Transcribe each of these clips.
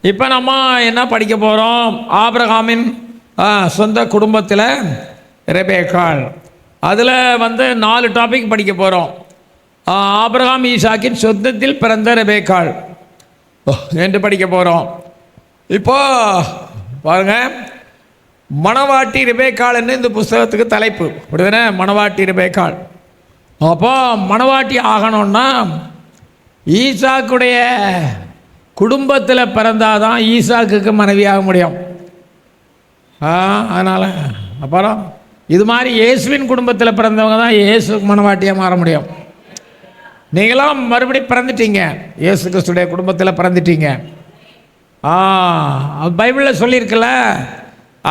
இப்போ நம்ம என்ன படிக்க போகிறோம்? ஆபிரகாமின் சொந்த குடும்பத்தில் ரெபேக்காள். அதில் 4 டாபிக் படிக்க போகிறோம். ஆபிரகாம் ஈசாக்கின் சொந்தத்தில் பிறந்த ரெபேக்காள் என்று படிக்க போகிறோம். இப்போ பாருங்க, மணவாட்டி ரெபேக்காள்னு இந்த புஸ்தகத்துக்கு தலைப்பு. அப்படிதானே? மணவாட்டி ரெபேக்காள். அப்போ மணவாட்டி ஆகணும்னா ஈசாக்குடைய குடும்பத்தில் பிறந்தாதான் ஈசாக்குக்கு மனைவியாக முடியும். அதனால் அப்புறம் இது மாதிரி இயேசுவின் குடும்பத்தில் பிறந்தவங்க தான் இயேசுக்கு மணவாட்டியாக மாற முடியும். நீங்களாம் மறுபடி பிறந்துட்டீங்க, இயேசு கிறிஸ்துடைய குடும்பத்தில் பிறந்துட்டீங்க. பைபிளில் சொல்லியிருக்கல,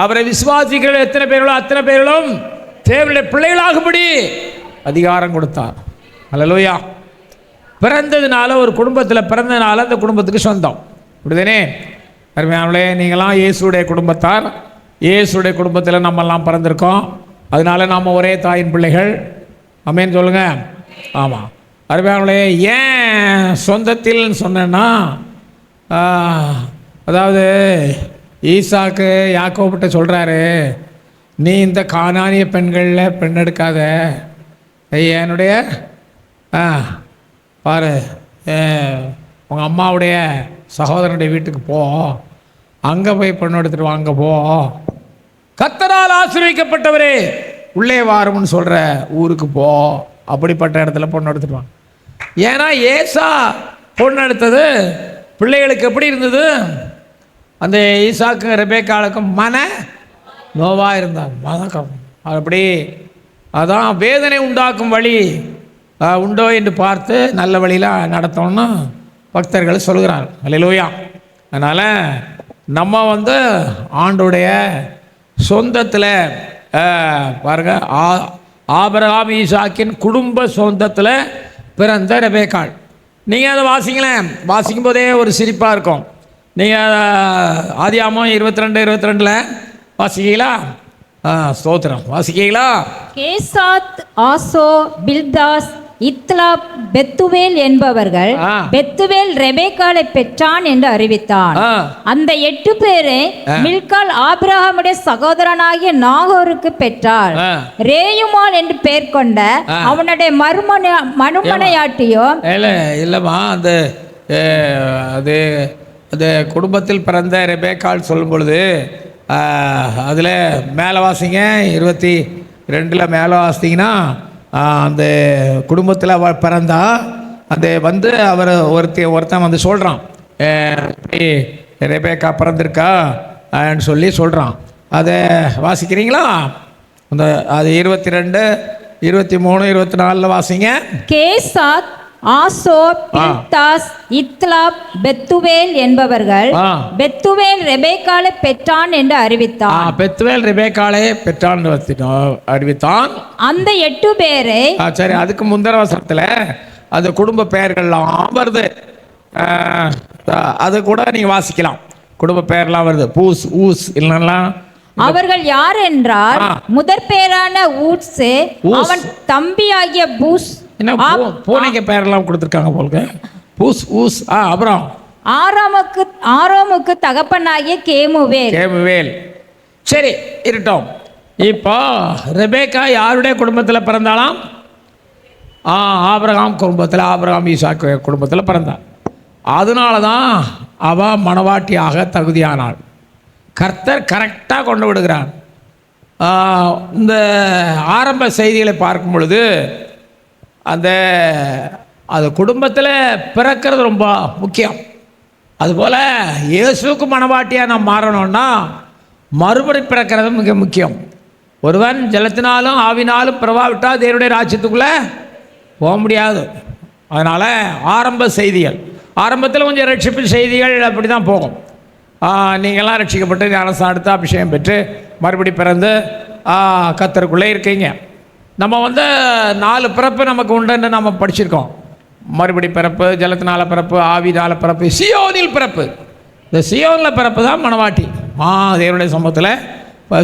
அவரை விசுவாசிகள் எத்தனை பேர்களோ அத்தனை பேர்களும் தேவனுடைய பிள்ளைகளாகும்படி அதிகாரம் கொடுத்தார். அல்லேலூயா. பிறந்ததுனால, ஒரு குடும்பத்தில் பிறந்ததுனால அந்த குடும்பத்துக்கு சொந்தம். அப்படிதானே? அருமையானவர்களே, நீங்களாம் இயேசுடைய குடும்பத்தார். இயேசுடைய குடும்பத்தில் நம்மெல்லாம் பிறந்திருக்கோம். அதனால நாம் ஒரே தாயின் பிள்ளைகள். ஆமென் சொல்லுங்க. ஆமாம். அருமையானவர்களே, ஏன் சொந்தத்தில் சொன்னேன்னா, அதாவது ஈசாக்கு யாக்கோபிட்ட சொல்கிறாரு, நீ இந்த கானானிய பெண்களில் பெண் எடுக்காத, என்னுடைய பாரு உங்கள் அம்மாவுடைய சகோதரனுடைய வீட்டுக்கு போ, அங்கே போய் பெண் எடுத்துட்டு வாங்க போ, கர்த்தரால் ஆசீர்வதிக்கப்பட்டவரே உள்ளே வாரும்னு சொல்கிற ஊருக்கு போ, அப்படிப்பட்ட இடத்துல பொண்ணு எடுத்துட்டு வாங்க. ஏன்னா ஏசா பொண்ணு எடுத்தது பிள்ளைகளுக்கு எப்படி இருந்தது? அந்த ஈசாக்கு ரெபேக்காளுக்கும் மன நோவாக இருந்தாங்க. மதக்கம் அப்படி அதான் வேதனை உண்டாக்கும் வழி உண்டோ என்று பார்த்து நல்ல வழியில் நடத்தணும்னு பக்தர்கள் சொல்கிறார். அல்லேலூயா. அதனால் நம்ம ஆண்டுடைய சொந்தத்தில் பாருங்க, ஆபிரகாம் ஈசாக்கின் குடும்ப சொந்தத்தில் பிறந்த ரெபேக்காள். நீங்கள் அதை வாசிங்களேன். வாசிக்கும் போதே ஒரு சிரிப்பாக இருக்கும். நீங்கள் ஆதியாகமம் 22:22 வாசிக்கீங்களா? ஸ்தோத்திரம். வாசிக்கீங்களா? கேசாத், ஆசோ, பில்தாஸ், இத்லாப், பெத்துவேல் என்பவர்கள் பெத்துவேல் ரெபேக்காளை பெற்றான் என்று அறிவித்தான். அந்த 8 பேரை மில்காள் ஆபிரகாமுடைய சகோதரனாகிய நாகோருக்கு பெற்றாள். ரேயுமாள் என்று பெயர் கொண்ட அவனுடைய மறுமனையாட்டியோ இல்லைம்மா, அந்த அது அது குடும்பத்தில் பிறந்த ரெபேக்காள் சொல்லும் பொழுது அதில் மேலே வாசிங்க, 22 மேலே வாசிங்கன்னா, அந்த குடும்பத்தில் அவள் பிறந்தா அந்த அவர் ஒருத்தன் சொல்கிறான், ரெபேக்கா பிறந்திருக்கா சொல்லி சொல்கிறான். அதை வாசிக்கிறீங்களா? அந்த அது 22, 23, 24 வாசிங்க. கேசாத், ஆசோ, பில்தாஸ், இத்லாப், பெத்துவேல் என்பவர்கள் பெத்துவேல் ரெபேக்காளை பெற்றான் என்று அறிவித்தான். பெத்துவேல் ரெபேக்காளை பெற்றான் அறிவித்தான். அந்த 8 பேரை சரி, அதுக்கு முந்தின வசனத்தில் அந்த குடும்ப பெயர்கள்லாம் வருது. அது கூட நீங்க வாசிக்கலாம். குடும்ப பெயர்லாம் வருது. பூஸ், ஊஸ் இல்லைன்னா அவர்கள் யார் என்றால், முதற் பேரான ஊட்ஸே, அவன் தம்பியாகிய பூஸ். பூனைக்கு பெயரெல்லாம் கொடுத்துருக்காங்க போலுங்க. பூஸ், ஊஸ். அப்புறம் ஆரோமுக்கு தகப்பனாகிய கேமுவேல். சரி, இருக்கட்டும். இப்போ ரெபேக்கா யாருடைய குடும்பத்தில் பிறந்தாலாம்? ஆபிரகாம் குடும்பத்தில், ஆபிரகாம் ஈசாக்கு குடும்பத்தில் பிறந்தாள். அதனால தான் அவள் மணவாட்டியாக தகுதியானாள். கர்த்தர் கரெக்டாக கொண்டு விடுகிறான். இந்த ஆரம்ப செய்திகளை பார்க்கும் பொழுது அது குடும்பத்தில் பிறக்கிறது ரொம்ப முக்கியம். அதுபோல் இயேசுக்கு மணவாட்டியாக நாம் மாறணும்னா மறுபடி பிறக்கிறது மிக முக்கியம். ஒருவன் ஜலத்தினாலும் ஆவினாலும் பிறவாவிட்டால் தேவனுடைய ராஜ்யத்துக்குள்ளே போக முடியாது. அதனால் ஆரம்ப செய்திகள், ஆரம்பத்தில் கொஞ்சம் ரட்சிப்பு செய்திகள் அப்படி தான் போகும். நீங்கள்லாம் ரட்சிக்கப்பட்டு ஞானஸ்நானம் எடுத்து அபிஷேகம் பெற்று மறுபடி பிறந்து கர்த்தருக்குள்ளே இருக்கீங்க. நம்ம 4 பிறப்பு நமக்கு உண்டுன்னு நம்ம படிச்சிருக்கோம். மறுபடி பிறப்பு, ஜலத்தினால பிறப்பு, ஆவினால பிறப்பு, சியோனில் பிறப்பு. இந்த சியோனில் பிறப்பு தான் மணவாட்டி. தேவனுடைய சமூகத்தில்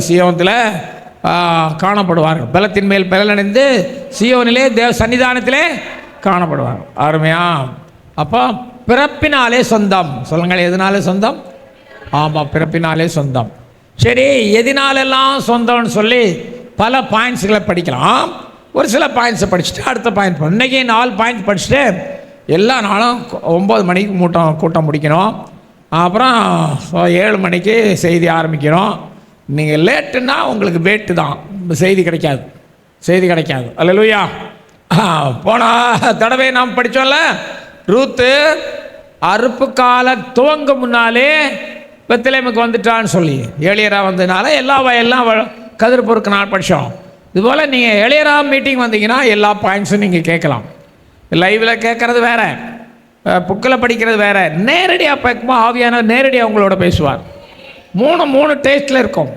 சியோனத்தில் காணப்படுவார்கள். பலத்தின் மேல் பலனடைந்து சியோனிலே தேவ சன்னிதானத்திலே காணப்படுவார்கள். அருமையா. அப்போ பிறப்பினாலே சொந்தம் சொல்லுங்கள். எதனாலே சொந்தம்? ஆமாம், பிறப்பினாலே சொந்தம். சரி, எதினாலெல்லாம் சொந்தம்னு சொல்லி பல பாயிண்ட்ஸுகளை படிக்கலாம். ஒரு சில பாயிண்ட்ஸை படிச்சுட்டு அடுத்த பாயிண்ட் இன்றைக்கி 4 பாயிண்ட் படிச்சுட்டு எல்லா நாளும் 9 மணிக்கு கூட்டம் முடிக்கணும். அப்புறம் 7 மணிக்கு செய்தி ஆரம்பிக்கணும். நீங்கள் லேட்டுன்னா உங்களுக்கு வேட்டு தான், செய்தி கிடைக்காது. அல்லேலூயா. போன தடவை நாம் படித்தோம்ல, ரூத்து அறுப்பு கால துவங்க முன்னாலே பெத்லெஹேமுக்கு வந்துட்டான்னு சொல்லி ஏலியரா வந்ததுனால எல்லா வயல்லாம் கதிர் பொறுக்க நாள் படித்தோம். இதுபோல் நீங்கள் ஏலியரா மீட்டிங் வந்தீங்கன்னா எல்லா பாயிண்ட்ஸும் நீங்கள் கேட்கலாம். லைவில் கேட்குறது வேறு, புக்கில் படிக்கிறது வேறு. நேரடியாக பார்க்கும்போது ஆவியானவர் நேரடியாக உங்களோட பேசுவார். 3 டேஸ்ட்டில் இருக்கும்.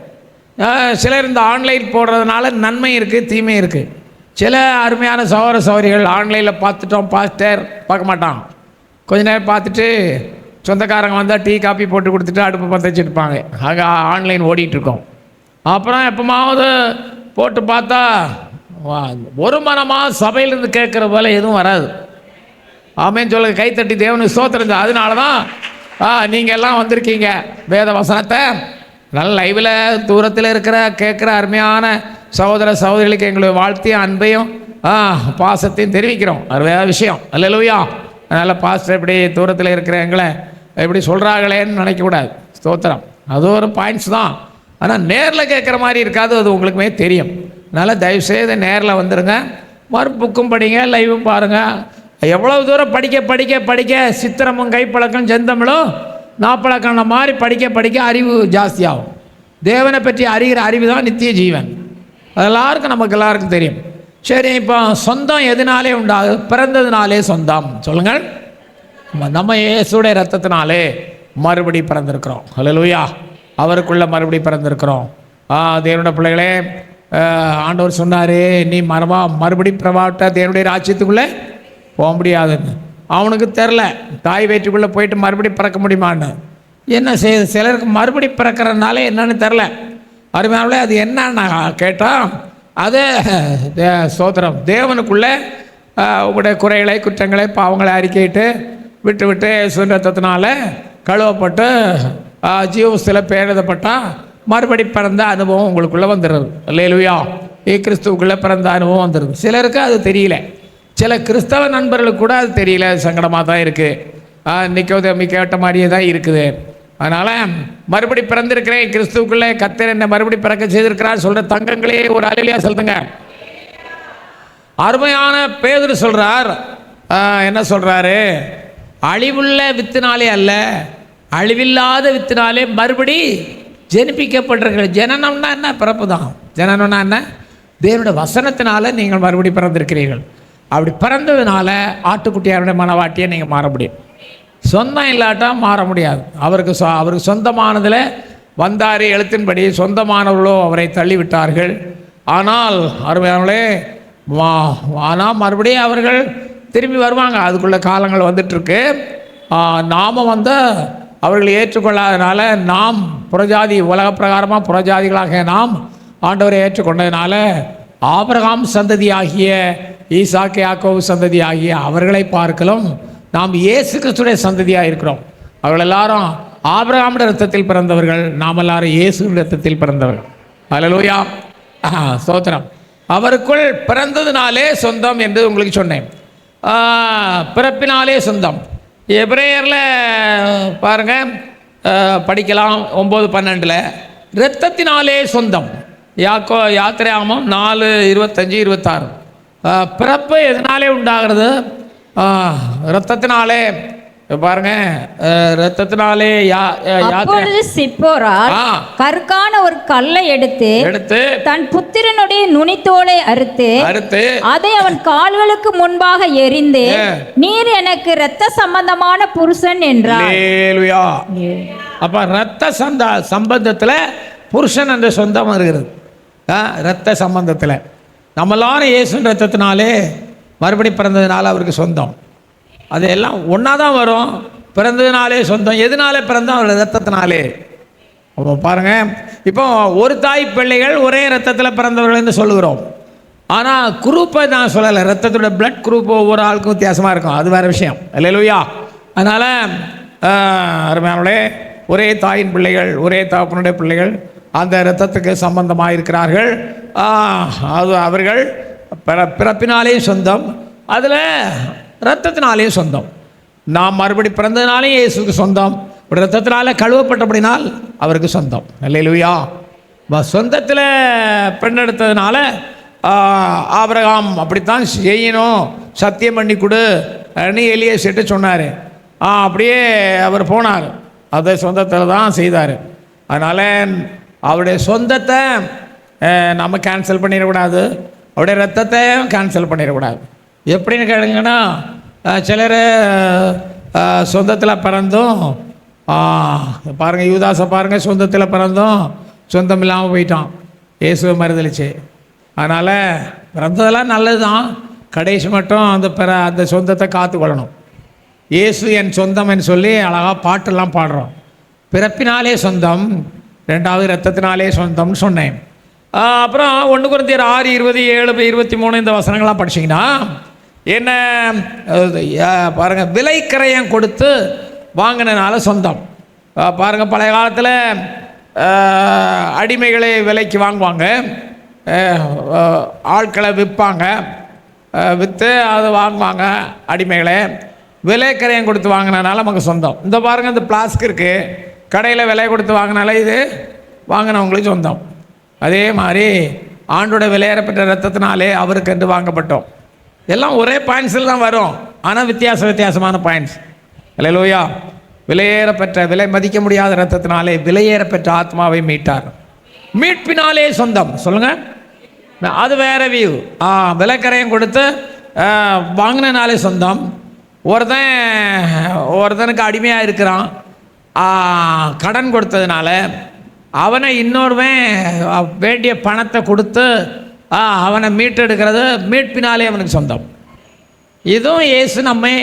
சிலர் இந்த ஆன்லைன் போடுறதுனால நன்மை இருக்குது, தீமை இருக்குது. சில அருமையான சகோதர சகோதரிகள் ஆன்லைனில் பார்த்துட்டோம், பார்க்க மாட்டான். கொஞ்ச நேரம் பார்த்துட்டு சொந்தக்காரங்க வந்தால் டீ காப்பி போட்டு கொடுத்துட்டு அடுப்பு பற்ற வச்சுருப்பாங்க. அங்கே ஆன்லைன் ஓடிட்டுருக்கோம். அப்புறம் எப்போமாவது போட்டு பார்த்தா ஒரு மனமாக சபையிலேருந்து கேட்குற போல் எதுவும் வராது. ஆமேன்னு சொல்ல கைத்தட்டி தேவனுக்கு ஸ்தோத்திரம். அதனால தான் நீங்கள் எல்லாம் வந்திருக்கீங்க. வேத வசனத்தை நல்ல லைவில் தூரத்தில் கேட்குற அருமையான சகோதர சகோதரிகளுக்கு எங்களுடைய வாழ்த்தையும் அன்பையும் பாசத்தையும் தெரிவிக்கிறோம். அது வேற விஷயம். அல்லேலூயா. அதனால் பாஸ்டர் எப்படி தூரத்தில் இருக்கிற எங்களை எப்படி சொல்கிறாங்களேன்னு நினைக்கக்கூடாது. ஸ்தோத்திரம். அது ஒரு பாயிண்ட்ஸ் தான். ஆனால் நேரில் கேட்குற மாதிரி இருக்காது, அது உங்களுக்குமே தெரியும். அதனால் தயவுசெய்து நேரில் வந்துடுங்க. புக்கும் படிங்க, லைவும் பாருங்கள். எவ்வளோ தூரம் படிக்க சித்திரமும் கைப்பழக்கம் செந்தமிழும் நாப்பழக்கம் மாதிரி படிக்க அறிவு ஜாஸ்தியாகும். தேவனை பற்றி அறிகிற அறிவு தான் நித்திய ஜீவன். அது நமக்கு எல்லாருக்கும் தெரியும். சரி, இப்போ சொந்தம் எதனாலே உண்டாகுது? பிறந்ததுனாலே சொந்தம். சொல்லுங்கள். நம்ம இயேசுடைய ரத்தத்தினாலே மறுபடி பிறந்திருக்கிறோம். அல்லேலூயா. அவருக்குள்ளே மறுபடி பிறந்திருக்கிறோம். தேவனுடைய பிள்ளைகளே, ஆண்டவர் சொன்னார், நீ மறுபடி பிரவாட்ட தேவனுடைய ராஜ்யத்துக்குள்ளே போக முடியாதுன்னு. அவனுக்கு தெரில தாய் வயிற்றுக்குள்ளே போயிட்டு மறுபடி பிறக்க முடியுமான்னு. என்ன செய்யுது? சிலருக்கு மறுபடி பிறக்கிறதுனால என்னன்னு தெரில. அருமையானவர்களே, அது என்னன்னு கேட்டால் அது ஸ்தோத்திரம். தேவனுக்குள்ளே உங்களுடைய குறைகளை குற்றங்களை பாவங்களை அறிக்கையிட்டு விட்டு சுரத்தத்தினால கழுவப்பட்டு ஜீவஸ்தில் பேரதப்பட்டால் மறுபடி பிறந்த அனுபவம் உங்களுக்குள்ளே வந்துடுறது. அல்லேலூயா. கிறிஸ்துவுக்குள்ளே பிறந்த அனுபவம் வந்துடுது. சிலருக்கு அது தெரியல. சில கிறிஸ்தவ நண்பர்களுக்கு கூட அது தெரியல. சங்கடமாக தான் இருக்குது. நிக்கோதேமி கேட்ட மாதிரியே தான் இருக்குது. அதனால் மறுபடி பிறந்திருக்கிறேன் கிறிஸ்துவுக்குள்ளே, கர்த்தர் என்னை மறுபடி பிறக்க செய்திருக்கிறார் சொல்கிற தங்கங்களே ஒரு அல்லேலூயா சொல்லுங்க. அருமையான பேதுரு சொல்கிறார். என்ன சொல்கிறாரு? அழிவுள்ள வித்தினாலே அல்ல, அழிவில்லாத வித்தினாலே மறுபடி ஜெனிப்பிக்கப்பட்டிருக்கிற. ஜனனம்னா என்ன? பிறப்பு தான். ஜனனம்னா என்ன? தேவனுடைய வசனத்தினால நீங்கள் மறுபடி பிறந்திருக்கிறீர்கள். அப்படி பிறந்ததுனால ஆட்டுக்குட்டியாருடைய மனவாட்டியை நீங்கள் மாற முடியும். சொந்தம் இல்லாட்டா மாற முடியாது. அவருக்கு சொந்தமானதில் வந்தார். எழுத்தின்படி சொந்தமானவர்களோ அவரை தள்ளிவிட்டார்கள். ஆனால் அருமையானவர்களே, ஆனால் மறுபடியும் அவர்கள் திரும்பி வருவாங்க. அதுக்குள்ள காலங்கள் வந்துட்டுருக்கு. நாம் அவர்களை ஏற்றுக்கொள்ளாதனால நாம் புறஜாதி, உலக பிரகாரமாக புறஜாதிகளாக நாம் ஆண்டவரை ஏற்றுக்கொண்டதுனால ஆபிரகாம் சந்ததியாகிய ஈசாக்கு யாக்கோபு சந்ததியாகிய அவர்களை பார்க்கலும் நாம் இயேசு கிறிஸ்துடைய சந்ததியாக இருக்கிறோம். அவர்கள் எல்லாரும் ஆபிரகாமுடைய ரத்தத்தில் பிறந்தவர்கள், நாம் எல்லாரும் இயேசுவின் ரத்தத்தில் பிறந்தவர்கள். அல்லேலூயா. ஸ்தோத்திரம். அவருக்குள் பிறந்ததுனாலே சொந்தம் என்று உங்களுக்கு சொன்னேன். பிறப்பினாலே சொந்தம். எபிரேயரில் பாருங்கள், படிக்கலாம் 9:12 இரத்தத்தினாலே சொந்தம். யாத்திரையாகமம் 4:25-26. பிறப்பு எதனாலே உண்டாகிறது? இரத்தத்தினாலே. பாருங்க, இரத்தத்தினாலே. சிப்போரால் கற்கான ஒரு கல்லை எடுத்து தன் புத்திரனுடைய நுனித்தோலை அறுத்து அதை அவன் கால்களுக்கு முன்பாக எறிந்து, நீர் எனக்கு இரத்த சம்பந்தமான புருஷன் என்றார். அப்ப இரத்த சம்பந்தத்துல புருஷன் என்ற சொந்தம் இருக்கிறது. இரத்த சம்பந்தத்துல நம்ம எல்லாரும் இயேசு ரத்தத்தினாலே மறுபடி பிறந்ததுனால அவருக்கு சொந்தம். அது எல்லாம் ஒன்றா தான் வரும். பிறந்ததுனாலே சொந்தம். எதனாலே பிறந்தோம்? அவர் ரத்தத்தினாலே. அப்போ பாருங்கள், இப்போ ஒரு தாய் பிள்ளைகள் ஒரே ரத்தத்தில் பிறந்தவர்கள்னு சொல்லுகிறோம். ஆனால் குரூப்பை நான் சொல்லலை. ரத்தத்தோட பிளட் குரூப் ஒவ்வொரு ஆளுக்கும் வித்தியாசமாக இருக்கும். அது வேறு விஷயம். அல்லேலூயா. அதனால் அருமையானவர்களே, ஒரே தாயின் பிள்ளைகள், ஒரே தகப்பனுடைய பிள்ளைகள் அந்த இரத்தத்துக்கு சம்பந்தமாக இருக்கிறார்கள். அது அவர்கள் பிறப்பினாலேயும் சொந்தம், அதில் இரத்தத்தினாலேயும் சொந்தம். நாம் மறுபடி பிறந்ததினாலேயும் இயேசுக்கு சொந்தம், இரத்தத்தினால கழுவப்பட்டபடினால் அவருக்கு சொந்தம். அல்லேலூயா. சொந்தத்தில் பெண் எடுத்ததுனால ஆபிரகாம் அப்படித்தான் செய்யணும், சத்தியம் பண்ணி கொடு எலியேசிட்ட சொன்னார். அப்படியே அவர் போனார், அதை சொந்தத்தில் தான் செய்தார். அதனால் அவருடைய சொந்தத்தை நம்ம கேன்சல் பண்ணிடக்கூடாது, அவருடைய ரத்தத்தை கேன்சல் பண்ணிடக்கூடாது. எப்படின்னு கேளுங்கன்னா, சிலர் சொந்தத்தில் பிறந்தும் பாருங்கள், யூதாசை பாருங்கள், சொந்தத்தில் பிறந்தும் சொந்தம் இல்லாமல் போயிட்டான், இயேசுவை மறுதளிச்சு. அதனால் பிறந்ததெல்லாம் நல்லது தான், கடைசி மட்டும் அந்த சொந்தத்தை காத்துக்கொள்ளணும். இயேசு என் சொந்தம்னு சொல்லி அழகாக பாட்டெல்லாம் பாடுறோம். பிறப்பினாலே சொந்தம், ரெண்டாவது இரத்தத்தினாலே சொந்தம்னு சொன்னேன். அப்புறம் 1 கொரிந்தியர் 6, 20, 7, 23 இந்த வசனங்கள்லாம் படிச்சிங்கன்னா என்ன பாருங்கள், விலைக்கரையம் கொடுத்து வாங்கினால சொந்தம். பாருங்கள், பழைய காலத்தில் அடிமைகளை விலைக்கு வாங்குவாங்க, ஆட்களை விற்பாங்க, விற்று அதை வாங்குவாங்க. அடிமைகளை விலைக்கரையம் கொடுத்து வாங்கினால நமக்கு சொந்தம். இந்த பாருங்கள், இந்த பிளாஸ்க் இருக்குது, கடையில் விலை கொடுத்து வாங்கினால இது வாங்கினவங்களுக்கு சொந்தம். அதே மாதிரி ஆண்டோட விலையேறப்பட்ட ரத்தத்தினாலே அவருக்கு என்று வாங்கப்பட்டோம். எல்லாம் ஒரே பாயிண்ட்ஸில் தான் வரும், ஆனால் வித்தியாசமான பாயிண்ட்ஸ். அல்லேலூயா. விலையேறப்பெற்ற, விலை மதிக்க முடியாத ரத்தத்தினாலே விலையேறப்பெற்ற ஆத்மாவை மீட்டார். மீட்பினாலே சொந்தம். சொல்லுங்கள், அது வேற வியூ. விலைக்கரையும் கொடுத்து வாங்கினாலே சொந்தம். ஒருத்தனுக்கு அடிமையாக இருக்கிறான், கடன் கொடுத்ததுனால அவனை இன்னொருவன் வேண்டிய பணத்தை கொடுத்து அவனை மீட்டெடுக்கிறது மீட்பினாலே அவனுக்கு சொந்தம். இதுவும் இயேசு நம்மை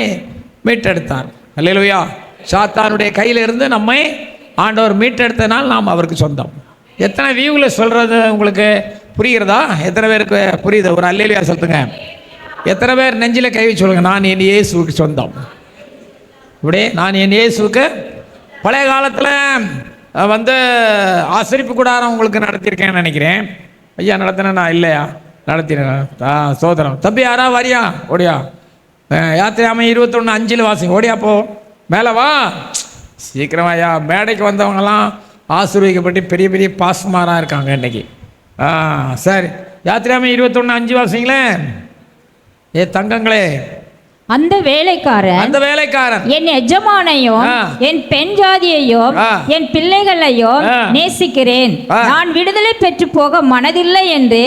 மீட்டெடுத்தார். அல்லேலூயா. சாத்தானுடைய கையிலிருந்து நம்மை ஆண்டவர் மீட்டெடுத்தனால் நாம் அவருக்கு சொந்தம். எத்தனை வியூவில் சொல்கிறது உங்களுக்கு புரிகிறதா? எத்தனை பேருக்கு புரியுது? ஒரு அல்லேலூயா சொல்லுங்க. எத்தனை பேர் நெஞ்சில் கை வச்சு சொல்லுங்க, நான் என் இயேசுவுக்கு சொந்தம். இப்படி நான் என் இயேசுவுக்கு. பழைய காலத்தில் ஆசரிப்பு கூடாரம் உங்களுக்கு நடத்தியிருக்கேன்னு நினைக்கிறேன். ஐயா நடத்தினேன் நான்? இல்லையா? நடத்தினேன். சோதரம் தம்பி யாரா வாரியா? ஓடியா. யாத்திராம 21:5 வாசிங்க. ஓடியா போ, மேலே வா சீக்கிரம் ஐயா. மேடைக்கு வந்தவங்கலாம் ஆசீர்வதிக்கப்பட்டு பெரிய பெரிய பாஸ்மாராக இருக்காங்க இன்னைக்கு. சரி, யாத்திராம 21:5 வாசிங்களேன். ஏ தங்கங்களே, அந்த வேலைக்காரன் என் எஜமானையும் என் பெண் ஜாதியையும் என் பிள்ளைகளையும் நேசிக்கிறேன், நான் விடுதலை பெற்று போக மனதில்லை என்று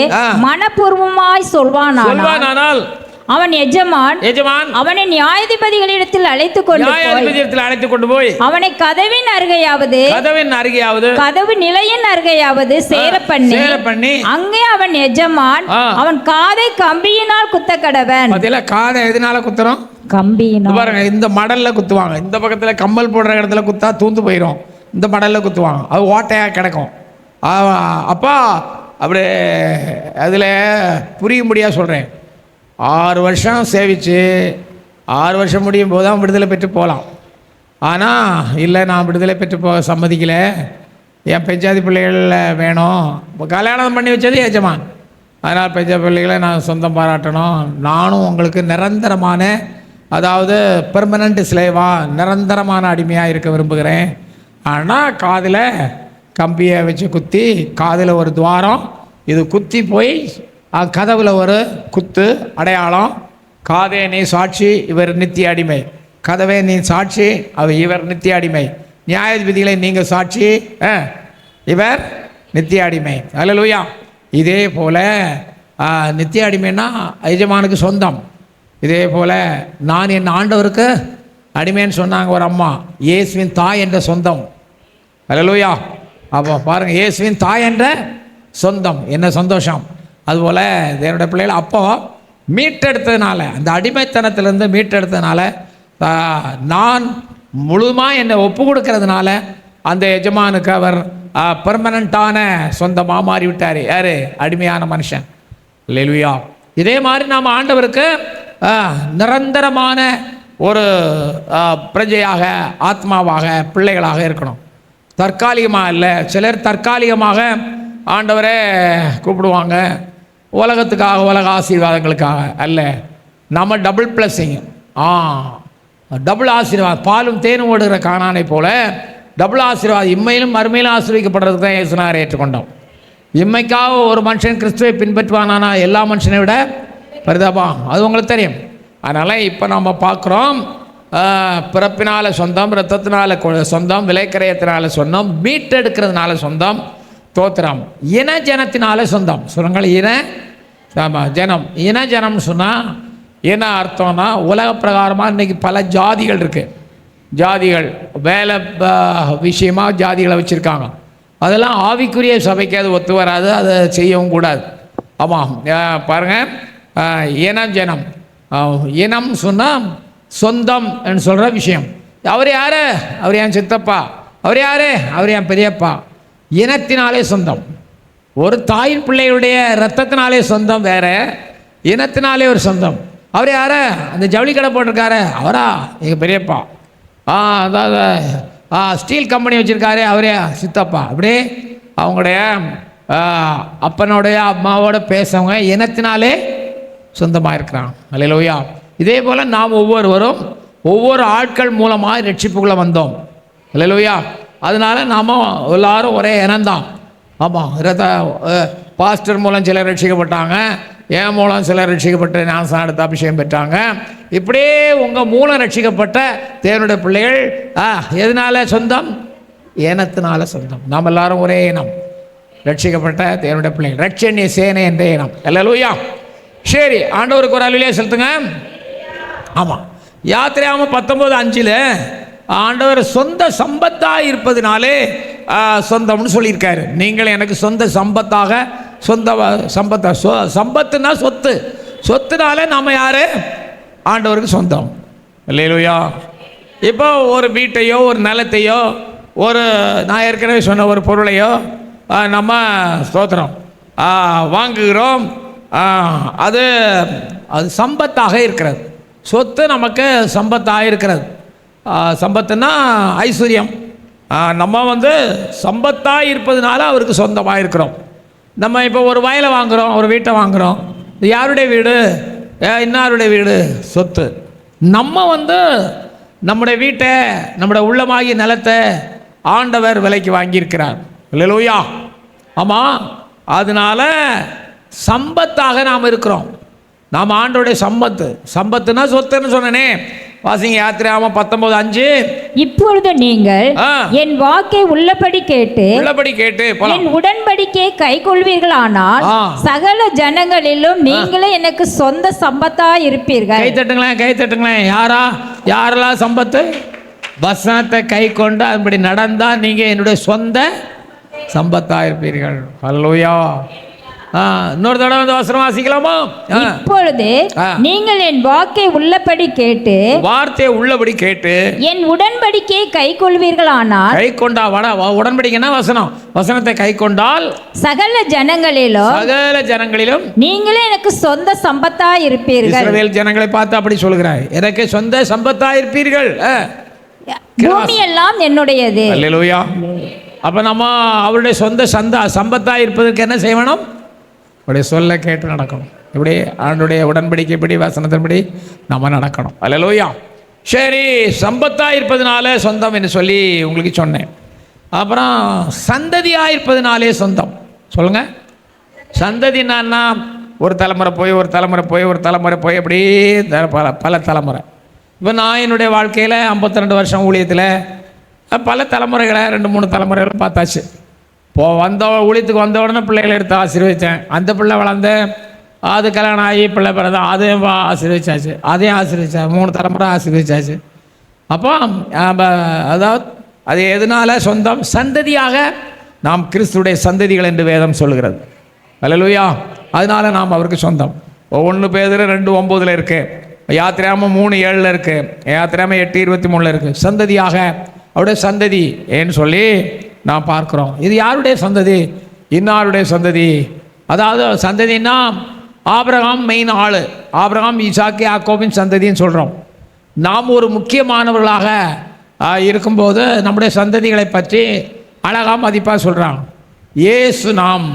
மனப்பூர்வமாய் சொல்வானானால் அவன் எஜமான் அவனை நியாயாதிபதிகளிடத்தில் அழைத்து கொண்டு போய் அவனை கதவின் அருகையாவது கதவு நிலையின் அருகையாவது சேர பண்ணி அங்கே அவன் எஜமான் அவன் காதை கம்பியினால் குத்த கடவன். காதை எதனால குத்துறோம்? கம்பியினால். பாருங்க, இந்த மடல்ல குத்துவாங்க. இந்த பக்கத்துல கம்மல் போடுற இடத்துல குத்தா தூந்து போயிடும், இந்த மடல்ல குத்துவாங்க, அது ஓட்டையா கிடக்கும். அப்பா அப்படி அதில் புரியும்படியாக சொல்கிறேன். 6 வருஷம் சேவிச்சு 6 வருஷம் முடியும் போது தான் விடுதலை பெற்று போகலாம். ஆனால் இல்லை, நான் விடுதலை பெற்று போக சம்மதிக்கலை, என் பெஞ்சாதி பிள்ளைகள் வேணும். இப்போ கல்யாணம் பண்ணி வச்சது எஜமான், அதனால் பெஞ்ச பிள்ளைகளை நான் சொந்தம் பாராட்டணும். நானும் உங்களுக்கு நிரந்தரமான, அதாவது பெர்மனண்ட் ஸ்லேவாக, நிரந்தரமான அடிமையாக இருக்க விரும்புகிறேன். ஆனால் காதில் கம்பியை வச்சு குத்தி, காதில் ஒரு துவாரம், இது குத்தி போய் கதவுல ஒரு குத்து அடையாளம். காதே நீ சாட்சி, இவர் நித்திய அடிமை. கதவே நீ சாட்சி, இவர் நித்திய அடிமை. நியாயாதிபதிகளை நீங்கள் சாட்சி, இவர் நித்திய அடிமை. அல்லேலூயா. இதே போல் நித்திய அடிமைன்னா எஜமானுக்கு சொந்தம். இதே போல் நான் என் ஆண்டவருக்கு அடிமைன்னு சொன்னாங்க ஒரு அம்மா. இயேசுவின் தாய் என்ற சொந்தம். அல்லேலூயா. அப்போ பாருங்கள், இயேசுவின் தாய் என்ற சொந்தம், என்ன சந்தோஷம். அதுபோல் என்னுடைய பிள்ளைகள் அப்போ மீட்டெடுத்ததுனால, அந்த அடிமைத்தனத்திலேருந்து மீட்டெடுத்ததுனால, நான் முழுமையாக என்னை ஒப்பு கொடுக்கறதுனால அந்த எஜமானுக்கு அவர் பெர்மனண்ட்டான சொந்தமாக மாறிவிட்டார். யார்? அடிமையான மனுஷன். அல்லேலூயா. இதே மாதிரி நாம் ஆண்டவருக்கு நிரந்தரமான ஒரு பிரஜையாக, ஆத்மாவாக, பிள்ளைகளாக இருக்கணும். தற்காலிகமாக இல்லை. சிலர் தற்காலிகமாக ஆண்டவரை கூப்பிடுவாங்க, உலகத்துக்காக, உலக ஆசீர்வாதங்களுக்காக அல்ல. நம்ம டபுள் ப்ளஸ்ஸிங், டபுள் ஆசீர்வாதம், பாலும் தேனும் ஓடுகிற கானானை போல டபுள் ஆசீர்வாதம், இம்மையிலும் மறுமையிலும் ஆசீர்வதிக்கப்படுறதுக்கு தான் இயேசுநாதரை ஏற்றுக்கொண்டோம். இம்மைக்காக ஒரு மனுஷன் கிறிஸ்துவை பின்பற்றுவானா எல்லா மனுஷனை விட பரிதாபம், அது உங்களுக்கு தெரியும். அதனால் இப்போ நம்ம பார்க்குறோம், பிறப்பினால் சொந்தம், இரத்தத்தினால சொந்தம், விலைக்கரையத்தினால சொந்தம், மீட்டெடுக்கிறதுனால சொந்தம், தோத்திரம், இன ஜனத்தினால சொந்தம். சொல்லுங்கள், ஜனம். இன ஜனம்னு சொன்னால் என்ன அர்த்தம்னா, உலக பிரகாரமாக இன்றைக்கி பல ஜாதிகள் இருக்குது. ஜாதிகள் வேலை விஷயமாக ஜாதிகளை வச்சுருக்காங்க. அதெல்லாம் ஆவிக்குரிய சபைக்கு அது ஒத்து வராது, அதை செய்யவும் கூடாது. ஆமாம், பாருங்கள், இனம் ஜனம். இனம் சொன்னால் சொந்தம் என்று சொல்கிற விஷயம். அவர் யார்? அவர் என் சித்தப்பா. அவர் யார்? அவர் என் பெரியப்பா. இனத்தினாலே சொந்தம். ஒரு தாயின் பிள்ளையுடைய இரத்தத்தினாலே சொந்தம் வேறு, இனத்தினாலே ஒரு சொந்தம். அவர் யார்? அந்த ஜவுளி கடை போட்டிருக்காரு, அவரா எங்கள் பெரியப்பா. அதாவது ஸ்டீல் கம்பெனி வச்சுருக்காரு, அவரே சித்தப்பா. அப்படியே அவங்களுடைய அப்பனுடைய அம்மாவோட பேசவங்க இனத்தினாலே சொந்தமாக இருக்கிறான். அல்லேலூயா. இதே போல் நாம் ஒவ்வொருவரும் ஒவ்வொரு ஆட்கள் மூலமாக ரட்சிப்புக்குள்ளே வந்தோம். அல்லேலூயா. அதனால் நாம் எல்லாரும் ஒரே இனம்தான். ஆமாம், பாஸ்டர் மூலம் சிலர் ரட்சிக்கப்பட்டாங்க, என் மூலம் சிலர் ரட்சிக்கப்பட்டு ஞானஸ்நானம் எடுத்து அபிஷேகம் பெற்றாங்க. இப்படியே உங்கள் மூலம் ரட்சிக்கப்பட்ட தேவனுடைய பிள்ளைகள் எதனால சொந்தம்? இனத்தினால சொந்தம். நாம் எல்லாரும் ஒரே இனம், ரட்சிக்கப்பட்ட தேவனுடைய பிள்ளைகள், ரட்சண்ய சேனை என்ற இனம். அல்லேலூயா. சரி, ஆண்டவருக்கு ஒரு அல்லேலூயா செலுத்துங்க. ஆமாம், யாத்திரையாகமம் 19:5 ஆண்டவர் சொந்த சம்பத்தாக இருப்பதினாலே சொந்தம்னு சொல்லியிருக்காரு. நீங்கள் எனக்கு சொந்த சம்பத்தாக, சொந்த சம்பத்தா, சம்பத்துனா சொத்து, சொத்துனால நம்ம யார்? ஆண்டவருக்கு சொந்தம். அல்லேலூயா. இப்போ ஒரு வீட்டையோ ஒரு நிலத்தையோ ஒரு நான் ஏற்கனவே சொன்ன ஒரு பொருளையோ நம்ம ஸ்தோத்திரம் வாங்குகிறோம். அது சம்பத்தாக இருக்கிறது. சொத்து நமக்கு சம்பத்தாக இருக்கிறது. சம்பத்துன்னா ஐஸ்வர்யம். நம்ம சம்பத்தாக இருப்பதுனால அவருக்கு சொந்தமாக இருக்கிறோம். நம்ம இப்போ ஒரு வயலை வாங்குகிறோம், ஒரு வீட்டை வாங்குகிறோம். இது யாருடைய வீடு? இன்னாருடைய வீடு, சொத்து. நம்ம நம்முடைய வீட்டை, நம்முடைய உள்ளமாகிய நிலத்தை ஆண்டவர் விலைக்கு வாங்கியிருக்கிறார். அல்லேலூயா. ஆமாம், அதனால் சம்பத்தாக நாம் இருக்கிறோம். நாம் ஆண்டோடைய சம்பத்து. சம்பத்துனா சொத்துன்னு சொன்னனே. வாசிங்க, யாத்திரையாகமம் 19:5. இப்பொழுது நீங்கள் என் வாக்கை உள்ளபடி கேட்டு என் உடன்படிக்கையை கைக்கொள்வீர்களானால் சகல ஜனங்களிலும் நீங்களே எனக்கு சொந்த சம்பத்தாய் இருப்பீர்கள். கை தட்டுங்களேன். யாரெல்லாம் சம்பத்து? வசனத்தை கை கொண்டு அப்படி நடந்தா நீங்க என்னுடைய சொந்த சம்பத்தா இருப்பீர்கள். அல்லேலூயா. இன்னொரு தடவை வசனம் வாசிக்கலாமா? இப்பொழுது நீங்கள் என் வார்த்தையை உள்ளபடி கேட்டு என் உடன்படிக்கையை கைக்கொள்வீர்களானால், கை கொண்டா உடன்படிக்கைனா வசனத்தை கை கொண்டால் சகல ஜனங்களிலும் நீங்களே எனக்கு சொந்த சம்பத்தா இருப்பீர்கள். இஸ்ரவேல் ஜனங்களை பார்த்து அப்படி சொல்கிறார், எனக்கு சொந்த சம்பத்தா இருப்பீர்கள். பூமி எல்லாம் என்னுடையது. அல்லேலூயா. அப்ப நம்ம அவருடைய சொந்த சம்பத்தா இருப்பதற்கு என்ன செய்யணும்? அவருடைய சொல்ல கேட்டு நடக்கணும். இப்படி ஆண்டுடைய உடன்படிக்கைப்படி, வசனத்தின்படி நம்ம நடக்கணும். அல்லேலூயா. சரி, சம்பத்தாக இருப்பதுனால சொந்தம் என்று சொல்லி உங்களுக்கு சொன்னேன். அப்புறம் சந்ததியாக இருப்பதுனாலே சொந்தம். சொல்லுங்கள், சந்ததினா ஒரு தலைமுறை போய் அப்படி பல தலைமுறை. இப்போ நான் என்னுடைய வாழ்க்கையில் 52 வருஷம் ஊழியத்தில் பல தலைமுறைகளை 2-3 தலைமுறைகளை பார்த்தாச்சு. ஊழியத்துக்கு வந்த உடனே பிள்ளைகளை எடுத்து ஆசீர்வதித்தேன். அந்த பிள்ளை வளர்ந்து அது கல்யாணம் ஆகி பிள்ளை பிறந்தா அதையும் ஆசீர்வதிச்சாச்சு, அதையும் ஆசீர்வதிச்சாச்சு, 3 தலைமுறை ஆசீர்வதிச்சாச்சு. அப்போ அதாவது அது எதனால சொந்தம்? சந்ததியாக நாம் கிறிஸ்துடைய சந்ததிகள் என்று வேதம் சொல்லுகிறது. அல்லேலூயா. அதனால நாம் அவருக்கு சொந்தம். 1 பேதுரு 2:9 இருக்கு, யாத்திரையாகமம் 3:7 இருக்கு, யாத்திரையாகமம் 8:23 இருக்கு. சந்ததியாக அவருடைய சந்ததி ஏன்னு சொல்லி நாம் பார்க்குறோம். இது யாருடைய சந்ததி? இன்னாருடைய சந்ததி. அதாவது சந்ததின்னா ஆபிரகாம் மெயின் ஆள். ஆபிரகாம், ஈசாக்கு, யாக்கோபின் சந்ததின்னு சொல்கிறோம். நாம் ஒரு முக்கியமானவர்களாக இருக்கும்போது நம்முடைய சந்ததிகளை பற்றி அழகா மதிப்பாக சொல்கிறாங்க. இயேசு நாம்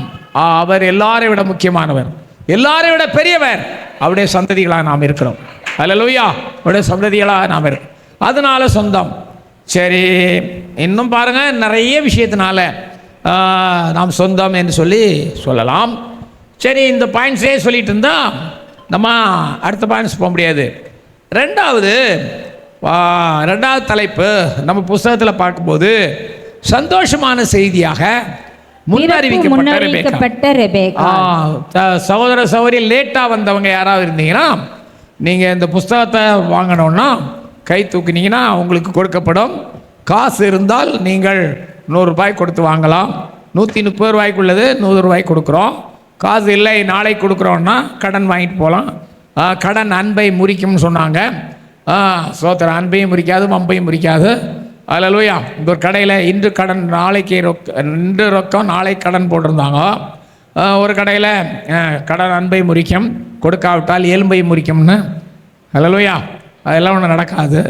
அவர் எல்லாரை விட முக்கியமானவர், எல்லாரை விட பெரியவர். அவருடைய சந்ததிகளாக நாம் இருக்கிறோம். அல்லேலூயா, அவருடைய சந்ததிகளாக நாம் இருக்கிறோம். அதனால சொந்தம். சரி, இன்னும் பாருங்கள், நிறைய விஷயத்தினால நாம் சொந்தம் என்று சொல்லலாம். சரி, இந்த பாயிண்ட்ஸே சொல்லிட்டு இருந்தால் நம்ம அடுத்த பாயிண்ட்ஸ் போக முடியாது. ரெண்டாவது தலைப்பு நம்ம புஸ்தகத்தில் பார்க்கும்போது சந்தோஷமான செய்தியாக முன்னறிவிக்கப்பட்ட ரெபெக்கா. சகோதர சகோதரி லேட்டாக வந்தவங்க யாராவது இருந்தீங்கன்னா, நீங்கள் இந்த புஸ்தகத்தை வாங்கணுன்னா கை தூக்குனீங்கன்னா உங்களுக்கு கொடுக்கப்படும். காசு இருந்தால் நீங்கள் 100 ரூபாய் கொடுத்து வாங்கலாம். 130 ரூபாய்க்குள்ளது 100 ரூபாய் கொடுக்குறோம். காசு இல்லை நாளைக்கு கொடுக்குறோன்னா கடன் வாங்கிட்டு போகலாம். கடன் அன்பை முறிக்கும்னு சொன்னாங்க. சோத்திரம், அன்பையும் முறிக்காது, மம்பையும் முறிக்காது. அல்லேலூயா. இந்த ஒரு கடையில் இன்று கடன் நாளைக்கு இன்று ரொக்கம் நாளைக்கு கடன் போட்டிருந்தாங்க. ஒரு கடையில் கடன் அன்பை முறிக்கும், கொடுக்காவிட்டால் எலும்பை முறிக்கும்னு. அல்லேலூயா. அதெல்லாம் ஒன்றும் நடக்காது.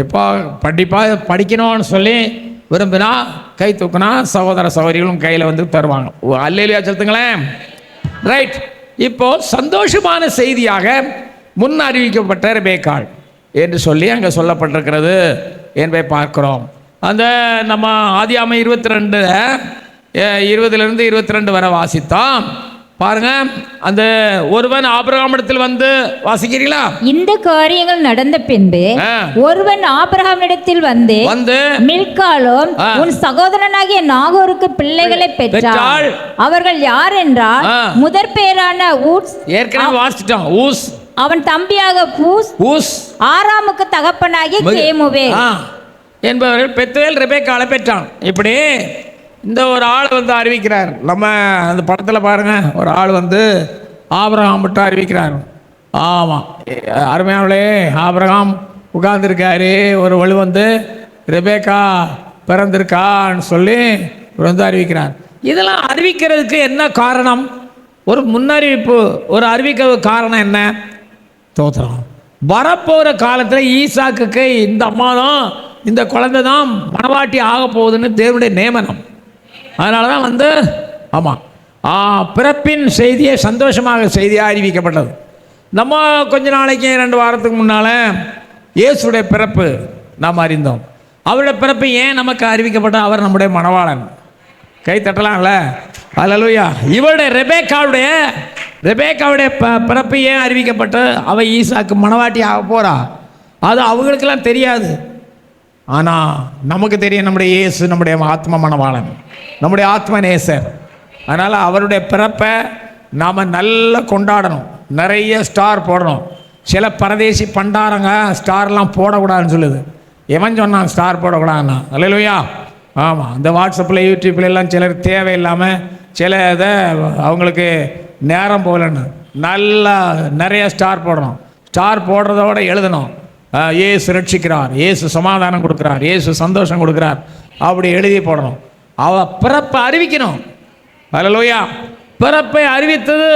எப்போ படிக்கணும்னு சொல்லி விரும்பினா கை தூக்குனா சகோதர சகோதரிகளும் கையில் வந்து தருவாங்க. அல்லேலூயா சொல்லுங்களேன். ரைட். இப்போது சந்தோஷமான செய்தியாக முன் அறிவிக்கப்பட்ட ரெபெக்காள் என்று சொல்லி அங்கே சொல்லப்பட்டிருக்கிறது என்பதை பார்க்கிறோம். அந்த நம்ம ஆதியாகமம் 22 20 22 வரை வாசித்தோம். பாருங்க, அந்த ஒருவன் ஆபிரகாமிடத்தில் வந்து, வாசிக்கிறீங்களா? இந்த காரியங்கள் நடந்த பின்பு ஒருவன் ஆபிரகாமிடத்தில் வந்து மில்காலும் உன் சகோதரனாகிய நாகோருக்கு பிள்ளைகளை பெற்றாள். அவர்கள் யார் என்றால், முதற் பேரான ஊஸ், ஏற்கனவே வாசிச்சிட்டோம், ஊஸ் அவன் தம்பியாக பூஸ், ஆராமுக்கு தகப்பனாகிய கேமுவேல் என்பவர்கள் பெத்துவேல் ரெபெக்காளை பெற்றான். இப்படி இந்த ஒரு ஆள் வந்து அறிவிக்கிறார். நம்ம அந்த படத்தில் பாருங்கள், ஒரு ஆள் வந்து ஆபிரகாம் மட்டும் அறிவிக்கிறார். ஆமாம், அருமையானே, ஆபிரகாம் உட்கார்ந்துருக்காரு, ஒரு வலு வந்து ரெபெக்கா பிறந்திருக்கான்னு சொல்லி வந்து அறிவிக்கிறார். இதெல்லாம் அறிவிக்கிறதுக்கு என்ன காரணம்? ஒரு முன்னறிவிப்பு, ஒரு அறிவிக்க காரணம் என்ன? தோத்திரம். வரப்போகிற காலத்தில் ஈசாக்குக்கு இந்த அம்மா தான், இந்த குழந்தை தான் மணவாட்டி ஆக போகுதுன்னு தேவனுடைய நியமனம். அதனால தான் வந்து பிறப்பின் செய்தியை சந்தோஷமாக செய்தியாக அறிவிக்கப்பட்டது. நம்ம கொஞ்ச நாளைக்கு 2 வாரத்துக்கு முன்னால் இயேசுடைய பிறப்பு நாம் அறிந்தோம். அவருடைய பிறப்பு ஏன் நமக்கு அறிவிக்கப்பட்ட? அவர் நம்முடைய மணவாளன். கை தட்டலாம்ல. அல்லேலூயா. இவருடைய ரெபெக்காவுடைய பிறப்பு ஏன் அறிவிக்கப்பட்டு அவள் ஈசாக்கு மணவாட்டி ஆக போகிறா? அது அவங்களுக்கெல்லாம் தெரியாது. ஆனால் நமக்கு தெரியும், நம்முடைய இயேசு நம்முடைய ஆத்ம மணவாளன், நம்முடைய ஆத்ம நேசர். அதனால் அவருடைய பிறப்பை நாம் நல்லா கொண்டாடணும். நிறைய ஸ்டார் போடணும். சில பரதேசி பண்டாரங்க ஸ்டார்லாம் போடக்கூடாதுன்னு சொல்லுது. எவன் சொன்னான் ஸ்டார் போடக்கூடாதுன்னா? அல்லேலூயா. ஆமாம், இந்த வாட்ஸ்அப்பில் யூடியூப்பில் எல்லாம் சிலர் தேவையில்லாமல் சில இதை அவங்களுக்கு நேரம் போகலன்னு நல்லா நிறைய ஸ்டார் போடணும். ஸ்டார் போடுறதோட எழுதணும், இயேசு ரட்சிக்கிறார், இயேசு சமாதானம் கொடுக்குறார், இயேசு சந்தோஷம் கொடுக்குறார், அப்படி எழுதி போடணும். பிறப்பை அறிவிக்கணும். அல்லேலூயா. பிறப்பை அறிவித்தது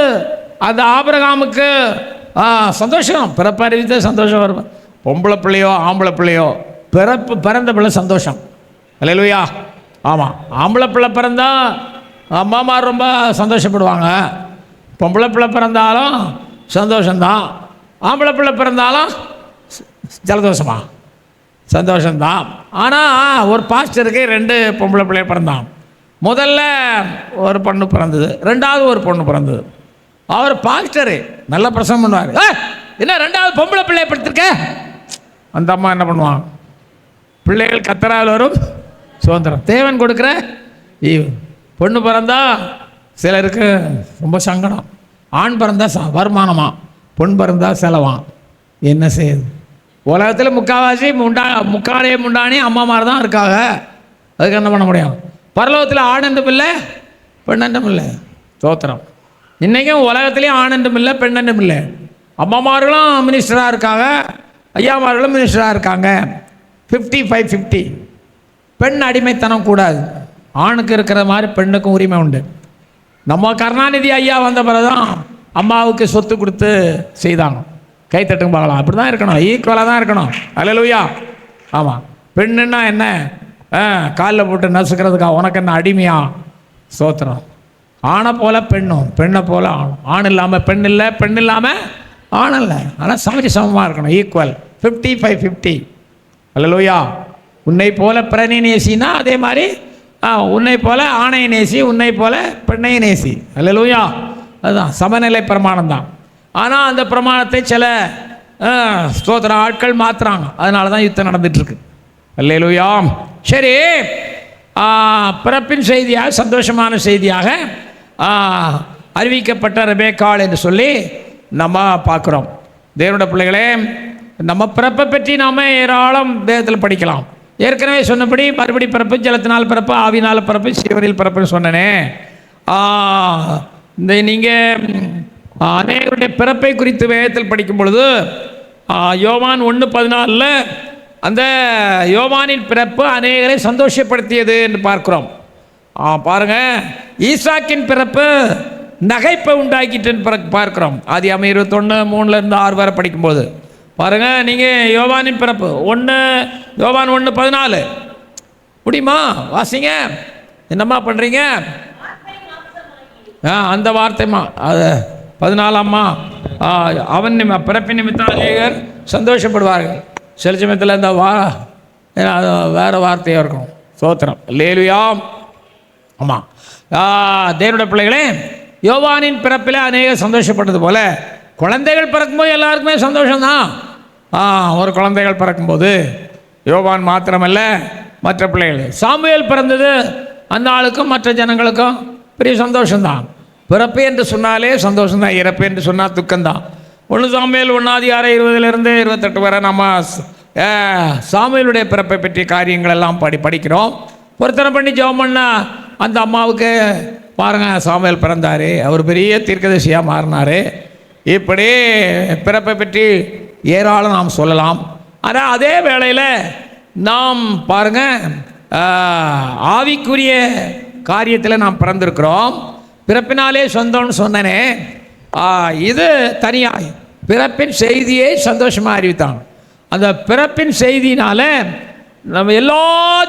அந்த ஆபிரகாமுக்கு சந்தோஷம். பிறப்பை அறிவித்தது சந்தோஷம் வரும். பொம்பளை பிள்ளையோ ஆம்பளை பிள்ளையோ பிறந்த பிள்ளை சந்தோஷம். அல்லேலூயா. ஆமாம், ஆம்பளை பிள்ளை பிறந்தா அம்மாமார் ரொம்ப சந்தோஷப்படுவாங்க. பொம்பளை பிள்ளை பிறந்தாலும் சந்தோஷம்தான், ஆம்பளை பிள்ளை பிறந்தாலும் ஜலதோஷமா சந்தோஷம்தான். ஆனால் ஒரு பாஸ்டருக்கு 2 பொம்பளை பிள்ளை பிறந்தான். முதல்ல ஒரு பொண்ணு பிறந்தது, 2வது ஒரு பொண்ணு பிறந்தது. அவர் பாஸ்டரு நல்லா பிரசங்கம் பண்ணுவார். என்ன 2வது பொம்பளை பிள்ளை படுத்திருக்க? அந்த அம்மா என்ன பண்ணுவாங்க? பிள்ளைகள் கத்தரால் வரும் சுதந்திரம், தேவன் கொடுக்குற பொண்ணு பிறந்தா சிலருக்கு ரொம்ப சங்கடம். ஆண் பிறந்தா வருமானமா, பொன் பிறந்தா செலவாம். என்ன செய்யுது? உலகத்தில் முக்கால்வாசி முக்காலே முண்டானி அம்மாமார் தான் இருக்காங்க. அதுக்கு என்ன பண்ண முடியும்? பரலோகத்தில் ஆண் என்றும் இல்லை பெண் என்றும் இல்லை. தோத்திரம். இன்றைக்கும் உலகத்துலேயும் ஆண் என்றும் இல்லை பெண் என்றும் இல்லை. அம்மாமார்களும் மினிஸ்டராக இருக்காங்க, ஐயாமார்களும் மினிஸ்டராக இருக்காங்க. 50-50. பெண் அடிமைத்தனம் கூடாது. ஆணுக்கு இருக்கிற மாதிரி பெண்ணுக்கும் உரிமை உண்டு. நம்ம கருணாநிதி ஐயா வந்த பிறகுதான் அம்மாவுக்கு சொத்து கொடுத்து செய்தாங்க. கைத்தட்டும் பார்க்கலாம். அப்படி தான் இருக்கணும், ஈக்குவலாக தான் இருக்கணும். அல்லேலூயா. ஆமாம், பெண்ணுன்னா என்ன? காலில் போட்டு நசுக்கிறதுக்கா? உனக்கு என்ன அடிமையா? ஸ்தோத்திரம். ஆணை போல பெண்ணும், பெண்ணை போல ஆணும். ஆண் இல்லாமல் பெண் இல்லை, பெண் இல்லாமல் ஆண் இல்லை. ஆனால் சமமாக இருக்கணும், ஈக்குவல். 50-50. அல்லேலூயா. உன்னை போல பிறனை நேசினா அதே மாதிரி உன்னை போல ஆணை நேசி, உன்னை போல பெண்ணை நேசி. அல்லேலூயா. அதுதான் சமநிலை பிரமாணம் தான். ஆனால் அந்த பிரமாணத்தை சில ஸ்தோத்திர ஆட்கள் மாற்றுறாங்க. அதனால தான் யுத்தம் நடந்துகிட்ருக்கு. அல்லேலூயா. சரி, பிறப்பின் செய்தியாக, சந்தோஷமான செய்தியாக அறிவிக்கப்பட்ட ரெபெக்காள் என்று சொல்லி நம்ம பார்க்குறோம். தேவனுடைய பிள்ளைகளே, நம்ம பிறப்பை பற்றி நாம் ஏராளம் வேதத்தில் படிக்கலாம். ஏற்கனவே சொன்னபடி மறுபடி பிறப்பு, ஜலத்தினால் பிறப்பு, ஆவினால் பிறப்பு, சிவனில் பிறப்புன்னு சொன்னனே. இந்த நீங்கள் அநேகருடைய பிறப்பை குறித்து வேதத்தில் படிக்கும் பொழுது யோவான் 1:14 அந்த யோவானின் பிறப்பு அநேகரை சந்தோஷப்படுத்தியது என்று பார்க்கிறோம். பாருங்கள், ஈசாக்கின் பிறப்பு நகைப்பை உண்டாக்கிட்டுன்னு பார்க்குறோம். ஆதியாகமம் 21:3-6 வரை படிக்கும்போது பாருங்கள். நீங்கள் யோவானின் பிறப்பு யோவான் 1:14 முடியுமா? வாசிங்க. என்னம்மா பண்ணுறீங்க? அந்த வார்த்தைம்மா, அது 14அம்மா. அவன் பிறப்பின் நிமித்தம் அநேகர் சந்தோஷப்படுவார்கள். சில சமயத்தில் இந்த வேறு வார்த்தையாக இருக்கும். ஸ்தோத்திரம். அல்லேலூயா. ஆமாம், தேவனுடைய பிள்ளைகளே, யோவானின் பிறப்பில் அநேகர் சந்தோஷப்பட்டது போல குழந்தைகள் பிறக்கும்போது எல்லாருக்குமே சந்தோஷம்தான். ஒரு குழந்தைகள் பிறக்கும்போது யோவான் மாத்திரமல்ல, மற்ற பிள்ளைகள். சாமுவேல் பிறந்தது அந்த ஆளுக்கும் மற்ற ஜனங்களுக்கும் பெரிய சந்தோஷம்தான். பிறப்பு என்று சொன்னாலே சந்தோஷம்தான், இறப்பு என்று சொன்னால் துக்கம்தான். 1 சாமுவேல் 1:20-28 வரை நம்ம சாமுவேலுடைய பிறப்பை பற்றிய காரியங்கள் எல்லாம் படிக்கிறோம். பொருத்தனை பண்ணி ஜெபம் பண்ண அந்த அம்மாவுக்கு பாருங்கள், சாமுவேல் பிறந்தார், அவர் பெரிய தீர்க்கதரிசியாக மாறினார். இப்படி பிறப்பை பற்றி ஏராளம் நாம் சொல்லலாம். ஆனால் அதே வேளையில் நாம் பாருங்கள், ஆவிக்குரிய காரியத்தில் நாம் பிறந்திருக்கிறோம். பிறப்பினாலே சொந்தம்னு சொன்னனே, இது தனியாக பிறப்பின் செய்தியை சந்தோஷமாக அறிவித்தாங்க. அந்த பிறப்பின் செய்தினால நம்ம எல்லா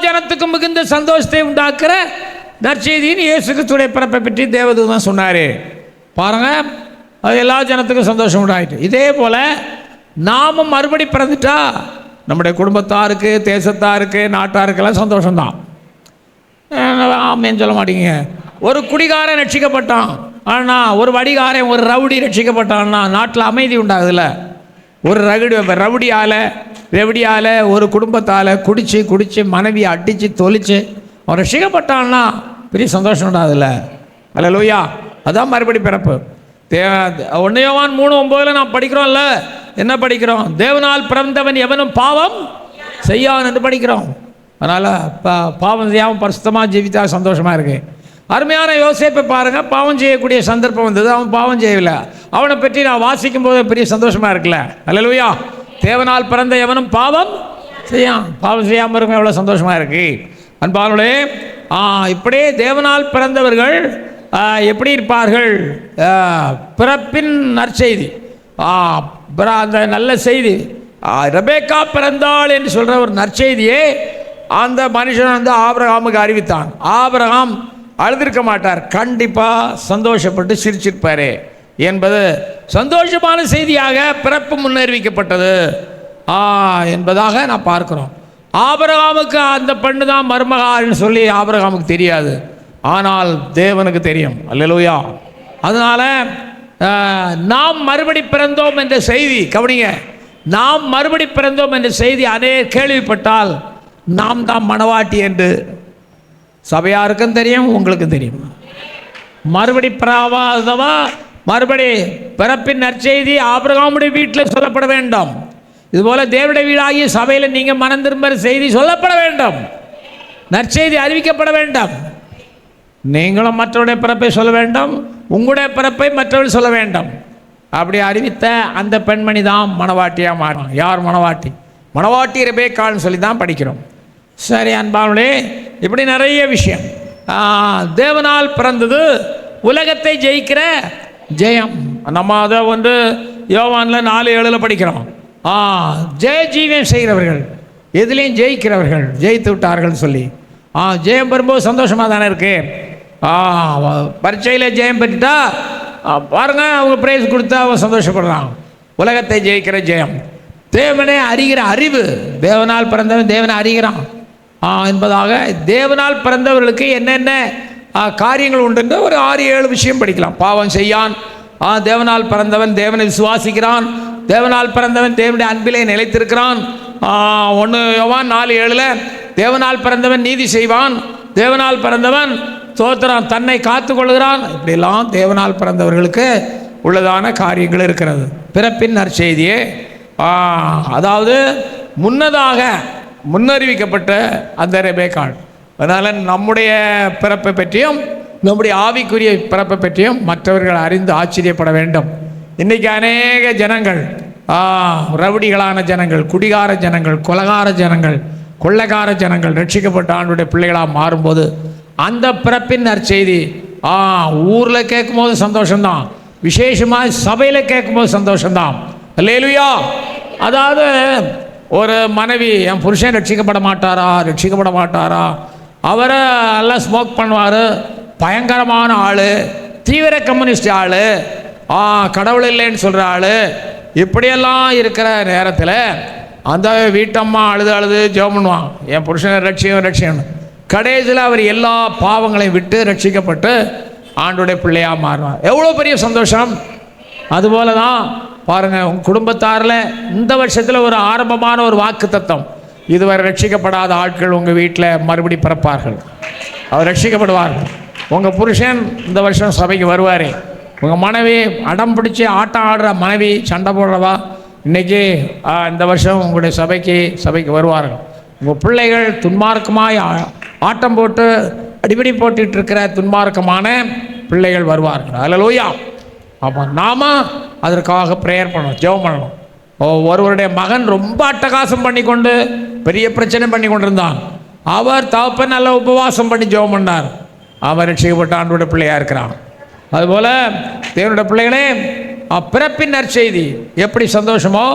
ஜனத்துக்கும் மிகுந்த சந்தோஷத்தை உண்டாக்குற நற்செய்தின்னு இயேசு கிறிஸ்துவுடைய பிறப்பை பற்றி தேவதூதன் சொன்னார். பாருங்கள், அது எல்லா ஜனத்துக்கும் சந்தோஷம் உண்டாயிட்டு. இதே போல் நாமும் மறுபடி பிறந்துட்டா நம்முடைய குடும்பத்தாருக்கு, தேசத்தாருக்கு, நாட்டாருக்கெல்லாம் சந்தோஷம்தான். ஆமேன்னு சொல்ல மாட்டீங்க. ஒரு குடிகாரன் ரட்சிக்கப்பட்டான், ஆனால் ஒரு வடிகாரன், ஒரு ரவுடி ரட்சிக்கப்பட்டான்னா நாட்டில் அமைதி உண்டாகுதுல்ல. ஒரு ரவுடியால் ஒரு குடும்பத்தால் குடித்து மனைவியை அடித்து தொளிச்சு அவன் ரட்சிக்கப்பட்டான்னா பெரிய சந்தோஷம் உண்டாகுதுல்ல. அல்லேலூயா. அதான் மறுபடி பிறப்பு. 1 யோவான் 3:9 நாம் படிக்கிறோம்ல. என்ன படிக்கிறோம்? தேவனால் பிறந்தவன் எவனும் பாவம் செய்யான் என்று படிக்கிறோம். அதனால் பாவம் செய்யாமல் பரிசுத்தமாக ஜீவித்தா சந்தோஷமாக இருக்குது. அருமையான யோசேப்பை பாருங்கள், பாவம் செய்யக்கூடிய சந்தர்ப்பம் வந்தது, அவன் பாவம் செய்யவில்லை. அவனை பற்றி நான் வாசிக்கும் போது பெரிய சந்தோஷமாக இருக்குல்ல. அல்லேலூயா. தேவனால் பிறந்த எவனும் பாவம் செய்யாமல் இருக்கும், எவ்வளோ சந்தோஷமாக இருக்குது. அன்பானவர்களே, இப்படி தேவனால் பிறந்தவர்கள் எப்படி இருப்பார்கள்? பிறப்பின் நற்செய்தி, அந்த நல்ல செய்தி, ரெபெக்கா பிறந்தாள் என்று சொல்கிற ஒரு நற்செய்தியை அந்த மனுஷன் ஆபிரகாமுக்கு அறிவித்தான். ஆபிரகாம் அழுதிருக்க மாட்டார், கண்டிப்பாக சந்தோஷப்பட்டு சிரிச்சிருப்பார் என்பது சந்தோஷமான செய்தியாக பிறப்பு முன்னறிவிக்கப்பட்டது என்பதாக நான் பார்க்குறோம். ஆபிரகாமுக்கு அந்த பெண்ணு தான் மருமகான்னு சொல்லி ஆபிரகாமுக்கு தெரியாது, ஆனால் தேவனுக்கு தெரியும். அல்லேலூயா. அதனால் நாம் மறுபடி பிறந்தோம் என்ற செய்தி, கவனிங்க, நாம் மறுபடி பிறந்தோம் என்ற செய்தி அநேகர் கேள்விப்பட்டால் நாம் தான் மணவாட்டி என்று சபையாருக்கும் தெரியும், உங்களுக்கும் தெரியும். மறுபடி பிறவாதவா மறுபடி பிறப்பின் நற்செய்தி ஆபிரகாமுடைய வீட்டில் சொல்லப்பட வேண்டும். இதுபோல் தேவனுடைய வீடாகிய சபையில் நீங்கள் மனம் திரும்புகிற செய்தி சொல்லப்பட வேண்டும், நற்செய்தி அறிவிக்கப்பட வேண்டும். நீங்களும் மற்றவருடைய பிறப்பை சொல்ல வேண்டும், உங்களுடைய பிறப்பை மற்றவர்கள் சொல்ல வேண்டும். அப்படி அறிவித்த அந்த பெண்மணி தான் மணவாட்டியாக மாறும். யார் மணவாட்டி? மணவாட்டி ரெபெக்காள்னு சொல்லி தான் படிக்கிறோம். சரி அன்பானவர்களே, இப்படி நிறைய விஷயம். தேவனால் பிறந்தது உலகத்தை ஜெயிக்கிற ஜெயம். நம்ம அதை யோவானில் 4:7 படிக்கிறோம். ஜெய ஜீவியம் செய்கிறவர்கள், எதுலேயும் ஜெயிக்கிறவர்கள் ஜெயித்து விட்டார்கள் சொல்லி ஜெயம் பெறும்போது சந்தோஷமாக தானே இருக்கு. பரீட்சையில் ஜெயம் பெற்றுட்டா பாருங்க, அவங்க பிரைஸ் கொடுத்தா அவங்க சந்தோஷப்படுறான். உலகத்தை ஜெயிக்கிற ஜெயம், தேவனை அறிகிற அறிவு, தேவனால் பிறந்தவன் தேவனை அறிகிறான் என்பதாக தேவனால் பிறந்தவர்களுக்கு என்னென்ன காரியங்கள் உண்டு ஒரு 6-7 விஷயம் படிக்கலாம். பாவம் செய்யான், தேவனால் பிறந்தவன் தேவனை விசுவாசிக்கிறான், தேவனால் பிறந்தவன் தேவனுடைய அன்பிலே நிலைத்திருக்கிறான். 1 யோவான் 4:7 தேவனால் பிறந்தவன் நீதி செய்வான், தேவனால் பிறந்தவன் ஸ்தோத்திரம் தன்னை காத்து கொள்கிறான். இப்படியெல்லாம் தேவனால் பிறந்தவர்களுக்கு உள்ளதான காரியங்கள் இருக்கிறது. பிறப்பின் நற்செய்தியே அதாவது முன்னதாக முன்னறிவிக்கப்பட்ட அந்த ரெபேக்காள். அதனால் நம்முடைய பிறப்பை பற்றியும் நம்முடைய ஆவிக்குரிய பிறப்பை பற்றியும் மற்றவர்கள் அறிந்து ஆச்சரியப்பட வேண்டும். இன்றைக்கி அநேக ஜனங்கள் ரவுடிகளான ஜனங்கள், குடிகார ஜனங்கள், கொலகார ஜனங்கள், கொள்ளைக்கார ஜனங்கள் ரட்சிக்கப்பட்ட ஆண்டுடைய பிள்ளைகளாக மாறும்போது அந்த பிறப்பின் நற்செய்தி ஊரில் கேட்கும்போது சந்தோஷம்தான், விசேஷமாக சபையில் கேட்கும்போது சந்தோஷம்தான். அல்லேலூயா. அதாவது ஒரு மனைவி, என் புருஷன் ரட்சிக்கப்பட மாட்டாரா, அவரை எல்லாம் ஸ்மோக் பண்ணுவார், பயங்கரமான ஆள், தீவிர கம்யூனிஸ்ட் ஆள், கடவுள் இல்லைன்னு சொல்கிற ஆள், இப்படியெல்லாம் இருக்கிற நேரத்தில் அந்த வீட்டம்மா அழுது ஜெபம் பண்ணுவான், என் புருஷனை ரட்சியம். கடைசியில் அவர் எல்லா பாவங்களையும் விட்டு ரட்சிக்கப்பட்டு ஆண்டுடைய பிள்ளையாக மாறுவார். எவ்வளோ பெரிய சந்தோஷம். அதுபோல தான் பாருங்கள், உங்கள் குடும்பத்தாரில் இந்த வருஷத்தில் ஒரு ஆரம்பமான ஒரு வாக்கு தத்தம், இதுவரை ரட்சிக்கப்படாத ஆட்கள் உங்கள் வீட்டில் மறுபடி பிறப்பார்கள், அவர் ரட்சிக்கப்படுவார்கள். உங்கள் புருஷன் இந்த வருஷம் சபைக்கு வருவார், உங்கள் மனைவி அடம் பிடிச்சி ஆட்டம் ஆடுற மனைவி, சண்டை போடுறவா இன்றைக்கி இந்த வருஷம் உங்களுடைய சபைக்கு வருவார்கள். உங்கள் பிள்ளைகள் துன்மார்க்கமாய் ஆட்டம் போட்டு அடிப்படி போட்டுட்டு இருக்கிற துன்மார்க்கமான பிள்ளைகள் வருவார்கள். அல்லேலூயா. அப்போ நாம் அதற்காக ப்ரேயர் பண்ணணும், ஜெபம் பண்ணணும். ஒருவருடைய மகன் ரொம்ப அட்டகாசம் பண்ணி கொண்டு பெரிய பிரச்சனை பண்ணி கொண்டிருந்தான். அவர் தகப்பன் நல்ல உபவாசம் பண்ணி ஜெபம் பண்ணார், அவர் ரட்சிக்கப்பட்ட ஆண்டோட பிள்ளையாக இருக்கிறான். அதுபோல் தேவனுடைய பிள்ளைகளே, பிறப்பின் நற்செய்தி எப்படி சந்தோஷமோ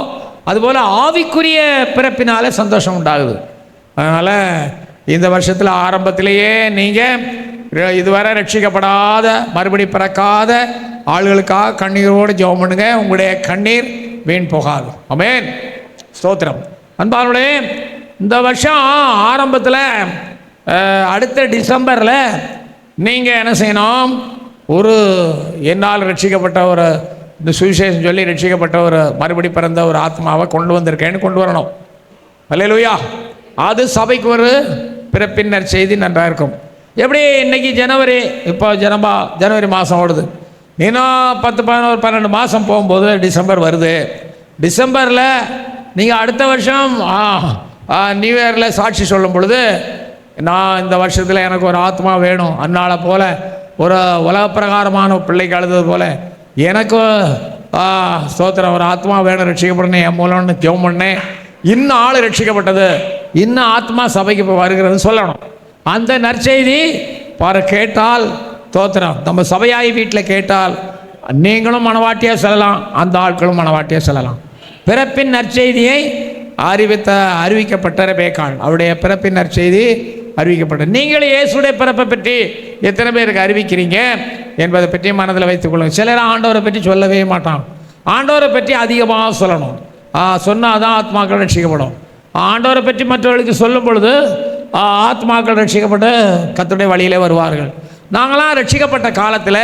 அதுபோல் ஆவிக்குரிய பிறப்பினால சந்தோஷம் உண்டாகுது. அதனால் இந்த வருஷத்தில் ஆரம்பத்திலேயே நீங்கள் இதுவரை ரட்சிக்கப்படாத மறுபடி பிறக்காத ஆளுகளுக்காக கண்ணீரோடு ஜெபம் பண்ணுங்க, உங்களுடைய கண்ணீர் வீண் போகாது. ஆமென், ஸ்தோத்திரம். அன்பானவர்களே, இந்த வருஷம் ஆரம்பத்தில் அடுத்த டிசம்பரில் நீங்கள் என்ன செய்யணும், ஒரு என்னால் ரட்சிக்கப்பட்ட ஒரு இந்த சுவிசேஷம் சொல்லி ரட்சிக்கப்பட்ட ஒரு மறுபடி பிறந்த ஒரு ஆத்மாவை கொண்டு வரணும். அல்லேலூயா. அது சபைக்கு ஒரு பிறப்பின் நற்செய்தி நன்றாக இருக்கும். எப்படி இன்னைக்கு ஜனவரி, இப்போ ஜனவரி மாதம் ஓடுது, இன்னும் 10, 11, 12 மாதம் போகும்போது டிசம்பர் வருது. டிசம்பரில் நீங்கள் அடுத்த வருஷம் நியூ இயரில் சாட்சி சொல்லும் பொழுது, நான் இந்த வருஷத்தில் எனக்கு ஒரு ஆத்மா வேணும், அன்னால போல் ஒரு உலக பிரகாரமான பிள்ளைக்கு அழுதது போல் எனக்கு ஸ்தோத்திரம் ஒரு ஆத்மா வேணும், ரட்சிக்கப்படணும், என் மூலம்னு ஜெபம் பண்ணேன், இன்னும் ஆள் ரட்சிக்கப்பட்டது, இன்னும் ஆத்மா சபைக்கு இப்போ வருகிறதுன்னு சொல்லணும். அந்த நற்செய்தி கேட்டால் ஸ்தோத்திரம், நம்ம சபையாய் வீட்டில் கேட்டால் நீங்களும் மனவாட்டியாக செல்லலாம், அந்த ஆட்களும் மனவாட்டியாக செல்லலாம். பிறப்பின் நற்செய்தியை அறிவிக்கப்பட்ட ரெபேக்காள், அவருடைய பிறப்பின் நற்செய்தி அறிவிக்கப்பட்ட. நீங்கள் இயேசுடைய பிறப்பை பற்றி எத்தனை பேருக்கு அறிவிக்கிறீங்க என்பதை பற்றி மனதில் வைத்துக் கொள்ளுங்கள். சிலர் ஆண்டவரை பற்றி சொல்லவே மாட்டான், ஆண்டவரை பற்றி அதிகமாக சொல்லணும், சொன்னால் தான் ஆத்மாக்கள் ரட்சிக்கப்படும். ஆண்டவரை பற்றி மற்றவர்களுக்கு சொல்லும் பொழுது ஆத்மாக்கள் ரட்சிக்கப்பட்டு கர்த்தருடைய வழியிலே வருவார்கள். நாங்களாம் ரட்சிக்கப்பட்ட காலத்தில்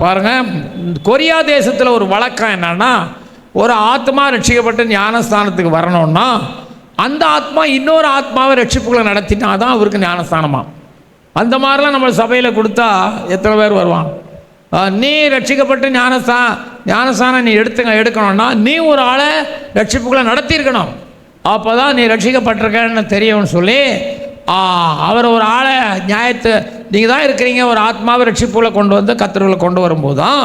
பாருங்கள், கொரியா தேசத்தில் ஒரு வழக்கம் என்னன்னா, ஒரு ஆத்மா ரட்சிக்கப்பட்டு ஞானஸ்தானத்துக்கு வரணும்னா அந்த ஆத்மா இன்னொரு ஆத்மாவை ரட்சிப்புகளை நடத்தினா தான் அவருக்கு ஞானஸ்தானமா. அந்த மாதிரிலாம் நம்ம சபையில் கொடுத்தா எத்தனை பேர் வருவாங்க? நீ ரட்சிக்கப்பட்டு ஞானஸ்தானம் நீ எடுக்கணும்னா நீ ஒரு ஆளை ரட்சிப்புகளை நடத்தியிருக்கணும், அப்போ தான் நீ ரட்சிக்கப்பட்டிருக்கன்னு தெரியும்னு சொல்லி அவர் ஒரு ஆளை நியாயத்தை நீங்கள் தான் இருக்கிறீங்க, ஒரு ஆத்மாவை ரட்சிப்புகளை கொண்டு வந்து கர்த்தர்களை கொண்டு வரும்போது தான்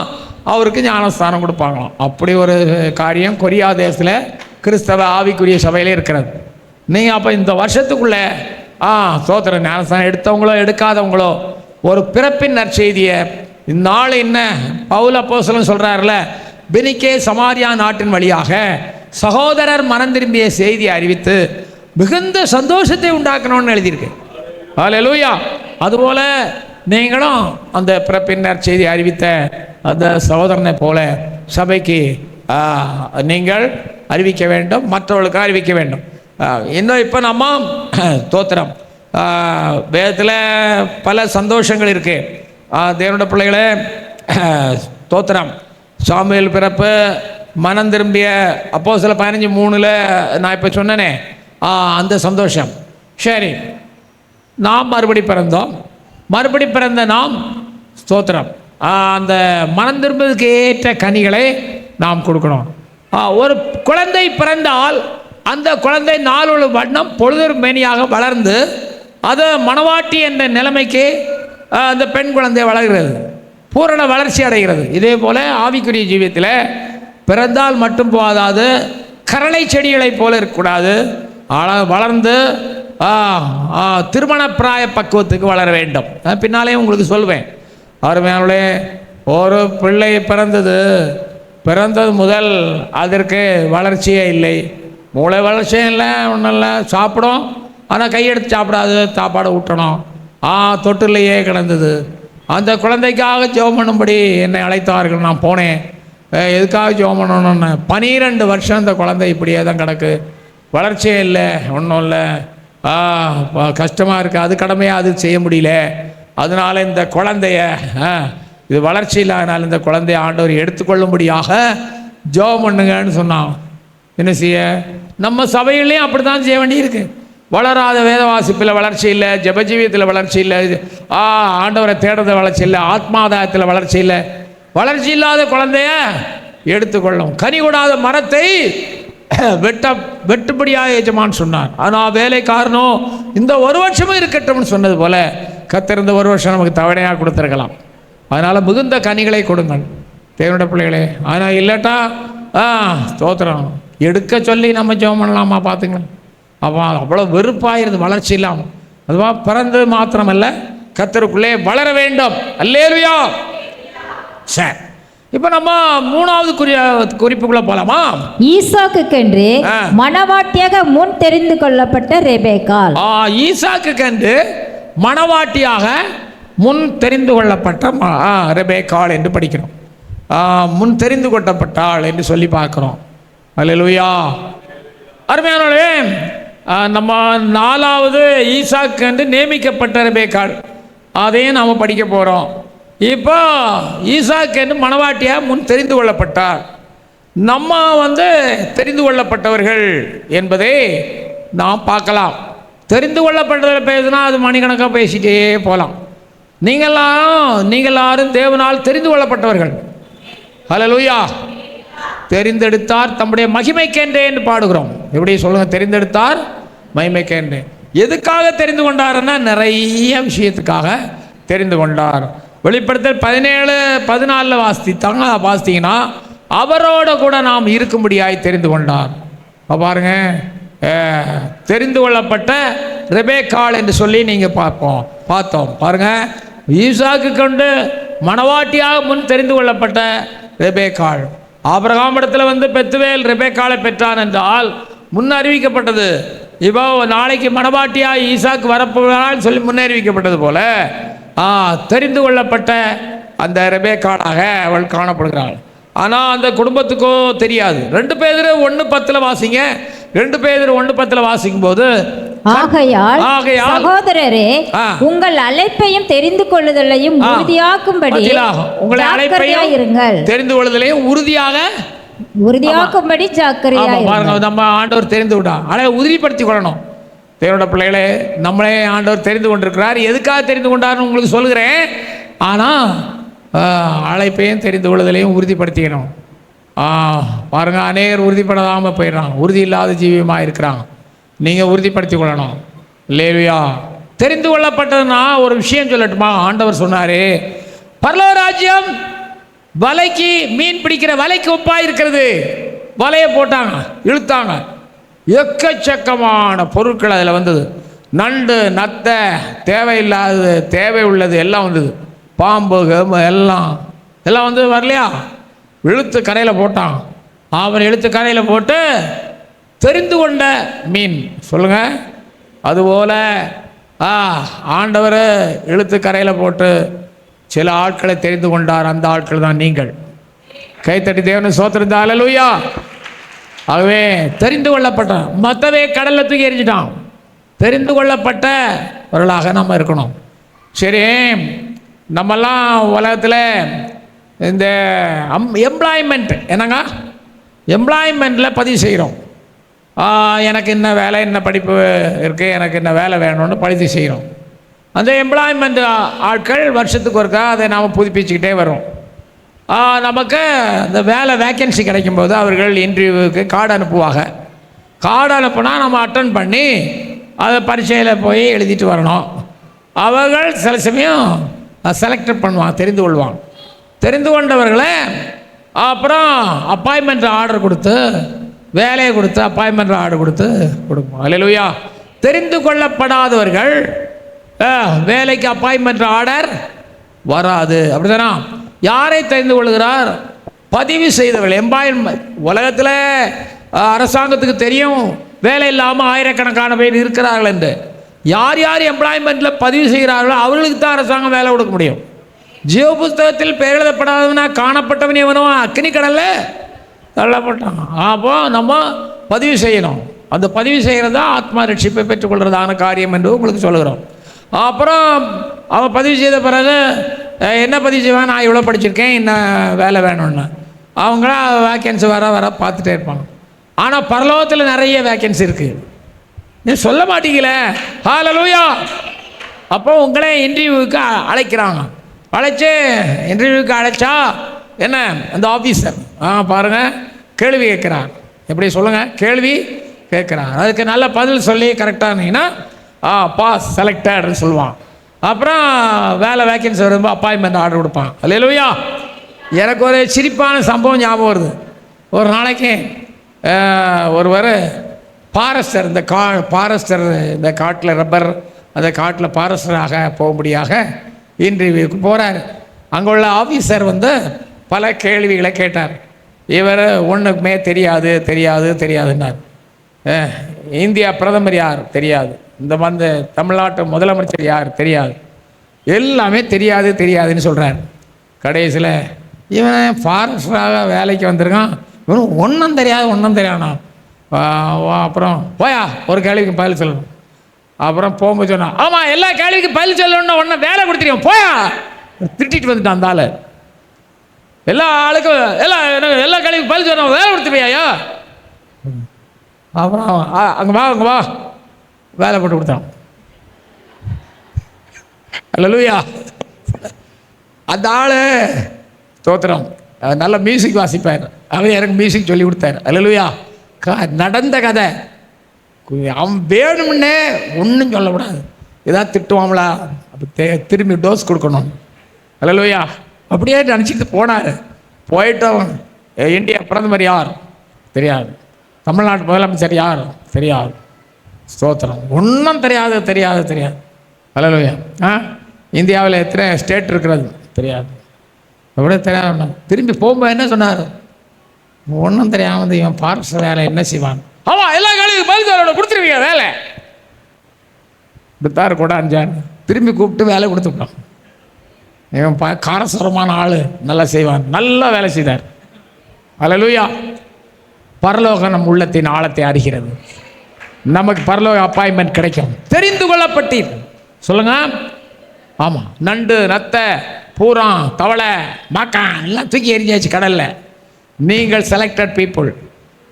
அவருக்கு ஞானஸ்தானம் கொடுப்பாங்களாம். அப்படி ஒரு காரியம் கொரியா தேசத்தில் கிறிஸ்தவ ஆவிக்குரிய சபையிலே இருக்கிறது. நீங்கள் அப்போ இந்த வருஷத்துக்குள்ளே ஸ்தோத்திர ஞானஸ்தானம் எடுத்தவங்களோ எடுக்காதவங்களோ ஒரு பிறப்பின் நற்செய்தியை இந்நாள் என்ன பவுல் அப்போஸ்தலன் சொல்கிறார்ல, பெனிக்கே சமாரியா நாட்டின் வழியாக சகோதரர் மனம் திரும்பிய செய்தியை அறிவித்து மிகுந்த சந்தோஷத்தை உண்டாக்கணும்னு எழுதியிருக்கு. ஹல்லேலூயா. அதுபோல நீங்களும் அந்த பிறப்பின்னர் செய்தி அறிவித்த அந்த சகோதரனை போல சபைக்கு நீங்கள் அறிவிக்க வேண்டும், மற்றவர்களுக்கு அறிவிக்க வேண்டும். இன்னும் இப்போ நம்ம தோத்திரம் வேதத்தில் பல சந்தோஷங்கள் இருக்கு. தேவனுடைய பிள்ளைகளே, தோத்திரம் சாமுவேல் பிறப்பு, மனம் திரும்பிய அப்போஸ்தலர் 15:3 நான் இப்போ சொன்னேனே அந்த சந்தோஷம். சரி, நாம் மறுபடி பிறந்தோம். மறுபடி பிறந்த நாம் ஸ்தோத்திரம் அந்த மனம் திரும்புவதற்கு ஏற்ற கனிகளை நாம் கொடுக்கணும். ஒரு குழந்தை பிறந்தால் அந்த குழந்தை நாளொரு வண்ணம் பொழுதொரு மேனியாக வளர்ந்து அது மணவாட்டி என்ற நிலைமைக்கு அந்த பெண் குழந்தை வளர்கிறது, பூரண வளர்ச்சி அடைகிறது. இதே போல் ஆவிக்குரிய ஜீவியத்தில் பிறந்தால் மட்டும் போதாது, கரளை செடிகளைப் போல இருக்கக்கூடாது, வளர்ந்து திருமண பிராய பக்குவத்துக்கு வளர வேண்டும். பின்னாலே உங்களுக்கு சொல்வேன். அருமையானே, ஒரு பிள்ளை பிறந்தது முதல் அதற்கு வளர்ச்சியே இல்லை, மூளை வளர்ச்சியும் இல்லை, ஒன்றும் இல்லை. சாப்பிடும், ஆனால் கையெடுத்து சாப்பிடாது, சாப்பாடு ஊட்டணும். தொட்டிலேயே கிடந்தது. அந்த குழந்தைக்காக ஜெபம் பண்ணும்படி என்னை அழைத்தார்கள். நான் போனேன். எதுக்காக ஜெபம் பண்ணணும்னு. 12 வருஷம் இந்த குழந்தை இப்படியே தான் கிடக்கு, வளர்ச்சியே இல்லை, ஒன்றும் இல்லை, கஷ்டமாக இருக்குது. அது கடமையாக அது செய்ய முடியல. அதனால் இந்த குழந்தைய இது வளர்ச்சி இல்லாதனால இந்த குழந்தைய ஆண்டவர் எடுத்துக்கொள்ளும்படியாக ஜெபம் பண்ணுங்கன்னு சொன்னான். என்ன செய்ய, நம்ம சபையிலையும் அப்படி தான் செய்ய வேண்டியிருக்கு. வளராத வேத வாசிப்பில் வளர்ச்சி இல்லை, ஜெபஜீவியத்தில் வளர்ச்சி இல்லை, ஆண்டவரை தேடுறத வளர்ச்சி இல்லை, ஆத்மாதாயத்தில் வளர்ச்சி இல்லை. வளர்ச்சி இல்லாத குழந்தைய எடுத்துக்கொள்ளும். கனி கொடாத மரத்தை வெட்டுபடியாக எஜமான் சொன்னார். ஆனால் வேலைக்காரனோ இந்த ஒரு வருஷமும் இருக்கட்டும்னு சொன்னது போல கர்த்தர் இந்த ஒரு வருஷம் நமக்கு தவணையாக கொடுத்துருக்கலாம். அதனால் மிகுந்த கனிகளை கொடுங்கள் தேவனுடைய பிள்ளைகளே. ஆனால் இல்லாட்டா ஸ்தோத்திரம் எடுக்க சொல்லி நம்ம ஜெபம் பண்ணலாமா பார்த்துங்க. அப்போ அவ்வளோ வெறுப்பாயிருது வளர்ச்சி இல்லாமல். அதுவா பிறந்து மாத்திரமல்ல, கர்த்தருக்குள்ளே வளர வேண்டும். அல்லேலூயா. சரி, இப்போ நம்ம 3வது குறிப்புக்குள்ள போலாமா? ஈசாக்குக்கென்று மணவாட்டியாக முன் தெரிந்து கொள்ளப்பட்ட ரெபெக்காள். ஈசாக்குக்கென்று மணவாட்டியாக முன் தெரிந்து கொள்ளப்பட்ட ரெபெக்காள் என்று படிக்கிறோம். முன் தெரிந்து கொள்ளப்பட்டாள் என்று சொல்லி பார்க்கிறோம். அல்லேலூயா. அருமையானவர்களே, நம்ம 4வது ஈசாக்கு நியமிக்கப்பட்ட ரெபெக்காள், அதையும் நாம் படிக்க போகிறோம். இப்போ ஈசாக்கு மணவாட்டியாக முன் தெரிந்து கொள்ளப்பட்டார். நம்ம தெரிந்து கொள்ளப்பட்டவர்கள் என்பதை நாம் பார்க்கலாம். தெரிந்து கொள்ளப்பட்டதில் பேசுனா அது மணிக்கணக்காக பேசிட்டே போகலாம். நீங்களாரும் தேவனால் தெரிந்து கொள்ளப்பட்டவர்கள். ஹல்லேலூயா. தெரிந்தெடுத்தார் தம்முடைய மகிமைக்கென்றே என்று பாடுகிறோம். எப்படி சொல்லுங்க? தெரிந்தெடுத்தார் மகிமைக்கென்றே. எதுக்காக தெரிந்து கொண்டாருன்னா நிறைய விஷயத்துக்காக தெரிந்து கொண்டார். வெளிப்படுத்தல் 17:14 வாசித்தீங்கன்னா அவரோட கூட நாம் இருக்கும்படியாய் தெரிந்து கொண்டார். பாருங்க, தெரிந்து கொள்ளப்பட்ட ரெபெக்காள் என்று சொல்லி நீங்கள் பார்த்தோம். பாருங்க, ஈசாக்கு கொண்டு மணவாட்டியாக முன் தெரிந்து கொள்ளப்பட்ட ரெபெக்காள். ஆபிரகாம் இடத்துல பெத்துவேல் ரெபெக்காளை பெற்றான் என்றால் முன் அறிவிக்கப்பட்டது. இப்போ நாளைக்கு மணவாட்டியாக ஈசாக்கு வரப்போகிறான்னு சொல்லி முன்னறிவிக்கப்பட்டது போல தெரிந்து கொள்ளப்பட்ட அந்த ரெபெக்காளாக அவள் காணப்படுகிறாள். ஆனால் அந்த குடும்பத்துக்கோ தெரியாது. 2 பேதுரு 1:10 வாசிங்க. 2 பேதுரு 1:10 வாசிக்கும் போது, ஆகையால் சகோதரரே, உங்கள் அழைப்பையும் தெரிந்து கொள்ளுதலையும் உறுதியாக்கும்படி உங்களை அழைப்பையும் இருங்கள். தெரிந்து கொள்ளுதலையும் உறுதியாக்கும்படி ஜாக்கிரதையாக பாருங்க. நம்ம ஆண்டவர் தெரிந்து விட்டா அதை உறுதிப்படுத்திக் கொள்ளணும். தேவனுடைய பிள்ளைகளே, நம்மளே ஆண்டவர் தெரிந்து கொண்டிருக்கிறார். எதுக்காக தெரிந்து கொண்டார்னு உங்களுக்கு சொல்கிறேன். ஆனால் அழைப்பையும் தெரிந்து கொள்ளுதலையும் உறுதிப்படுத்திக்கணும். பாருங்க, அநேகர் உறுதிப்படாமல் போயிடறாங்க, உறுதி இல்லாத ஜீவியமாக இருக்கிறாங்க. நீங்கள் உறுதிப்படுத்தி கொள்ளணும். லேலுயா. தெரிந்து கொள்ளப்பட்டதுன்னா ஒரு விஷயம் சொல்லட்டுமா? ஆண்டவர் சொன்னார், பரலோக ராஜ்யம் வலைக்கு, மீன் பிடிக்கிற வலைக்கு ஒப்பாக இருக்கிறது. வலையை போட்டாங்க, இழுத்தாங்க, எக்கச்சக்கமான பொருட்கள் அதில் வந்தது. நண்டு, நத்தை, தேவையில்லாதது, தேவை உள்ளது எல்லாம் வந்தது. பாம்பு, எல்லாம் வரலையா? இழுத்து கரையில் போட்டான். அவர் எழுத்து கரையில் போட்டு தெரிந்து கொண்ட மீன். சொல்லுங்க. அதுபோல் ஆண்டவர் எழுத்து கரையில் போட்டு சில ஆட்களை தெரிந்து கொண்டார். அந்த ஆட்கள் தான் நீங்கள். கைத்தட்டி தேவனை சோத்திரம். அல்லேலூயா. ஆகவே தெரிந்து கொள்ளப்பட்ட, மற்றவே கடலில் தூக்கி எறிஞ்சிட்டான். தெரிந்து கொள்ளப்பட்டவர்களாக நம்ம இருக்கணும். சரி, நம்மெல்லாம் உலகத்தில் இந்த எம்ப்ளாய்மெண்ட் என்னங்க, எம்ப்ளாய்மெண்ட்டில் பதிவு செய்கிறோம். எனக்கு என்ன வேலை, என்ன படிப்பு இருக்குது, எனக்கு என்ன வேலை வேணும்னு பதிவு செய்கிறோம். அந்த எம்ப்ளாய்மெண்ட் ஆட்கள் வருஷத்துக்கு ஒருக்கா அதை நாம் புதுப்பிச்சுக்கிட்டே வரோம். நமக்கு இந்த வேலை வேக்கன்சி கிடைக்கும்போது அவர்கள் இன்டர்வியூவுக்கு கார்டு அனுப்புவாங்க. கார்டு அனுப்புனா நம்ம அட்டன் பண்ணி அதை பரீட்சையில் போய் எழுதிட்டு வரணும். அவர்கள் சில சமயம் செலக்ட் பண்ணுவாங்க, தெரிந்து கொள்வாங்க. தெரிந்து கொண்டவர்களை அப்புறம் அப்பாயின்மெண்ட் ஆர்டர் கொடுத்து, வேலையை கொடுத்து, அப்பாயின்மெண்ட் ஆர்டர் கொடுத்து கொடுப்போம். அல்லேலூயா. தெரிந்து கொள்ளப்படாதவர்கள் வேலைக்கு அப்பாயின்மெண்ட் ஆர்டர் வராது. அப்படிதானா? யாரை தெரிந்து கொள்கிறார்? பதிவு செய்தவர்கள். எம்ப்ளாய்மெண்ட் உலகத்தில் அரசாங்கத்துக்கு தெரியும் வேலை இல்லாமல் ஆயிரக்கணக்கான பேர் இருக்கிறார்கள் என்று. யார் யார் எம்ப்ளாய்மெண்ட்டில் பதிவு செய்கிறார்களோ அவர்களுக்கு தான் அரசாங்கம் வேலை கொடுக்க முடியும். ஜீவ புஸ்தகத்தில் பெயர் எழுதப்படாதவனா காணப்பட்டவன் எவனோ அக்னி கடலில் தள்ளப்பட்டான். அப்போ நம்ம பதிவு செய்யணும். அந்த பதிவு செய்கிறது தான் ஆத்மா ரட்சிப்பை பெற்றுக்கொள்கிறதான காரியம் என்று உங்களுக்கு சொல்கிறோம். அப்புறம் அவன் பதிவு செய்த பிறகு என்ன பதிவு செய்வான்? நான் இவ்வளோ படிச்சிருக்கேன், என்ன வேலை வேணும்னு. அவங்களாம் வேக்கன்சி வர வர பார்த்துட்டே இருப்பாங்க. ஆனால் பரலோகத்தில் நிறைய வேக்கன்சி இருக்குது. நீ சொல்ல மாட்டீங்களே. ஹல்லேலூயா. அப்போ உங்களே இன்டர்வியூவுக்கு அழைக்கிறாங்க. அழைச்சி இன்டர்வியூவுக்கு அழைச்சா என்ன, அந்த ஆஃபீஸர் பாருங்கள் கேள்வி கேட்குறார். எப்படி சொல்லுங்கள்? கேள்வி கேட்குறார். அதுக்கு நல்ல பதில் சொல்லி கரெக்டாக இருந்தீங்கன்னா பாஸ், செலக்டட்னு சொல்லுவான். அப்புறம் வேலை வேக்கன்சி வரும்போது அப்பாயின்மெண்ட் ஆர்டர் கொடுப்பான். அல்லேலூயா. எனக்கு ஒரு சிரிப்பான சம்பவம் ஞாபகம் வருது. ஒரு நாளைக்கு ஒருவர் ஃபாரஸ்டர், இந்த காட்டில் ரப்பர், அந்த காட்டில் ஃபாரஸ்டராக போகும்படியாக இன்டர்வியூக்கு போகிறார். அங்கே உள்ள ஆஃபீஸர் பல கேள்விகளை கேட்டார். இவர் ஒன்றுக்குமே தெரியாதுன்னார். இந்தியா பிரதமர் யார் தெரியாது, இந்த தமிழ்நாட்டு முதலமைச்சர் யார் தெரியாது, எல்லாமே தெரியாதுன்னு சொல்கிறார். கடைசியில் இவன் ஃபாரஸ்டராக வேலைக்கு வந்திருக்கான், இவன் ஒன்றும் தெரியாதுண்ணா. அப்புறம் போயா ஒரு கேள்விக்கு பதில் சொல்லணும். அப்புறம் போகும்போது சொன்னான், ஆமாம் எல்லா கேள்விக்கும் பதில் சொல்லணும்னா ஒன்றும் வேலை கொடுத்துருவோம் போயா. திட்டிட்டு வந்துட்டான் அந்த ஆள். எல்லா ஆளுக்கும் எல்லா கேள்விக்கும் பதில் சொல்லணும், வேலை கொடுத்துருவியா. அப்புறம் அங்கே வா வேலை போட்டு கொடுத்தான். அல்லேலூயா. அந்த ஆள் தோத்திரம் நல்ல மியூசிக் வாசிப்பார். அவர் எனக்கு மியூசிக் சொல்லி கொடுத்தார். அல்லேலூயா. நடந்த கதை. அவன் வேணும்னே ஒன்றும் சொல்லக்கூடாது. ஏதாவது திட்டுவாங்களா, அப்போ திரும்பி டோஸ் கொடுக்கணும். அல்லேலூயா. அப்படியே நினச்சிட்டு போனார். போயிட்டவன் இந்தியா பிரதமர் யார் தெரியாது, தமிழ்நாட்டு முதலமைச்சர் யார் தெரியாது. ஸ்தோத்திரம். ஒன்றும் தெரியாது. அல்லேலூயா. இந்தியாவில் எத்தனை ஸ்டேட் இருக்கிறது தெரியாது. அப்படியே தெரியாது. திரும்பி போகும்போது என்ன சொன்னார்? ஒன்றும் தெரியாமல் இவன் ஃபாரஸ்ட் வேலை என்ன செய்வான். ஆமாம் எல்லா காலையும் பதில் சொல்ல கொடுத்துருவீங்க வேலை. இப்படித்தாரு கூட அஞ்சான். திரும்பி கூப்பிட்டு வேலை கொடுத்துட்டான். இவன் காரஸ்வரமான ஆள், நல்லா செய்வான், நல்லா வேலை செய்தார். அல்லேலூயா. பரலோகம் நம் உள்ளத்தின் ஆழத்தை அறிகிறது. நமக்கு பரலோக அப்பாயின்மெண்ட் கிடைக்கும். தெரிந்து கொள்ளப்பட்டீர். சொல்லுங்க. ஆமாம். நண்டு, நத்தை, பூரம், தவளை, மாக்கான் எல்லாம் தூக்கி எரிஞ்சாச்சு கடலில். நீங்கள் செலக்டட் பீப்புள்.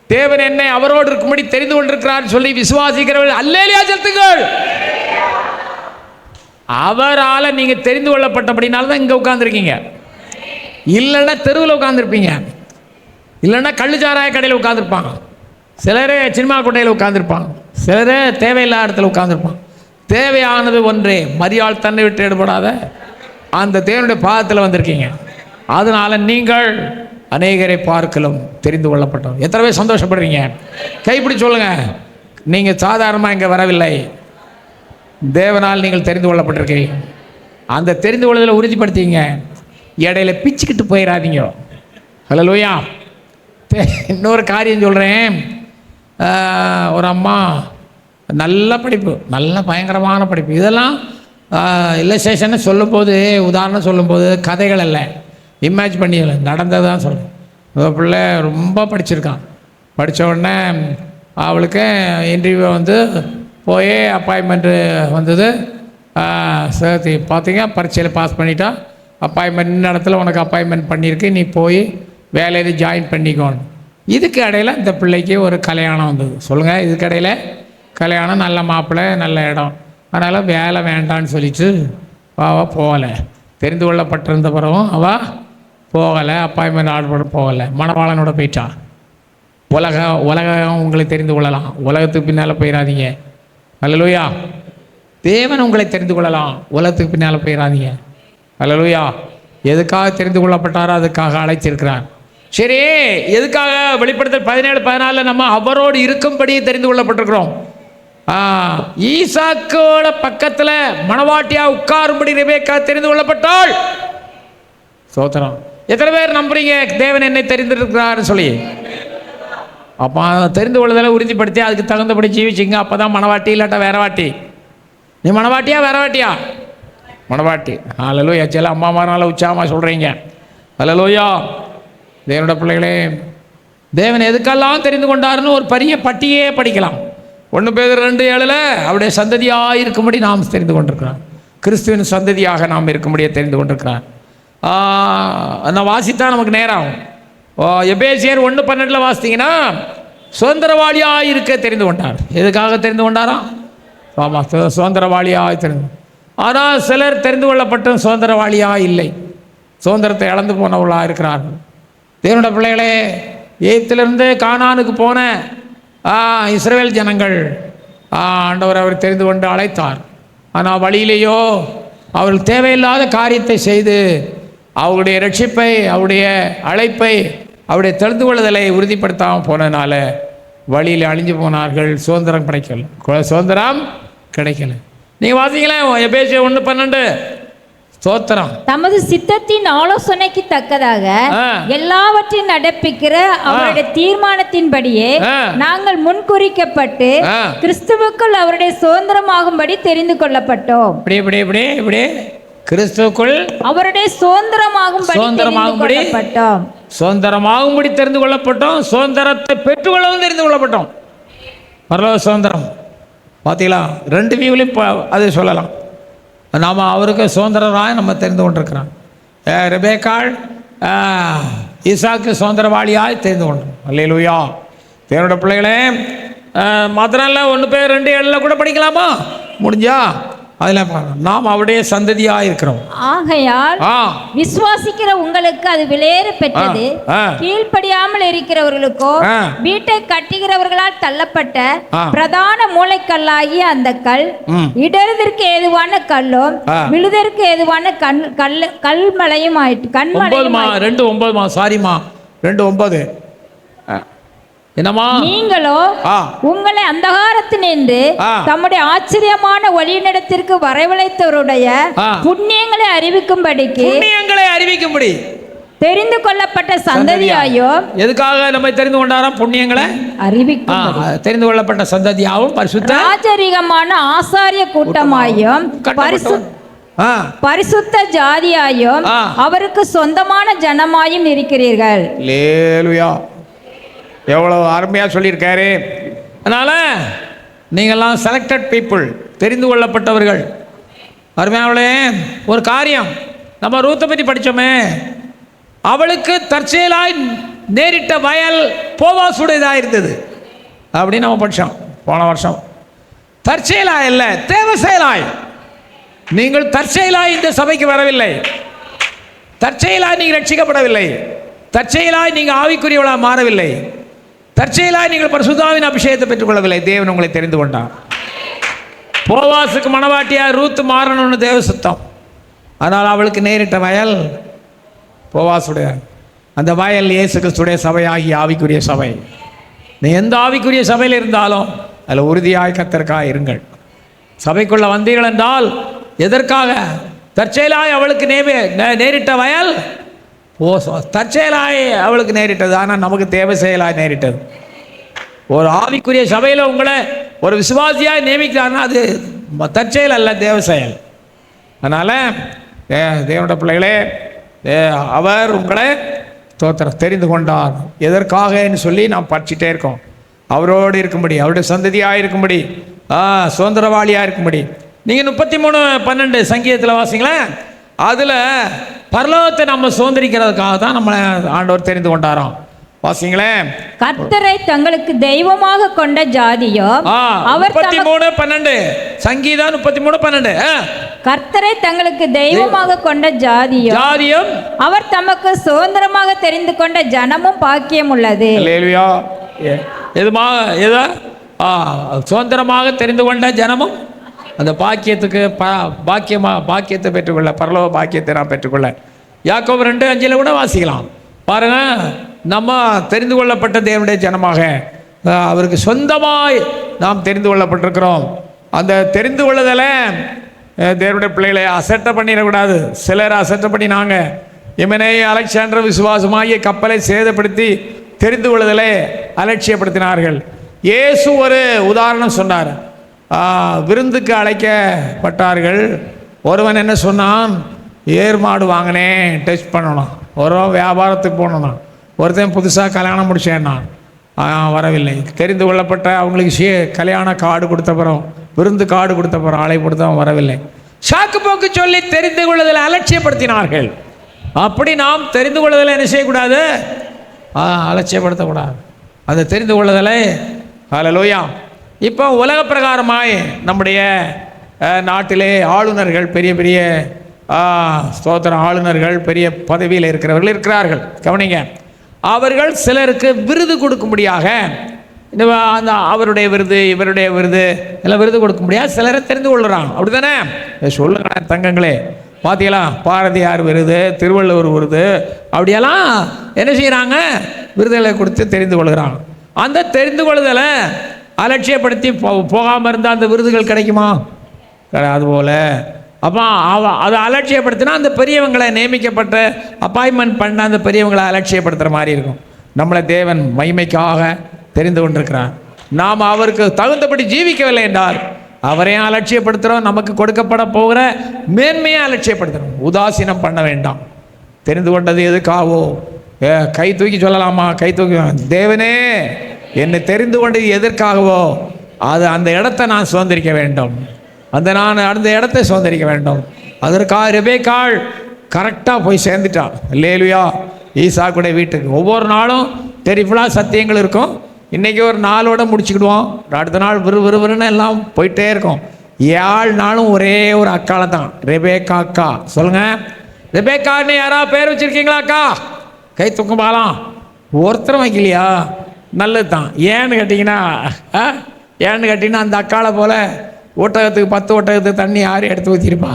தேவன் என்னை அவரோடு இருக்கும்படி தெரிந்து கொண்டிருக்கிறார் சொல்லி விசுவாசிக்கிறவர்கள் அல்லேலூயா செலுத்துங்கள். அவரால் நீங்கள் தெரிந்து கொள்ளப்பட்டபடினால தான் இங்கே உட்காந்துருக்கீங்க. இல்லைன்னா தெருவில் உட்காந்துருப்பீங்க, இல்லைன்னா கள்ளுச்சாராய கடையில் உட்காந்துருப்பாங்க, சிலர் சினிமா கொட்டையில் உட்காந்துருப்பாங்க, சிலர் தேவையில்லாத இடத்துல உட்காந்துருப்பாங்க. தேவையானது ஒன்றே, மரியாள் தன்னை விட்டு ஈடுபடாத அந்த தேவனுடைய பாதத்தில் வந்திருக்கீங்க. அதனால் நீங்கள் அநேகரை பார்க்கலும் தெரிந்து கொள்ளப்பட்டோம். எத்தனை பேர் சந்தோஷப்படுறீங்க? கைப்பிடி சொல்லுங்க. நீங்கள் சாதாரணமாக இங்கே வரவில்லை, தேவனால் நீங்கள் தெரிந்து கொள்ளப்பட்டிருக்கீங்க. அந்த தெரிந்து கொள்வதில் உறுதிப்படுத்திங்க. இடையில பிச்சுக்கிட்டு போயிடாதீங்க. ஹல்லேலூயா. இன்னொரு காரியம் சொல்கிறேன். ஒரு அம்மா நல்ல படிப்பு, நல்ல பயங்கரமான படிப்பு. இதெல்லாம் இல்லஸ்ட்ரேஷன்னு சொல்லும்போது, உதாரணம் சொல்லும்போது கதைகள் இல்லை, இமேஜ் பண்ணிடல, நடந்தது தான் சொல்கிறேன். பிள்ளை ரொம்ப படிச்சிருக்கான். படித்த உடனே அவளுக்கு இன்டர்வியூ வந்து போய் அப்பாயின்மெண்ட்டு வந்தது. சேர்த்து பார்த்தீங்க, பரீட்சையில் பாஸ் பண்ணிட்டா, அப்பாயின்மெண்ட் இந்த இடத்துல உனக்கு அப்பாயின்மெண்ட் பண்ணியிருக்கு, நீ போய் வேலையில் ஜாயின் பண்ணிக்கோணும். இதுக்கு இடையில் இந்த பிள்ளைக்கு ஒரு கல்யாணம் வந்தது. சொல்லுங்கள், இதுக்கு இடையில் கல்யாணம், நல்ல மாப்பிள்ளை, நல்ல இடம். அதனால் வேலை வேண்டான்னு சொல்லிட்டு அவள் போகலை. தெரிந்து கொள்ளப்பட்டிருந்த பிறகும் அவள் போகலை, அப்பாயின்மெண்ட் ஆர்டர் பண்ண போகலை, மணவாளனோட போயிட்டான். உலகம் உங்களை தெரிந்து கொள்ளலாம், உலகத்துக்கு பின்னால் போயிடாதீங்க. அல்லேலூயா. தேவன் உங்களை தெரிந்து கொள்ளலாம், உலகத்துக்கு பின்னால் போயிடாதீங்க. அல்லேலூயா. எதுக்காக தெரிந்து கொள்ளப்பட்டாரோ அதுக்காக அழைச்சிருக்கிறார். சரி, எதுக்காக? வெளிப்படுத்தல் 17-14 நம்ம அவரோடு இருக்கும்படி தெரிந்து கொள்ளப்பட்டிருக்கிறோம். ஈசாக்கோட பக்கத்தில் மணவாட்டியா உட்காரும்படி ரெபேக்கா தெரிந்து கொள்ளப்பட்டாள். சோத்திரம். எத்தனை பேர் நம்புறீங்க தேவன் என்னை தெரிந்திருக்கிறாருன்னு சொல்லி? அப்போ தெரிந்து கொள்ளுதலை உறுதிப்படுத்தி அதுக்கு தகுந்தபடி ஜீவிச்சிங்க. அப்போ தான் மணவாட்டி, இல்லாட்டா வேற வாட்டி. நீ மணவாட்டியா வேற வாட்டியா? மணவாட்டி. அல்லேலூயா. சில அம்மாமாரால் உற்சாகமாக சொல்கிறீங்க. அல்லேலூயா. தேவனோட பிள்ளைகளே, தேவன் எதுக்கெல்லாம் தெரிந்து கொண்டாருன்னு ஒரு பெரிய பட்டியே படிக்கலாம். 1 பேதுரு 2:7 அவருடைய சந்ததியாக இருக்கும்படி நாம் தெரிந்து கொண்டிருக்கிறோம். கிறிஸ்துவின் சந்ததியாக நாம் இருக்கும்படியே தெரிந்து கொண்டிருக்கிறார். நான் வாசித்தா நமக்கு நேரம் ஆகும். எபேசியர் 1:12 வாசித்தீங்கன்னா சுதந்திரவாளியாக இருக்க தெரிந்து கொண்டார். எதுக்காக தெரிந்து கொண்டாராம்? ஆமாம், சுதந்திரவாளியாக தெரிந்து. ஆனால் சிலர் தெரிந்து கொள்ளப்பட்டும் சுதந்திரவாளியாக இல்லை, சுதந்திரத்தை இழந்து போனவர்களாக இருக்கிறார்கள். தேவனோட பிள்ளைகளே, எகிப்திலிருந்து கானானுக்கு போன இஸ்ரவேல் ஜனங்கள் ஆண்டவர் அவர் தெரிந்து கொண்டு அழைத்தார். ஆனால் வழியிலேயோ அவர்கள் தேவையில்லாத காரியத்தை செய்து அவருடைய ரட்சிப்பை, அவருடைய அழைப்பை, அவருடைய தெரிந்து கொள்ளுதலை உறுதிப்படுத்தாமல் போனதுனால வழியில் அழிஞ்சு போனார்கள். சுதந்திரம் கிடைக்கல. நீங்கள் பார்த்தீங்களா எபேசியர் 1:12 ஸ்தோத்திரம். தமது சித்தத்தின் ஆலோசனைக்கு தக்கதாக எல்லாவற்றையும் நடப்பிக்கிற அவருடைய தீர்மானத்தின்படியே நாங்கள் முன்குறிக்கப்பட்டு கிறிஸ்துவுக்குள் அவருடைய சுதந்திரமாகும்படி தெரிந்து கொள்ளப்பட்டோம். கிறிஸ்துவுக்குள் அவருடைய சுதந்திரமாகும்படி தெரிந்து கொள்ளப்பட்டோம். சுதந்திரத்தை பெற்றுக்கொள்ளவும் தெரிந்து கொள்ளப்பட்டோம். பரலோக சுதந்திரம் பார்த்தீங்களா? 2 வியூவிலையும் அது சொல்லலாம். நாம் அவருக்கு சுதந்திரராக நம்ம தெரிந்து கொண்டிருக்கிறோம். ரெபேக்காள் ஈசாக்கு சுதந்திரவாளியாக தெரிந்து கொண்டோம். அல்லேலூயா. தேவனோட பிள்ளைகளே, மாத்திரம் இல்லை, 1 பேதுரு 2:7 கூட படிக்கலாமா முடிஞ்சா? அதில் நாம் அவருடைய சந்ததியாக இருக்கிறோம். ஆகையால் விசுவாசிக்கிற உங்களுக்கு அது விலையேற பெற்றது. கீழ்ப்படியாமல் இருக்கிறவர்களுக்கோ வீட்டை கட்டுகிறவர்களால் தள்ளப்பட்ட பிரதான மூளைக்கல்லாகிய அந்த கல் இடறுதற்கு ஏதுவான கல்லும் விழுதற்கு ஏதுவான கல்மலையும் ஆயிட்டு. 2:9 சாரிமா 2:9 என்னமா? நீங்களோ உங்களை அந்தகாரத்தினின்று தம்முடைய ஆச்சரியமான வழியினிடத்திற்கு வரவழைத்தவருடைய புண்ணியங்களை அறிவிக்கும்படி தெரிந்து கொள்ளப்பட்ட சந்ததியாயோ. எதுக்காக நம்ம தெரிந்து கொண்டாராம்? புண்ணியங்களை அறிவிக்கும். தெரிந்து கொள்ளப்பட்ட சந்ததியாகவும் பரிசுத்த ராஜரீகமான ஆசாரிய கூட்டமாயும் பரிசுத்த ஜாதியாயும் அவருக்கு சொந்தமான ஜனமாயும் இருக்கிறீர்கள். அல்லேலூயா. எவ்வளோ அருமையாக சொல்லியிருக்காரு. அதனால் நீங்கள்லாம் செலக்டட் பீப்புள், தெரிந்து கொள்ளப்பட்டவர்கள். அருமையானவளே, ஒரு காரியம் நம்ம ரூத்தை பற்றி படித்தோமே, அவளுக்கு தற்செயலாய் நேரிட்ட வயல் போவாசுடையதாக இருந்தது அப்படின்னு நம்ம படித்தோம் போன வருஷம். தற்செயலாய் இல்லை, தேவ செயலாய். நீங்கள் தற்செயலாய் இந்த சபைக்கு வரவில்லை, தற்செயலாய் நீங்கள் ரட்சிக்கப்படவில்லை, தற்செயலாய் நீங்கள் ஆவிக்குரியவளாக மாறவில்லை, தற்செயலாய் நீங்கள் பரிசுத்தாவின் அபிஷேகத்தை பெற்றுக்கொள்ளவில்லை. தேவன் உங்களை தெரிந்து கொண்டார். போவாசுக்கு மணவாட்டியா ரூத் மாறணும்னு தேவ சுத்தம். அதனால் அவளுக்கு நேரிட்ட வயல் போவாசுடைய அந்த வயல் இயேசு கிறிஸ்துடைய சபையாகி ஆவிக்குரிய சபை. நீ எந்த ஆவிக்குரிய சபையில் இருந்தாலும் அதில் உறுதியாய் கர்த்தருக்காக இருங்கள். சபைக்குள்ள வந்தீர்கள் என்றால் எதற்காக? தற்செயலாய் அவளுக்கு நேரிட்ட வயல் தற்செயலாய் அவளுக்கு நேரிட்டது, ஆனால் நமக்கு தேவை செயலாய் நேரிட்டது. ஒரு ஆவிக்குரிய சபையில் உங்களை ஒரு விசுவாசியாக நியமிக்கிறாருன்னா அது தற்செயல் அல்ல, தேவ செயல். அதனால் தேவனுடைய பிள்ளைகளே, அவர் உங்களை தெரிந்து கொண்டார். எதற்காகன்னு சொல்லி நாம் படிச்சுட்டே இருக்கோம். அவரோடு இருக்கும்படி, அவருடைய சந்ததியாக இருக்கும்படி, சுதந்திரவாளியாக இருக்கும்படி. நீங்கள் 33:12 சங்கீதத்தில் வாசிங்களேன். அதில் பரலோகத்தை நம்ம சுதந்திரிக்கிறதுக்காக தான் நம்மளை ஆண்டவர் தெரிந்து கொண்டாராம். வாசிங்களேன். கர்த்தரை தங்களுக்கு தெய்வமாக கொண்ட ஜாதியோ அவர் 33:12 சங்கீதம் 33:12 கர்த்தரை தங்களுக்கு தெய்வமாக கொண்ட ஜாதியும் அவர் தமக்கு சுதந்திரமாக தெரிந்து கொண்ட ஜனமும் பாக்கியம் உள்ளது. அல்லேலூயா. சுதந்திரமாக தெரிந்து கொண்ட ஜனமும் அந்த பாக்கியத்துக்கு பாக்கியத்தை பெற்றுக்கொள்ள, பரலோக பாக்கியத்தை நாம் பெற்றுக்கொள்ள. யாக்கோபு 2:5 கூட வாசிக்கலாம். பாருங்க, நம்ம தெரிந்து கொள்ளப்பட்ட தேவனுடைய ஜனமாக அவருக்கு சொந்தமாய் நாம் தெரிந்து கொள்ளப்பட்டிருக்கிறோம். அந்த தெரிந்து கொள்ளுதலை தேவனுடைய பிள்ளைகளை அசட்டை பண்ணிடக்கூடாது. சிலர் அசட்டை பண்ணினாங்க. எமனே அலெக்சாண்டர் விசுவாசமாகிய கப்பலை சேதப்படுத்தி தெரிந்து கொள்ளுதலை அலட்சியப்படுத்தினார்கள். இயேசு ஒரு உதாரணம் சொன்னார். விருந்துக்கு அழைக்கப்பட்டார்கள். ஒருவன் என்ன சொன்னான், ஏர் மாடு வாங்கினேன், டெஸ்ட் பண்ணணும். ஒரு வியாபாரத்துக்கு போகணும்னா, ஒருத்தன் புதுசாக கல்யாணம் முடிச்சேன்னா வரவில்லை. தெரிந்து கொள்ளப்பட்ட அவங்களுக்கு கல்யாண கார்டு கொடுத்தப்புறம், விருந்து கார்டு கொடுத்தப்புறம் ஆளை கொடுத்தவன் வரவில்லை. சாக்கு போக்கு சொல்லி தெரிந்து கொள்ளுதலை அலட்சியப்படுத்தினார்கள். அப்படி நாம் தெரிந்து கொள்ளுதலை என்ன செய்யக்கூடாது, அலட்சியப்படுத்தக்கூடாது. அந்த தெரிந்து கொள்ளுதலை ஹல்லேலூயா. இப்போ உலக பிரகாரமாய் நம்முடைய நாட்டிலே ஆளுநர்கள், பெரிய பெரிய ஸ்தோத்திர ஆளுநர்கள், பெரிய பதவியில் இருக்கிறவர்கள் இருக்கிறார்கள். கவனிங்க, அவர்கள் சிலருக்கு விருது கொடுக்கும்படியாக அந்த அவருடைய விருது, இவருடைய விருது எல்லாம் விருது கொடுக்க முடியாது. சிலரை தெரிந்து கொள்ளுறாங்க. அப்படி தானே சொல்லுங்க தங்கங்களே. பார்த்தீங்களா, பாரதியார் விருது, திருவள்ளுவர் விருது, அப்படியெல்லாம் என்ன செய்கிறாங்க, விருதுகளை கொடுத்து தெரிந்து கொள்கிறாங்க. அந்த தெரிந்து கொள்ளுதலை அலட்சியப்படுத்தி போகாமல் இருந்தால் அந்த விருதுகள் கிடைக்குமா? அதுபோல் அப்போ அதை அலட்சியப்படுத்தினா அந்த பெரியவங்களை நியமிக்கப்பட்ட அப்பாயின்மெண்ட் பண்ண அந்த பெரியவங்களை அலட்சியப்படுத்துகிற மாதிரி இருக்கும். நம்மளை தேவன் மகிமைக்காக தெரிந்து கொண்டிருக்கிறார். நாம் அவருக்கு தகுந்தபடி ஜீவிக்கவில்லை என்றால் அவரையும் அலட்சியப்படுத்துகிறோம். நமக்கு கொடுக்கப்பட போகிற மேன்மையை அலட்சியப்படுத்துகிறோம். உதாசீனம் பண்ண வேண்டாம். தெரிந்து கொண்டது எதுக்காகவோ கை தூக்கி சொல்லலாமா? கை தூக்கி, தேவனே என்னை தெரிந்து கொண்டது எதற்காகவோ அந்த இடத்தை நான் சுதந்திரிக்க வேண்டும். அந்த இடத்தை சுதந்திரிக்க வேண்டும். அதற்காக ரெபேக்காள் கரெக்டாக போய் சேர்ந்துட்டான். அல்லேலூயா. ஈசாக்குடைய வீட்டுக்கு ஒவ்வொரு நாளும் தெரிஃபுல்லாக சத்தியங்கள் இருக்கும். இன்றைக்கி ஒரு நாளோடு முடிச்சுக்கிடுவோம், அடுத்த நாள் விறுவிறுன்னு எல்லாம் போயிட்டே இருக்கும். 7 நாளும் ஒரே ஒரு அக்காலை தான், ரெபேக்கா அக்கா. சொல்லுங்கள், ரெபேக்கான்னு யாராவது பேர் வச்சுருக்கீங்களா? அக்கா கை தூக்கம் பாலாம். ஒருத்தரும் வைக்கலையா? நல்லது தான். ஏன்னு கேட்டிங்கன்னா அந்த அக்காலை போல் ஒட்டகத்துக்கு 10 ஒட்டகத்துக்கு தண்ணி யாரும் எடுத்து ஊற்றிருப்பா.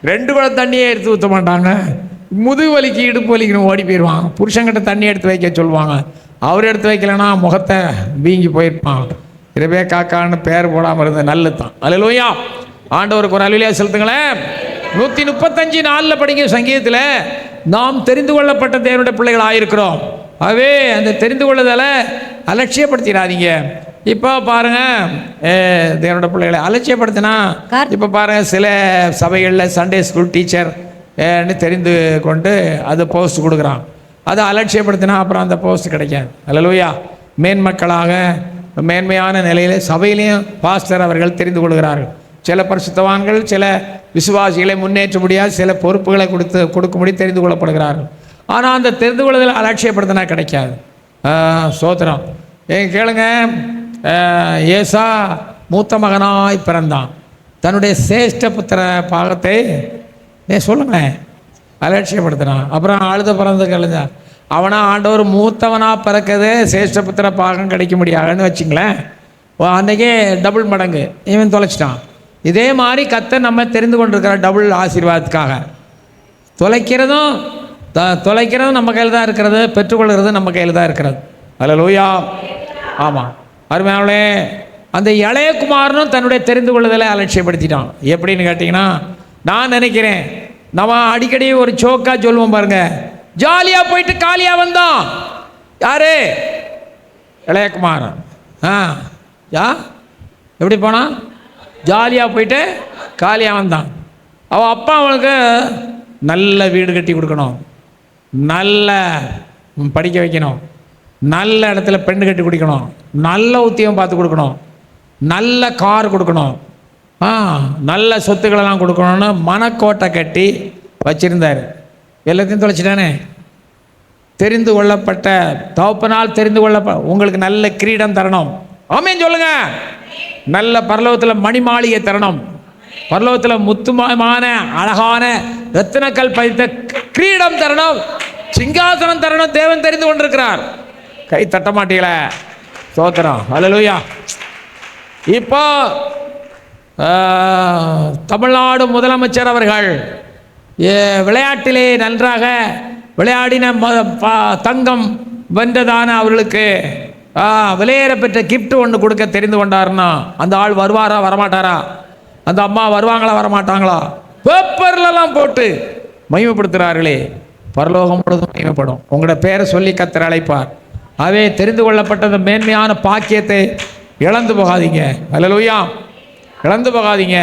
2 குடம் தண்ணியே எடுத்து ஊற்ற மாட்டாங்க. முதுகு வலிக்கு இடுப்பு வலிக்கணும் ஓடி போயிடுவான். புருஷங்கிட்ட தண்ணி எடுத்து வைக்க சொல்லுவாங்க. அவர் எடுத்து வைக்கலைன்னா முகத்தை வீங்கி போயிருப்பான். ரெபேக்கான்னு பேர் போடாமல் இருந்தது நல்லது தான். அல்லேலூயா. ஆண்டவருக்கு ஒரு அல்லேலூயா செலுத்துங்களேன். 135:4 படிங்க சங்கீதத்தில், நாம் தெரிந்து கொள்ளப்பட்ட தேவனுடைய பிள்ளைகள் ஆகியிருக்கிறோம். ஆகவே அந்த தெரிந்து கொள்ளுதலை அலட்சியப்படுத்திடாதீங்க. இப்போ பாருங்கள், தேவனோட பிள்ளைகளை அலட்சியப்படுத்தினா இப்போ பாருங்கள், சில சபைகளில் சண்டே ஸ்கூல் டீச்சர் தெரிந்து கொண்டு அது போஸ்ட் கொடுக்குறான். அதை அலட்சியப்படுத்தினா அப்புறம் அந்த போஸ்ட் கிடைக்காது. அல்லேலூயா. மேன்மக்களாக மேன்மையான நிலையில் சபையிலையும் பாஸ்டர் அவர்கள் தெரிந்து கொள்கிறார்கள். சில பரிசுத்தவான்கள் சில விசுவாசிகளை முன்னேற்ற முடியாது சில பொறுப்புகளை கொடுக்கும்படி தெரிந்து கொள்ளப்படுகிறார்கள். ஆனால் அந்த தெரிந்து கொள்ளுதல் அலட்சியப்படுத்தினா கிடைக்காது. சோத்திரம். கேளுங்க, ஏசா மூத்த மகனாய் பிறந்தான். தன்னுடைய சேஷ்ட புத்திர பாகத்தை சொல்லுங்கள் அலட்சியப்படுத்தினான். அப்புறம் அழுத பிறந்து கழிஞ்சான். அவனா ஆண்டவர் மூத்தவனாக பிறக்கதே சேஷ்ட புத்திர பாகம் கிடைக்க முடியாதுன்னு வச்சிங்களேன். அன்றைக்கே டபுள் மடங்கு இவன் தொலைச்சிட்டான். இதே மாதிரி கர்த்தர் நம்ம தெரிந்து கொண்டிருக்கிற டபுள் ஆசீர்வாதத்துக்காக. தொலைக்கிறதும் நம்ம கையில் தான் இருக்கிறது, பெற்றுக்கொள்கிறது நம்ம கையில் தான் இருக்கிறது. அல்லேலூயா. ஆமாம் அருமையானவர்களே, அந்த இளையகுமாரனும் தன்னுடைய தெரிந்து கொள்ளுதலை அலட்சியப்படுத்திட்டான். எப்படின்னு கேட்டிங்கன்னா, நான் நினைக்கிறேன் நம்ம அடிக்கடி ஒரு சோக்காக சொல்லுவோம் பாருங்கள், ஜாலியா போயிட்டு காலியா வந்தான். யாரு? இளையகுமாரன். எப்படி போனான்? ஜாலியா போயிட்டு காலியா வந்தான். அவன் அப்பா அவனுக்கு நல்ல வீடு கட்டி கொடுக்கணும், நல்ல படிக்க வைக்கணும், நல்ல இடத்துல பெண்ணு கட்டி குடிக்கணும், நல்ல உத்தியோகம் பார்த்து கொடுக்கணும், நல்ல கார் கொடுக்கணும், நல்ல சொத்துக்களெல்லாம் கொடுக்கணும்னு மனக்கோட்டை கட்டி வச்சிருந்தார். எல்லாத்தையும் தொலைச்சிட்டானே. தெரிந்து கொள்ளப்பட்ட தகப்பனால் தெரிந்து உங்களுக்கு நல்ல கிரீடம் தரணும். ஆமென் சொல்லுங்க. நல்ல பரலோகத்தில் மணி மாளிகை தரணும், பரலோகத்தில் முத்துமான அழகான ரத்தினக்கல் பதித்த கிரீடம் தரணும், சிங்காசனம் தரணும். தேவன் தெரிந்து கொண்டிருக்கிறார். கை தட்ட மாட்டீங்களே? ஸ்தோத்திரம், ஹல்லேலூயா. இப்போ தமிழ்நாடு முதலமைச்சர் அவர்கள் விளையாட்டிலே நன்றாக விளையாடின தங்கம் வென்றதான அவர்களுக்கு விலையேற பெற்ற கிஃப்ட் ஒன்று கொடுக்க தெரிந்து கொண்டாருன்னா அந்த ஆள் வருவாரா வரமாட்டாரா? அந்த அம்மா வருவாங்களா வரமாட்டாங்களா? பேப்பர்லாம் போட்டு மகிமைப்படுத்துகிறார்களே, பரலோகம் முழுவதும் மகிமைப்படும். உங்களோட பேரை சொல்லி கர்த்தர் அழைப்பார். அவே தெரிந்து கொள்ளப்பட்ட மேன்மையான பாக்கியத்தை இழந்து போகாதீங்க. அல்லேலூயா, இழந்து போகாதீங்க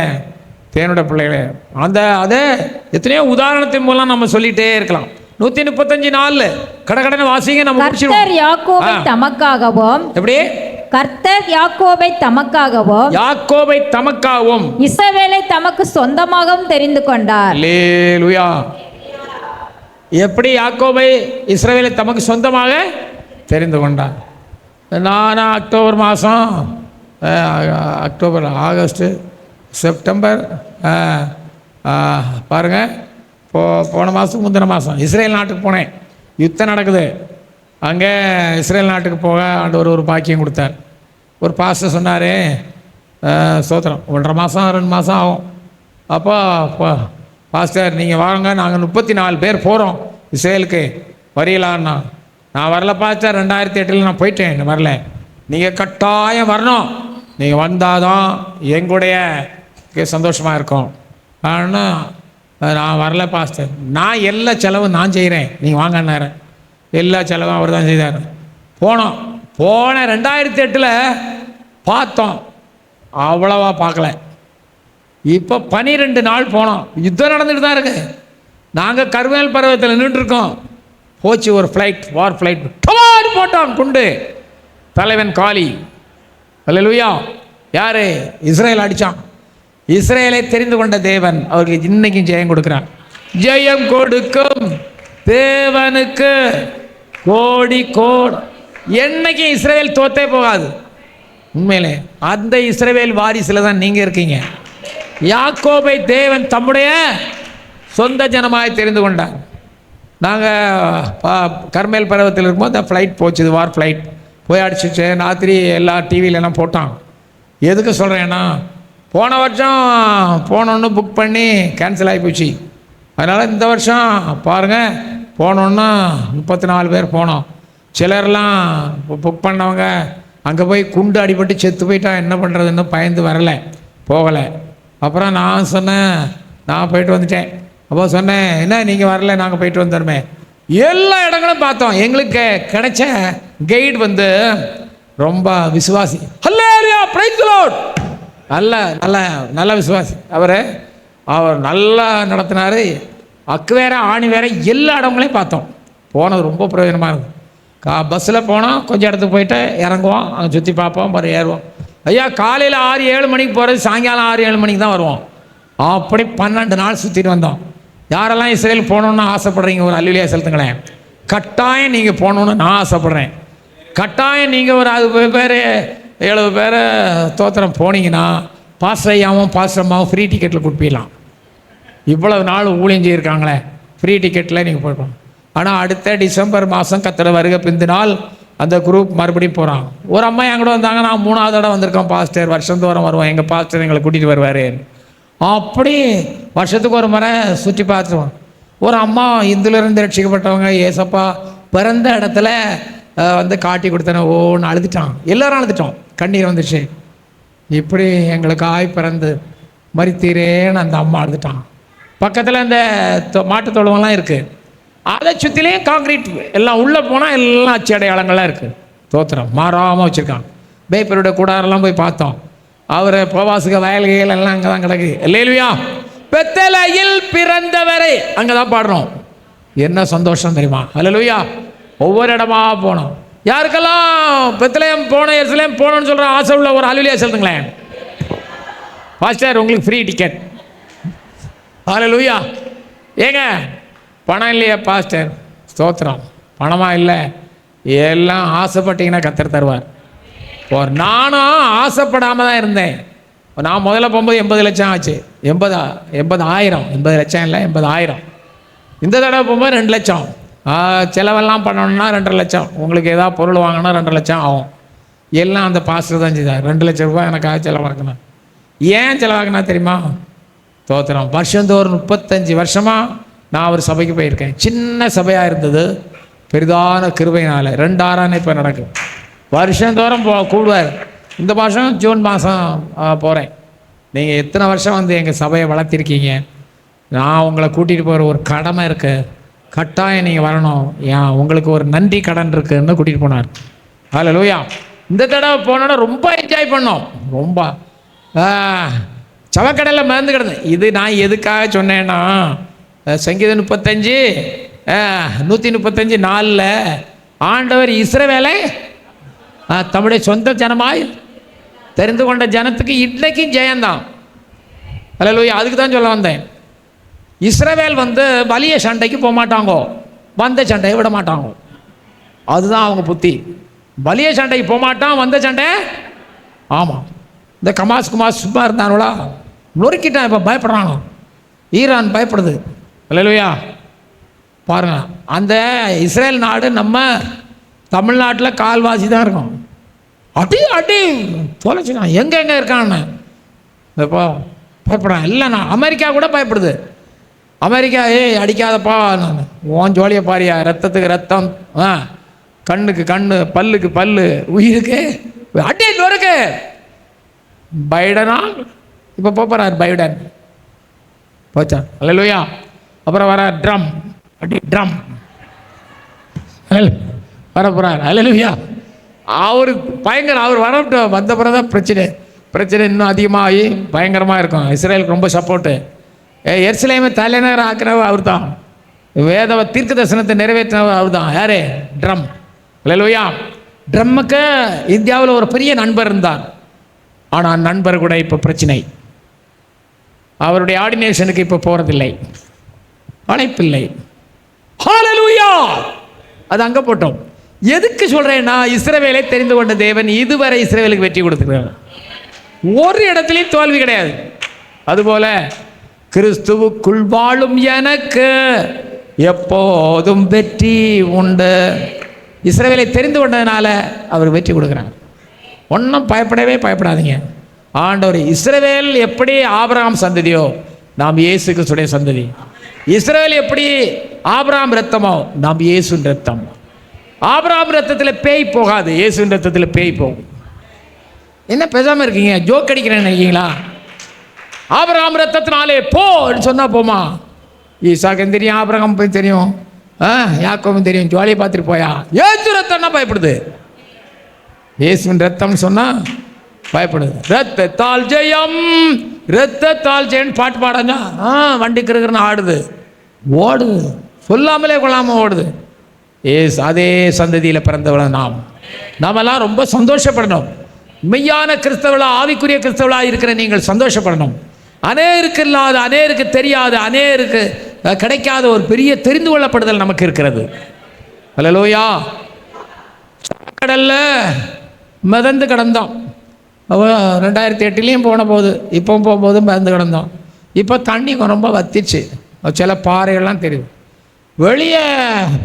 தேவனுடைய பிள்ளைகளே. அதே எத்தனையோ உதாரணத்தின் மூலம் நம்ம சொல்லிட்டே இருக்கலாம். 135 நாள் கடகடன வாசிங்க. நம்ம கர்த்தர் யாக்கோபை தமக்காகவும், எப்படி? கர்த்தர் யாக்கோபை தமக்காகவும், யாக்கோபை தமக்காகவும், இஸ்ரவேலை தமக்கு சொந்தமாகவும் தெரிந்து கொண்டார். அல்லேலூயா. எப்படி யாக்கோபை இஸ்ரவேலை தமக்கு சொந்தமாக தெரிந்து கொண்டார்? நான் அக்டோபர் மாதம், அக்டோபர், ஆகஸ்ட்டு, செப்டம்பர், பாருங்கள், போன மாதம் முந்தின மாதம் இஸ்ரேல் நாட்டுக்கு போனேன். யுத்தம் நடக்குது அங்கே. இஸ்ரேல் நாட்டுக்கு போக ஆண்டவர் ஒரு பாக்கியம் கொடுத்தார். ஒரு பாஸ்டர் சொன்னார், ஸ்தோத்திரம், 1.5 மாதம் 2 மாதம் ஆகும். அப்போ பாஸ்டர் நீங்கள் வாங்க, நாங்கள் 34 பேர் போகிறோம் இஸ்ரேலுக்கு, வரலான்னா. நான் வரல பாஸ்டர், 2008 நான் போயிட்டேன், வரல. நீங்கள் கட்டாயம் வரணும், நீங்கள் வந்தால் தான் எங்களுடைய சந்தோஷமாக இருக்கும். ஆனால் நான் வரல பாஸ்டர், நான் எல்லா செலவும் நான் செய்கிறேன், நீங்கள் வாங்கன்னாரு. எல்லா செலவும் அவர் தான் செய்தார். போன 2008 பார்த்தோம், அவ்வளவா பார்க்கல. இப்போ 12 நாள் போனோம். யுத்தம் நடந்துட்டு தான் இருக்கு. நாங்கள் கர்மேல் பருவத்தில் நின்றுட்டுருக்கோம். போச்சு ஒரு ஃப்ளைட், வார் ஃப்ளைட் போட்டான் குண்டு. தலைவன் காலி. அல்லேலூயா. யாரு? இஸ்ரேல் அடித்தான். இஸ்ரேலை தெரிந்து கொண்ட தேவன் அவருக்கு இன்னைக்கும் ஜெயம் கொடுக்கிறார். ஜெயம் கொடுக்கும் தேவனுக்கு கோடி கோடி. என்னைக்கும் இஸ்ரேல் தோத்தே போகாது. உண்மையிலே அந்த இஸ்ரவேல் வாரிசில் தான் நீங்கள் இருக்கீங்க. யாக்கோபை தேவன் தம்முடைய சொந்த ஜனமாய் தெரிந்து கொண்டார். நாங்கள் கர்மேல் பருவத்தில் இருக்கும்போது அந்த ஃப்ளைட் போச்சுது, வார் ஃப்ளைட் போய் அடிச்சிச்சு. ராத்திரி எல்லா டிவிலெல்லாம் போட்டான். எதுக்கு சொல்கிறேன்னா, போன வருஷம் போனோன்னு புக் பண்ணி கேன்சல் ஆகி போச்சு. அதனால் இந்த வருஷம் பாருங்கள், போனோன்னா 34 பேர் போனோம். சிலர்லாம் புக் பண்ணவங்க அங்கே போய் குண்டு அடிபட்டு செத்து போயிட்டா என்ன பண்ணுறதுன்னு பயந்து வரலை, போகலை. அப்புறம் நான் சொன்னேன், நான் போயிட்டு வந்துட்டேன். அப்போ சொன்னேன், என்ன நீங்கள் வரல, நாங்கள் போயிட்டு வந்துடுமே. எல்லா இடங்களும் பார்த்தோம். எங்களுக்கு கிடைச்ச கைடு வந்து ரொம்ப விசுவாசி. ஹல்லேலூயா, பிரைஸ் தி லார்ட். நல்ல விசுவாசி. அவர் நல்லா நடத்தினார். அக்கு வேற ஆணி வேற எல்லா இடங்களையும் பார்த்தோம். போனது ரொம்ப பிரயோஜனமாக இருக்குது. பஸ்ஸில் போனால் கொஞ்சம் இடத்துக்கு போயிட்டு இறங்குவோம், அங்கே சுற்றி பார்ப்போம், மறு ஏறுவோம். ஐயா காலையில் 6-7 மணிக்கு போகிறது, சாயங்காலம் 6-7 மணிக்கு தான் வருவோம். அப்படி 12 நாள் சுற்றிட்டு வந்தோம். யாரெல்லாம் இஸ்ரேல் போகணுன்னு ஆசைப்படுறீங்க ஒரு அல்லேலூயா செலுத்துங்களேன். கட்டாயம் நீங்கள் போகணுன்னு நான் ஆசைப்பட்றேன். கட்டாயம் நீங்கள் ஒரு 60 பேர் 70 பேர் தோத்திரம் போனீங்கன்னா பாஸ்டர் ஐயாவும் பாஸ்டர் அம்மாவும் ஃப்ரீ டிக்கெட்டில் கொடுப்பிடலாம். இவ்வளவு நாள் ஊழியம் செய்யிருக்காங்களே, ஃப்ரீ டிக்கெட்டில் நீங்கள் போய்ப்போம். ஆனால் அடுத்த டிசம்பர் மாதம் கத்திர வருகை பிந்தினால் அந்த குரூப் மறுபடியும் போகிறாங்க. ஒரு அம்மா என் கூட வந்தாங்க, நான் 3ஆவது தடவை வந்திருக்கோம் பாஸ்டர், வருஷந்தோறும் வருவோம், எங்கள் பாஸ்டர் எங்களை கூட்டிகிட்டு வருவார். அப்படி வருஷத்துக்கு ஒரு முறை சுற்றி பார்த்துருவோம். ஒரு அம்மா இந்துலேருந்து ரட்சிக்கப்பட்டவங்க, ஏசப்பா பிறந்த இடத்துல வந்து காட்டி கொடுத்தன, ஓன்னு அழுதுட்டான். எல்லோரும் அழுதுட்டோம், கண்ணீர் வந்துச்சு. இப்படி எங்களுக்கு பிறந்து மரித்தீரேன்னு அந்த அம்மா அழுதுட்டான். பக்கத்தில் அந்த மாட்டுத் தொழுவெல்லாம் இருக்குது. அதை சுற்றிலையும் காங்கிரீட் எல்லாம் உள்ளே போனால் எல்லாம் அச்சு அடையாளங்கள்லாம் இருக்குது. தோத்திரம் மாறாமல் வச்சுருக்காங்க. பேப்பருடைய கூடாரெல்லாம் போய் பார்த்தோம். அவர் பிரவாசிக வயல்கள் எல்லாம் அங்கே தான் கிடக்கு. இல்லையா? பெத்தேலில் பிறந்தவரை அங்கே தான் பாடுறோம். என்ன சந்தோஷம் தெரியுமா? அல்லேலூயா. ஒவ்வொரு இடமா போனோம். யாருக்கெல்லாம் பெத்லெஹேம் போன எருசலேம் போகணும்னு சொல்கிற ஆசை உள்ள ஒரு அல்லேலூயா சொல்லுங்களேன். பாஸ்டர் உங்களுக்கு ஃப்ரீ டிக்கெட். அல்லேலூயா. ஏங்க பணம் இல்லையா பாஸ்டர்? ஸ்தோத்திரம். பணமாக இல்லை, எல்லாம் ஆசைப்பட்டீங்கன்னா கர்த்தர் தருவார். நானும் ஆசைப்படாமல் தான் இருந்தேன். நான் முதல்ல போகும்போது 80 லட்சம் ஆச்சு. 80 லட்சம் இல்லை, 80,000. இந்த தடவை போகும்போது 2 லட்சம். செலவெல்லாம் பண்ணணும்னா 2.5 லட்சம். உங்களுக்கு ஏதாவது பொருள் வாங்கினா 2 லட்சம் ஆகும். எல்லாம் அந்த பாஸ்டர் தான் செய்தார். 2 லட்சம் ரூபாய் எனக்காக செலவாக்கினேன். ஏன் செலவாக்கினா தெரியுமா? தோத்திரம். வருஷந்தோறும் 35 வருஷமாக நான் ஒரு சபைக்கு போயிருக்கேன். சின்ன சபையாக இருந்தது, பெரிதான கிருபையினால் 2 இப்போ நடக்கும். வருஷந்தோறும் கூடுவார். இந்த வருஷம் ஜூன் மாதம் போகிறேன். நீங்கள் எத்தனை வருஷம் வந்து எங்கள் சபையை வளர்த்திருக்கீங்க. நான் உங்களை கூட்டிகிட்டு போகிற ஒரு கடமை இருக்குது, கட்டாயம் நீங்கள் வரணும், ஏன் உங்களுக்கு ஒரு நன்றி கடன் இருக்குன்னு கூட்டிகிட்டு போனார். அல்லேலூயா. இந்த தடவை போனோன்னா ரொம்ப என்ஜாய் பண்ணோம். ரொம்ப சவக்கடையில் மறந்து கிடந்தேன். இது நான் எதுக்காக சொன்னேன்னா, சங்கீதம் 35 135 4 ஆண்டவர் இஸ்ரவேலை தம்முடைய சொந்த ஜனமாய் தெரிந்து கொண்ட ஜனத்துக்கு இன்றைக்கும் ஜெயந்தான். அல்லேலூயா. அதுக்கு தான் சொல்ல வந்தேன். இஸ்ரவேல் வந்து வலிய சண்டைக்கு போக மாட்டாங்கோ, வந்த சண்டையை விட மாட்டாங்கோ. அதுதான் அவங்க புத்தி. வலிய சண்டைக்கு போக மாட்டான், வந்த சண்டை. ஆமாம். இந்த கமாஸ் சும்மா இருந்தாங்களா, நொறுக்கிட்டான். இப்போ பயப்படுறானோ, ஈரான் பயப்படுது. அல்லேலூயா. பாருங்க, அந்த இஸ்ரேல் நாடு நம்ம தமிழ்நாட்டில் கால்வாசி தான் இருக்கும். அடி தொலைச்சிக்கான். எங்கே இருக்கான்னு இப்போ பயப்படுறான். இல்லை, நான் அமெரிக்கா கூட பயப்படுது. அமெரிக்கா அடிக்காதப்பா, நான் உன் ஜோலியை பாரியா, ரத்தத்துக்கு ரத்தம், கண்ணுக்கு கண்ணு, பல்லுக்கு பல்லு, உயிருக்கு அடி நொறுக்கு. பைடனா இப்போ போகிறார். பைடன் போச்சா? அல்லேலூயா. அப்புறம் வர ட்ரம், அடி ட்ரம் வர போகிறார். அல்லேலூயா. அவர் பயங்கர, அவர் வரட்டும், வந்த பிறகு தான் பிரச்சனை இன்னும் அதிகமாகி பயங்கரமாக இருக்கும். இஸ்ரேலுக்கு ரொம்ப சப்போர்ட்டு. எருசலேமை தலைநகர் ஆக்கினவர் அவர் தான். வேத தீர்க்க தரிசனத்தை நிறைவேற்றினவர் அவர் தான். யாரு? ட்ரம். அல்லேலூயா. ட்ரம்முக்கு இந்தியாவில் ஒரு பெரிய நண்பர் இருந்தார். ஆனால் நண்பர் கூட இப்போ பிரச்சனை. அவருடைய ஆர்டினேஷனுக்கு இப்போ போகிறதில்லை, அழைப்பில்லை. ஹல்லேலூயா. அது அங்கே போட்டோம். எதுக்கு சொல்கிறேன்னா, இஸ்ரவேலை தெரிந்து கொண்ட தேவன் இதுவரை இஸ்ரவேலுக்கு வெற்றி கொடுத்துக்கிறார். ஒரு இடத்துலையும் தோல்வி கிடையாது. அதுபோல கிறிஸ்துவுக்குள் வாழும் எனக்கு எப்போதும் வெற்றி உண்டு. இஸ்ரவேலை தெரிந்து கொண்டதுனால அவர் வெற்றி கொடுக்குறாங்க. ஒன்றும் பயப்படாதீங்க. ஆண்டவர் இஸ்ரவேல் எப்படி ஆபிரகாம் சந்ததியோ, நாம் இயேசு கிறிஸ்துடைய சந்ததி. இஸ்ரவேல் எப்படி ஆபிரகாம் ரத்தமோ, நாம் இயேசுவின் ரத்தம். ஆபிரகாம் ரத்தத்தில் பேய் போகாது, இயேசுவின் ரத்தத்தில் பேய் போகும். என்ன பேசாமல் இருக்கீங்க? ஜோக் அடிக்கிறேன்னு நினைக்கிறீங்களா? ஆபிரகாம் ரத்தத்தினாலே போன்னு சொன்னால் போமா? ஈசாக்கும் தெரியும், ஆபிரகாம் போய் தெரியும், யாக்கோவும் தெரியும். ஜோலியை பார்த்துட்டு போயா? ஏசு ரத்தம்னா பயப்படுது. இயேசுவின் ரத்தம்னு சொன்னால் பயப்படுது. ரத்தத்தால் ஜெயம், ரத்தத்தால் ஜெயம் பாட்டு பாடாஞ்சா வண்டி கிருக்குன்னு ஆடுது, ஓடுது, சொல்லாமலே கொள்ளாமல் ஓடுது. அதே சந்ததியில் பிறந்தவள நாமெல்லாம் ரொம்ப சந்தோஷப்படணும். மெய்யான கிறிஸ்தவளா, ஆவிக்குரிய கிறிஸ்தவளா இருக்கிற நீங்கள் சந்தோஷப்படணும். அநேருக்கு இல்லாத, அநேருக்கு தெரியாத, அநேருக்கு கிடைக்காத ஒரு பெரிய தெரிந்து கொள்ளப்படுதல் நமக்கு இருக்கிறது. அல்லேலூயா. கடல்ல மிதந்து கிடந்தோம். 2008 போன போது, இப்போ போகும்போது மிதந்து கிடந்தோம். இப்போ தண்ணி ரொம்ப வத்திச்சு, சில பாறைகள்லாம் தெரியுது. வெளியே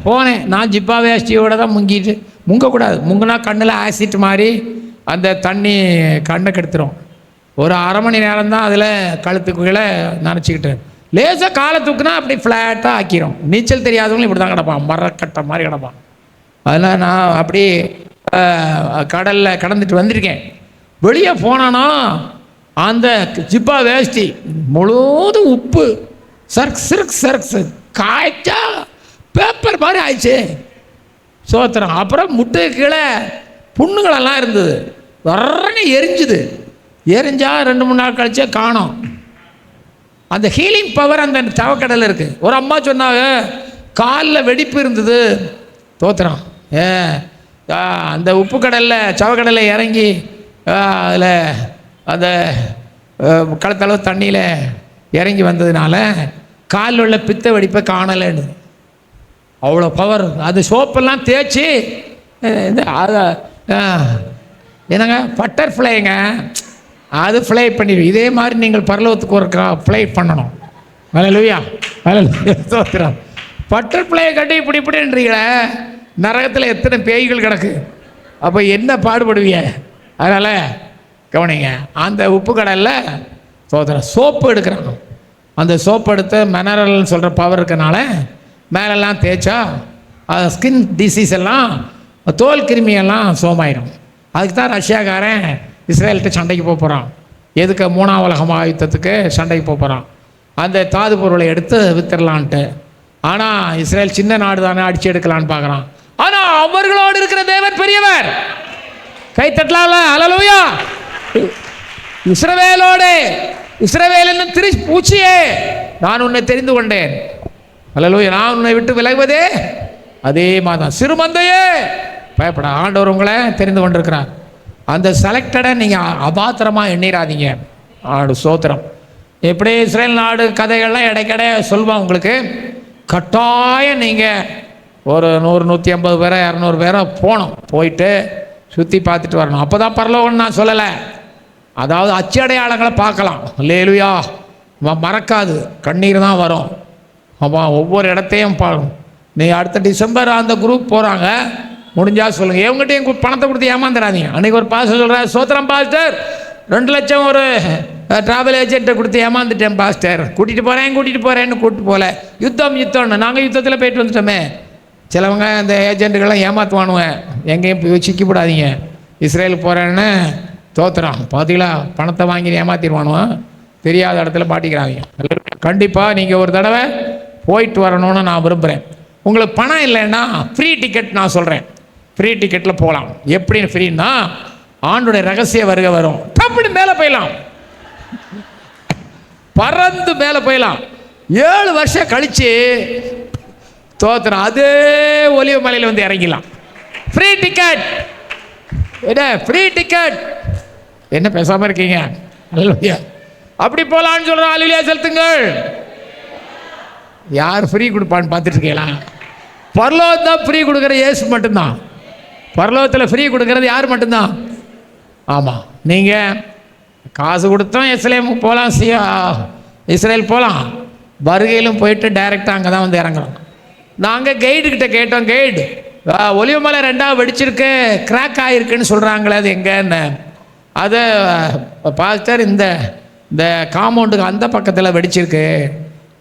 போனேன், நான் ஜிப்பா வேஷ்டியோட தான் முங்கக்கூடாது. முங்கினா கண்ணில் ஆசிட் மாதிரி அந்த தண்ணி கண்ணை கெடுத்துரும். ஒரு அரை மணி நேரம் தான் அதில் கழுத்துக்குள்ளே நினச்சிக்கிட்டு லேசாக காலை தூக்குனா அப்படி ஃப்ளாட்டாக ஆக்கிரும். நீச்சல் தெரியாதவங்களும் இப்படி தான் கிடப்பான், மரக்கட்டை மாதிரி கிடப்பான். அதெல்லாம் நான் அப்படி கடலில் கடந்துட்டு வந்திருக்கேன். வெளியே போனான்னா அந்த ஜிப்பா வேஷ்டி முழுவதும் உப்பு, சர்க் காய்ச்சா மாதிரி ஆயிடுச்சு. சோத்திரம். அப்புறம் முட்டை கீழே புண்ணுங்களெல்லாம் இருந்தது, உடனே எரிஞ்சுது. எரிஞ்சா 2-3 நாள் கழிச்சே காணோம். அந்த ஹீலிங் பவர் அந்த தவக்கடலில் இருக்குது. ஒரு அம்மா சொன்னாங்க, காலில் வெடிப்பு இருந்தது. தோத்திரம். அந்த உப்பு கடலில் சவக்கடலில் இறங்கி அதில் அந்த களத்தளவு தண்ணியில் இறங்கி வந்ததுனால காலில் உள்ள பித்த வெடிப்பை காணலைன்னு. அவ்வளோ பவர். அது சோப்பெல்லாம் தேய்ச்சி என்னங்க பட்டர்ஃப்ளைங்க, அது ஃப்ளை பண்ணிடுவோம். இதே மாதிரி நீங்கள் பரலோகத்துக்கு ஒரு ஃப்ளை பண்ணணும். ஹல்லேலூயா, ஹல்லேலூயா, ஸ்தோத்திரம். பட்டர்ஃப்ளையை கட்டி இப்படின்றீங்களே, நரகத்தில் எத்தனை பேய்கள் கிடக்கு, அப்போ என்ன பாடுபடுவீங்க? அதனால் கவனிங்க. அந்த உப்பு கடலில் ஸ்தோத்திரம் சோப்பு எடுக்கிறாங்க. அந்த சோப்பு எடுத்து மினரல்னு சொல்கிற பவர் இருக்கனால மேலெல்லாம் தேய்ச்சா ஸ்கின் டிசீஸ் எல்லாம், தோல் கிருமியெல்லாம் சோமாயிடும். அதுக்கு தான் ரஷ்யாக்காரன் இஸ்ரேல்கிட்ட சண்டைக்கு போகிறான். எதுக்கு? 3ஆம் உலக யுத்தத்துக்கு சண்டைக்கு போகிறான். அந்த தாது பொருளை எடுத்து வித்துடலான்ட்டு. ஆனால் இஸ்ரேல் சின்ன நாடு தானே, அடித்து எடுக்கலான்னு பார்க்குறான். ஆனால் அவர்களோடு இருக்கிற தேவன் பெரியவர். கை தட்டலாம்ல? ஹல்லேலூயா. இஸ்ரவேலோடு, இஸ்ரவேல் என்னும் திரு பூச்சியே, நான் உன்னை தெரிந்து கொண்டேன். ஹல்லேலூயா. நான் உன்னை விட்டு விலகுவதே அதே மாதிரி தான். சிறுமந்தையே பயப்பட, ஆண்டவர் உங்களை தெரிந்து கொண்டிருக்கிறார். அந்த செலக்டடை நீங்கள் அபாத்திரமாக எண்ணிராதீங்க. ஆடு சோத்திரம். எப்படி இஸ்ரேல் நாடு கதைகள்லாம் இடைக்கடை சொல்லுவான் உங்களுக்கு. கட்டாயம் நீங்கள் ஒரு 100-150 பேரை 200 பேரை போகணும். போயிட்டு சுற்றி பார்த்துட்டு வரணும். அப்போ தான் பரலோகம்னு நான் சொல்லலை. அதாவது அச்சடையாளங்களை பார்க்கலாம். அல்லேலூயா. மறக்காது, கண்ணீர் தான் வரும். ஆமாம், ஒவ்வொரு இடத்தையும் பார்க்கணும். நீங்கள் அடுத்த டிசம்பர் அந்த குரூப் போகிறாங்க, முடிஞ்சால் சொல்லுங்கள். இவங்ககிட்டையும் பணத்தை கொடுத்து ஏமாந்துடாதீங்க. அன்றைக்கி ஒரு பாஸ்டர் சொல்கிறார், சோத்திரம் பாஸ்டர், 2 லட்சம் ஒரு ட்ராவல் ஏஜென்ட்டை கொடுத்து ஏமாந்துட்டேன் பாஸ்டர், கூட்டிகிட்டு போகிறேன்னு கூப்பிட்டு போகல. யுத்தம்னு நாங்கள் யுத்தத்தில் போயிட்டு வந்துட்டோமே. சிலவங்க அந்த ஏஜென்ட்டுகள்லாம் ஏமாற்றுவானுவேன். எங்கேயும் போய் சிக்கிப்படாதீங்க. இஸ்ரேலுக்கு போகிறேன்னு தோத்துறான், பார்த்தீங்களா, பணத்தை வாங்கி ஏமாற்றிடுவானுவான், தெரியாத இடத்துல மாட்டிக்கிறாங்க. கண்டிப்பாக நீங்கள் ஒரு தடவை போயிட்டு வரணும்னு நான் விரும்புகிறேன். உங்களுக்கு பணம் இல்லைன்னா ஃப்ரீ டிக்கெட் நான் சொல்கிறேன். ஃப்ரீ டிக்கெட்டில் போகலாம். எப்படின்னு ஃப்ரீன்னா, ஆண்டுடைய ரகசிய வருகை வரும், அப்படி மேலே போயிடலாம், பறந்து மேலே போயிடலாம். 7 வருஷம் கழித்து தோத்துறோம், அதே ஒலிவ மலையில் வந்து இறங்கிடலாம். Free ticket. என்ன ஃப்ரீ டிக்கெட்? என்ன பேசாமல் இருக்கீங்க? அல்லேலூயா. அப்படி போகலான்னு சொல்கிறோம். அல்லேலூயா செலுத்துங்கள். யார் ஃப்ரீ கொடுப்பான்னு பார்த்துட்டு இருக்கீங்களா? பரலோகத்தான் ஃப்ரீ கொடுக்குற இயேசு மட்டும்தான். பரலோகத்தில் ஃப்ரீ கொடுக்கறது யார் மட்டும்தான்? ஆமாம், நீங்கள் காசு கொடுத்தோம் இஸ்ரேலுக்கு போகலாம், இஸ்ரேல் போகலாம். வருகையிலும் போயிட்டு டைரெக்டாக அங்கே தான் வந்து இறங்குறோம். நாங்கள் கைடுக்கிட்ட கேட்டோம், கைடு ஒலிவமலை 2ஆக வெடிச்சிருக்கு, கிராக் ஆகிருக்குன்னு சொல்கிறாங்களே, அது எங்கன்னு. அது பாஸ்டர் இந்த காம்பவுண்டுக்கு அந்த பக்கத்தில் வெடிச்சிருக்கு,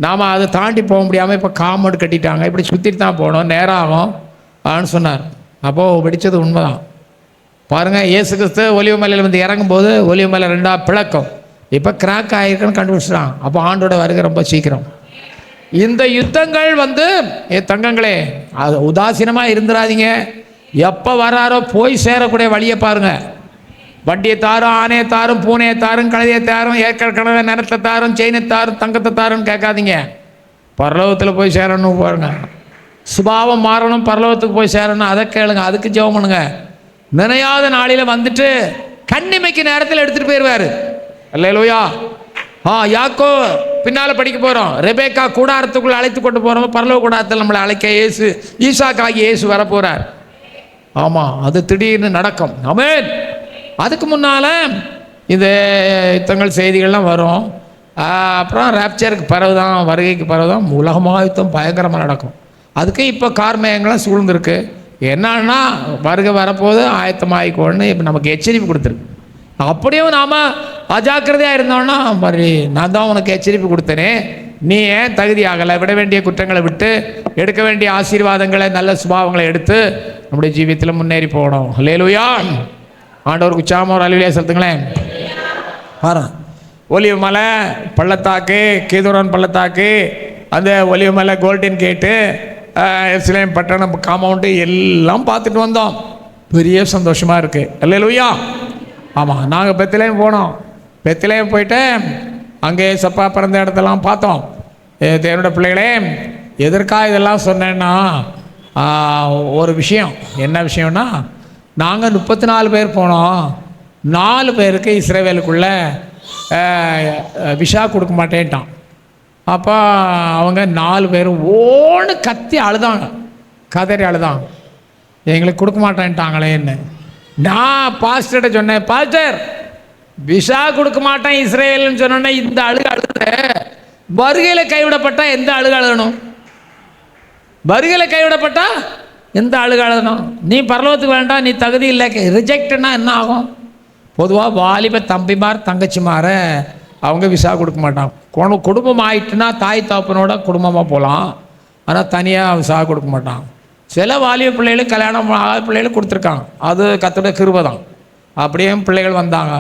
நாம் அதை தாண்டி போக முடியாமல் இப்போ காம்பவுண்டு கட்டிட்டாங்க, இப்படி சுற்றிட்டு தான் போகணும், நேரம் ஆகும் அப்படின்னு சொன்னார். அப்போது வெடித்தது உண்மைதான். பாருங்கள், இயேசு கிறிஸ்து ஒலிவமலையில் வந்து இறங்கும்போது ஒலிவமலை 2ஆக பிளக்கும், இப்போ கிராக் ஆகிருக்குன்னு கண்டுபிடிச்சிட்டான். அப்போ ஆண்டோட வருகை ரொம்ப சீக்கிரம். இந்த யுத்தங்கள் வந்து தங்கங்களே, அது உதாசீனமாக இருந்துடாதீங்க. எப்போ வராரோ போய் சேரக்கூடிய வழியை பாருங்கள். வண்டியை தாரும், ஆனையை தாரும், பூனையை தாரும், கழுதையை தாரும், ஏற்கனவே நிறத்தை தாரும், செயினை தாரும், தங்கத்தை தாருன்னு கேட்காதீங்க. பரலோகத்தில் போய் சேரணும் பாருங்க. சுபாவம் மாறணும், பரலோகத்துக்கு போய் சேரணும், அதை கேளுங்க, அதுக்கு ஜெபம் பண்ணுங்க. நினையாத நாளில் வந்துட்டு கண்ணிமைக்கு நேரத்தில் எடுத்துகிட்டு போயிடுவார். அல்லேலூயா. யாக்கோ பின்னால் படிக்க போகிறோம். ரெபேக்கா கூடாரத்துக்குள்ளே அழைத்து கொண்டு போகிறோம். பரலோக கூடாரத்தில் நம்மளை அழைக்க ஈசாக்காகி இயேசு வரப்போகிறார். ஆமாம், அது திடீர்னு நடக்கும். ஆமென். அதுக்கு முன்னால் இந்த யுத்தங்கள் செய்திகள்லாம் வரும். அப்புறம் ராப்சருக்கு பிறகுதான், வருகைக்கு பிறகுதான் உலகமாக யுத்தம் பயங்கரமாக நடக்கும். அதுக்கு இப்போ கார்மேகங்கள்லாம் சூழ்ந்துருக்கு. என்னன்னா வருகை வரப்போது ஆயத்தமாகிக்கோன்னு இப்போ நமக்கு எச்சரிப்பு கொடுத்துருக்கு. அப்படியும் நாம் அஜாக்கிரதையாக இருந்தோன்னா, மாதிரி நான் தான் உனக்கு எச்சரிப்பு கொடுத்தேனே, நீ ஏன் தகுதி ஆகலை? விட வேண்டிய குற்றங்களை விட்டு எடுக்க வேண்டிய ஆசீர்வாதங்களை, நல்ல சுபாவங்களை எடுத்து நம்முடைய ஜீவியத்தில் முன்னேறி போகணும். அல்லேலூயா. ஆண்டவருக்கு உற்சாகமாக ஒரு அல்லேலூயா செலுத்துங்களேன். ஒலிவ மலை பள்ளத்தாக்கு, கீதோரான் பள்ளத்தாக்கு, அந்த ஒலிவ மலை கோல்டன் கேட்டு, எருசலேம் பட்டணம் காம்பவுண்டு எல்லாம் பார்த்துட்டு வந்தோம். பெரிய சந்தோஷமாக இருக்குது. அல்லேலூயா. ஆமாம், நாங்கள் பெத்லகேம் போனோம். பெத்லகேம் போயிட்டு அங்கே சப்பா பிறந்த இடத்தெல்லாம் பார்த்தோம். தேவனுடைய பிள்ளைகளே, எதற்காக இதெல்லாம் சொன்னேன்னா, ஒரு விஷயம். என்ன விஷயம்னா, நாங்கள் 34 பேர் போனோம். 4 பேருக்கு இஸ்ரவேலுக்குள்ளே விஷா கொடுக்க மாட்டேன்ட்டான். அப்போ அவங்க 4 பேரும் ஓன்னு கத்தி அழுதாங்க, கதறி அழுதாங்க, எங்களுக்கு கொடுக்க மாட்டேன்ட்டாங்களேன்னு. நான் பாஸ்டர்கிட்ட சொன்னேன், பாஸ்டர் விஷா கொடுக்க மாட்டேன் இஸ்ரேல்னு சொன்னோன்னே இந்த அழுத வருகையில் கைவிடப்பட்டால் எந்த அழுகணும்? வருகையில் கைவிடப்பட்டால் எந்த அழுகணும்? நீ பரலோகத்துக்கு வேண்டாம், நீ தகுதி இல்லை, ரிஜெக்ட்னா என்ன ஆகும்? பொதுவாக வாலிப தம்பிமார் தங்கச்சிமார அவங்க விசா கொடுக்க மாட்டாங்க. குடும்பம் ஆயிட்டுனா தாய் தாப்பனோட குடும்பமாக போகலாம், ஆனால் தனியாக விசா கொடுக்க மாட்டாங்க. சில வாலிப பிள்ளைகளுக்கு கல்யாணம் ஆகாத பிள்ளைகளுக்கு கொடுத்துருக்காங்க, அது கர்த்தருடைய கிருபை தான். அப்படியே பிள்ளைகள் வந்தாங்க,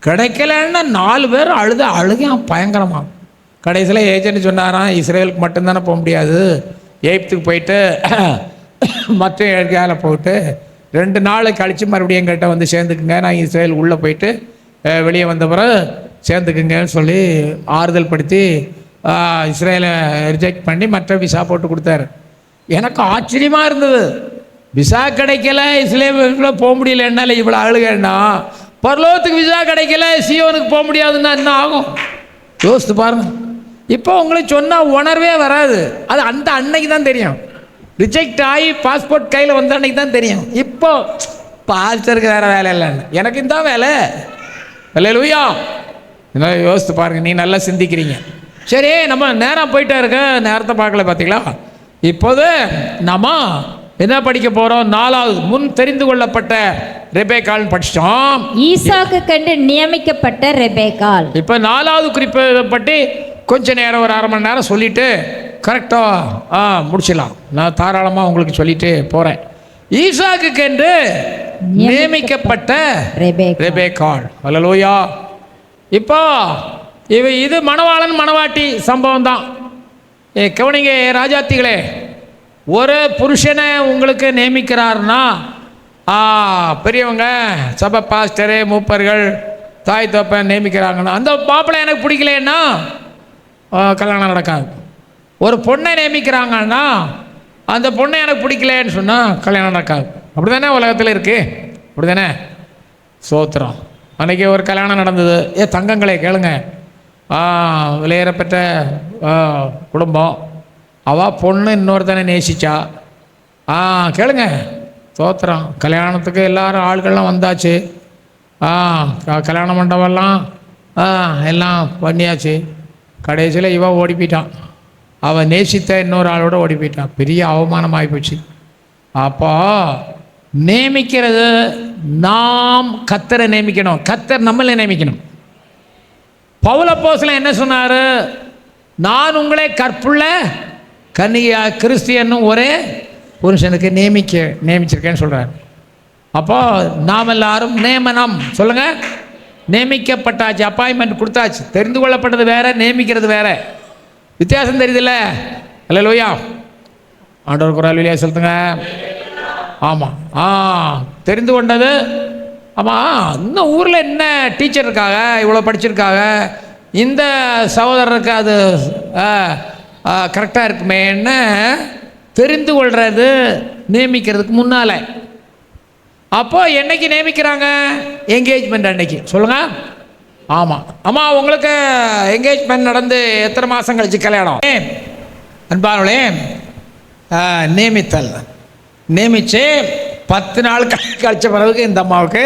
கிடைக்கலன்னா 4 பேர் அழுகையாம் பயங்கரமாக. கடைசியில் ஏஜென்ட் சொன்னாராம், இஸ்ரேலுக்கு மட்டும்தானே போக முடியாது, எகிப்துக்கு போயிட்டு மற்ற ஏரியாவில் போயிட்டு 2 நாள் கழித்து மறுபடியும் எங்கள்கிட்ட வந்து சேர்ந்துக்குங்க, நான் இஸ்ரேல் உள்ளே போயிட்டு வெளியே வந்த பிறகு சேர்ந்துக்குங்கன்னு சொல்லி ஆறுதல் படுத்தி இஸ்ரேலை ரிஜெக்ட் பண்ணி மற்ற விசா போட்டு கொடுத்தாரு. எனக்கு ஆச்சரியமாக இருந்தது, விசா கிடைக்கல, இஸ்ரேலுக்குள்ளே போக முடியல, என்னால் இவ்வளோ அழுகன்னா பரலோகத்துக்கு விசா கிடைக்கல, சியோனுக்கு போக முடியாதுன்னா என்ன ஆகும்? யோசித்து பாருங்க. இப்போ உங்களுக்கு சொன்னால் உணர்வே வராது, அது அந்த அன்னைக்கு தான் தெரியும். ரிஜெக்ட் ஆகி பாஸ்போர்ட் கையில் வந்த அன்னைக்கு தான் தெரியும். இப்போ பாஸ்டருக்கு வேறு வேலை இல்லைன்னு, எனக்கு இந்த வேலை. அல்லேலூயா. இதனால் யோசித்து பாருங்கள், நீ நல்லா சிந்திக்கிறீங்க. சரி, நம்ம நேரம் போயிட்டே இருக்க, நேரத்தை பார்க்கல பார்த்தீங்களா? இப்போது நம்ம என்ன படிக்க போகிறோம்? 4வது முன் தெரிந்து கொள்ளப்பட்ட ரெபேக்கால் படிச்சிட்டோம். ஈசாக்கு கண்டு நியமிக்கப்பட்ட ரெபேக்கால். இப்போ 4வது குறிப்பை பற்றி கொஞ்ச நேரம், ஒரு 1/2 மணி நேரம் சொல்லிவிட்டு கரெக்டாக முடிச்சிடலாம். நான் தாராளமாக உங்களுக்கு சொல்லிட்டு போகிறேன். ஈசாக்கு என்று நியமிக்கப்பட்ட ரெபேக்கால். அல்லேலூயா. இப்போ இது மணவாளன் மணவாட்டி சம்பவம் தான். கவனிங்க ராஜாத்திகளே, ஒரு புருஷனை உங்களுக்கு நியமிக்கிறாருன்னா, பெரியவங்க சபை பாஸ்டரு மூப்பர்கள் தாய் தோப்பன் நியமிக்கிறாங்கன்னா, அந்த மாப்பிள்ளை எனக்கு பிடிக்கலன்னா கல்யாணம் நடக்காது. ஒரு பொண்ணை நியமிக்கிறாங்கன்னா, அந்த பொண்ணை எனக்கு பிடிக்கலன்னு சொன்னால் கல்யாணம் நடக்காது. அப்படி தானே உலகத்தில் இருக்குது, அப்படி தானே? சோத்திரம். அன்றைக்கி ஒரு கல்யாணம் நடந்தது. தங்கங்களே கேளுங்க, விலையேறப்பட்ட குடும்பம், அவள் பொண்ணு இன்னொருத்தனை நேசிச்சா. கேளுங்க, சோத்திரம். கல்யாணத்துக்கு எல்லாரும் ஆள்கள்லாம் வந்தாச்சு, கல்யாண மண்டபம்லாம் எல்லாம் பண்ணியாச்சு. கடைசியில் இவன் ஓடி போயிட்டான், அவன் நேசித்த இன்னொரு ஆளோட ஓடி போயிட்டான். பெரிய அவமானம் ஆகிப்போச்சு. அப்போ நியமிக்கிறது, நாம் கர்த்தரை நியமிக்கணும், கர்த்தர் நம்மளை நியமிக்கணும். பவுல் அப்போஸ்தலன் என்ன சொன்னார்? நான் உங்களை கற்புள்ள கன்னிகா கிறிஸ்தியனும் ஒரே புருஷனுக்கு நியமிச்சிருக்கேன்னு சொல்கிறார். அப்போ நாம் எல்லாரும் நியமனம் சொல்லுங்கள், நியமிக்கப்பட்டாச்சு, அப்பாயின்மெண்ட் கொடுத்தாச்சு. தெரிந்து கொள்ளப்பட்டது வேற, நியமிக்கிறது வேற, வித்தியாசம் தெரியுதுல்ல? அல்லேலூயா. ஆண்டவர் குரல் வழியாக சொல்லுங்க. ஆமாம், தெரிந்து கொண்டது. ஆமாம், இன்னும் ஊரில் என்ன டீச்சர் இருக்காங்க, இவ்வளோ படிச்சிருக்காங்க, இந்த சகோதரருக்கு அது கரெக்டாக இருக்குமேன்னு தெரிந்து கொள்வது நியமிக்கிறதுக்கு முன்னால். அப்போ என்னைக்கு நியமிக்கிறாங்க? என்கேஜ்மெண்ட் அன்னைக்கு. சொல்லுங்கள். ஆமாம், உங்களுக்கு என்கேஜ்மெண்ட் நடந்து எத்தனை மாதம் கழிச்சு கல்யாணம்? அன்பானவளே, நியமித்து 10 நாள் கழிச்ச பிறகு இந்த அம்மாவுக்கு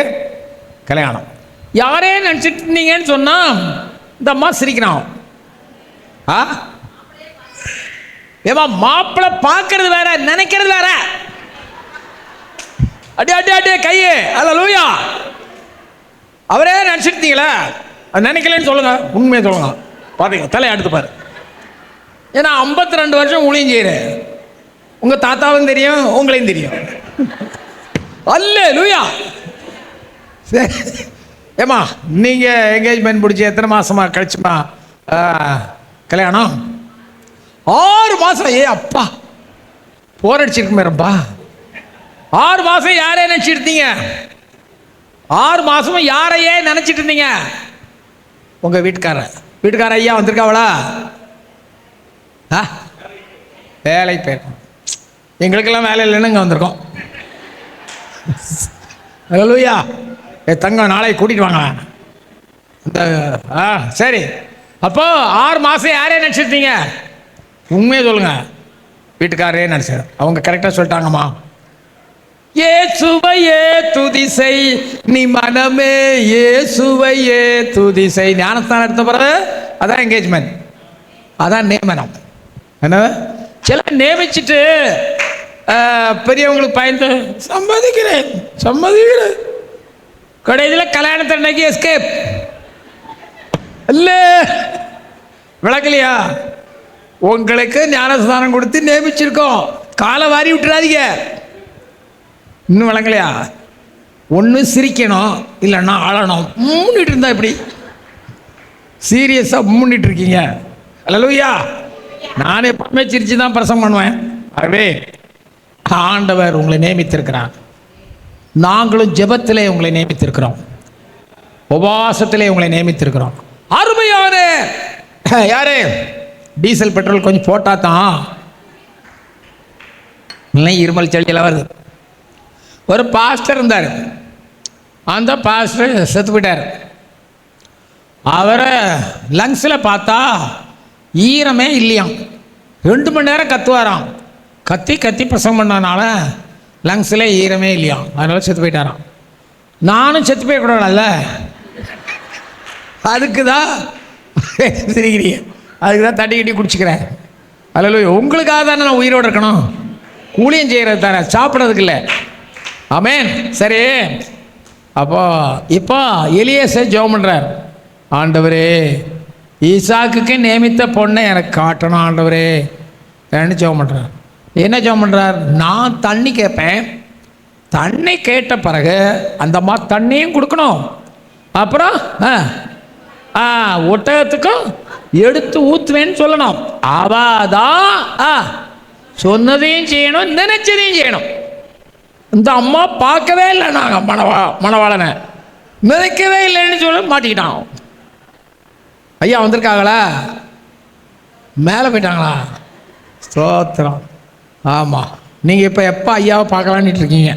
கல்யாணம். யாரே நினச்சிட்டு இருந்தீங்கன்னு சொன்னால் இந்த அம்மா சிரிக்கிறான். ஏமா, மாப்பிள்ளை பார்க்கறது வேற, நினைக்கிறது வேற. அடி கையே. அல்லேலூயா. அவரே நினச்சிருந்தீங்களா? அது நினைக்கலன்னு சொல்லுங்க, உண்மையை சொல்லுங்க. பார்த்தீங்க, தலையை எடுத்து பாரு. ஏன்னா 52 வருஷம் ஊழியம் செய்கிறேன், உங்கள் தாத்தாவும் தெரியும், உங்களையும் தெரியும். அல்லேலூயா. சரி, ஏம்மா நீங்கள் என்கேஜ்மெண்ட் பிடிச்சி எத்தனை மாதமா கழிச்சுமா கல்யாணம்? 6 மாதம். அப்பா, போர் அடிச்சிருக்குமே ரொம்ப. 6 மாதம் யாரே நினச்சிட்டு இருந்தீங்க? 6 மாதமும் யாரையே நினச்சிட்டு இருந்தீங்க? உங்கள் வீட்டுக்கார ஐயா வந்திருக்காவளா? வேலை போயிருக்கோம். எங்களுக்கெல்லாம் வேலை இல்லைன்னு இங்கே வந்திருக்கோம். அல்லேலூயா. தங்கம் நாளைக்கு கூட்டிகிட்டு வாங்க. இந்த சரி. அப்போ 6 மாதம் யாரே நினச்சிருந்தீங்க? உண்மையை சொல்லுங்க. வீட்டுக்காரரே நினச்சார். அவங்க கரெக்டாக சொல்லிட்டாங்கம்மா. இயேசுவையே துதிசை நீ மனமே, இயேசுவையே துதிசை. ஞானஸ்தானம் எடுத்த பிறகு அதான் என்கேஜ்மெண்ட், அதான் நியமனம். என்ன சில நியமிச்சுட்டு பெரியவங்களுக்கு பயந்து சம்மதிக்கிறேன் கடைசியில் கல்யாணத்தன்னைக்கு எஸ்கேப் இல்லை. விளக்கலையா? உங்களுக்கு ஞானஸ்தானம் கொடுத்து நியமிச்சிருக்கோம். காலை வாரி விட்டுறாதீங்க. இன்னும் விளங்கலையா? ஒன்று சிரிக்கணும், இல்லைன்னா அழணும். மூணிட்டு இருந்தா இப்படி சீரியஸாக மூணிட்டு இருக்கீங்க. அல்லேலூயா. நான் எப்பவுமே சிரிச்சு தான் பிரசங்கம் பண்ணுவேன். ஆகவே ஆண்டவர் உங்களை நியமித்திருக்கிறார். நாங்களும் ஜெபத்திலே உங்களை நியமித்திருக்கிறோம், உபவாசத்திலே உங்களை நியமித்திருக்கிறோம். அருமையான யாரு டீசல் பெட்ரோல் கொஞ்சம் போட்டா தான் இல்லை இருமல் செடியெல்லாம் வருது. ஒரு பாஸ்டர் இருந்தார். அந்த பாஸ்டர் செத்து போயிட்டார். அவரை லங்ஸில் பார்த்தா ஈரமே இல்லையாம். 2 மணி நேரம் கத்துவாராம். கத்தி பிரசவம் பண்ணனால லங்ஸில் ஈரமே இல்லையாம். அதனால செத்து போயிட்டாராம். நானும் செத்து போயிடக்கூடாதுல்ல, அதுக்கு தான் சிரிக்கிறீங்க, அதுக்கு தான் தட்டி கட்டி குடிச்சிக்கிறேன். அல்லேலூயா. உங்களுக்காக தானே நான் உயிரோடு இருக்கணும். கூலியம் செய்கிறது தானே, சாப்பிட்றதுக்கு இல்லை. ஆமென். சரி. இப்போ எலியேசர் ஜெபம் பண்ணுறார். ஆண்டவரே, ஈசாக்குக்கு நியமித்த பொண்ணை எனக்கு காட்டணும் ஆண்டவரே என்ன ஜெபம் பண்ணுறார். என்ன ஜெபம் பண்ணுறார்? நான் தண்ணி கேட்பேன், தண்ணி கேட்ட பிறகு அந்த அம்மா தண்ணியும் கொடுக்கணும், அப்புறம் ஒட்டகத்துக்கும் எடுத்து ஊற்றுவேன்னு சொல்லணும். அவதான் சொன்னதையும் செய்யணும், நினைச்சதையும் செய்யணும். இந்த அம்மா பார்க்கவே இல்லை, நாங்கள் மணவாளனை நினைக்கவே இல்லைன்னு சொல்ல மாட்டிக்கிட்டான். ஐயா வந்திருக்காங்களா? மேலே போயிட்டாங்களா? ஸ்தோத்திரம். ஆமாம். நீங்கள் இப்போ எப்போ ஐயாவை பார்க்கலான்ட்டு இருக்கீங்க?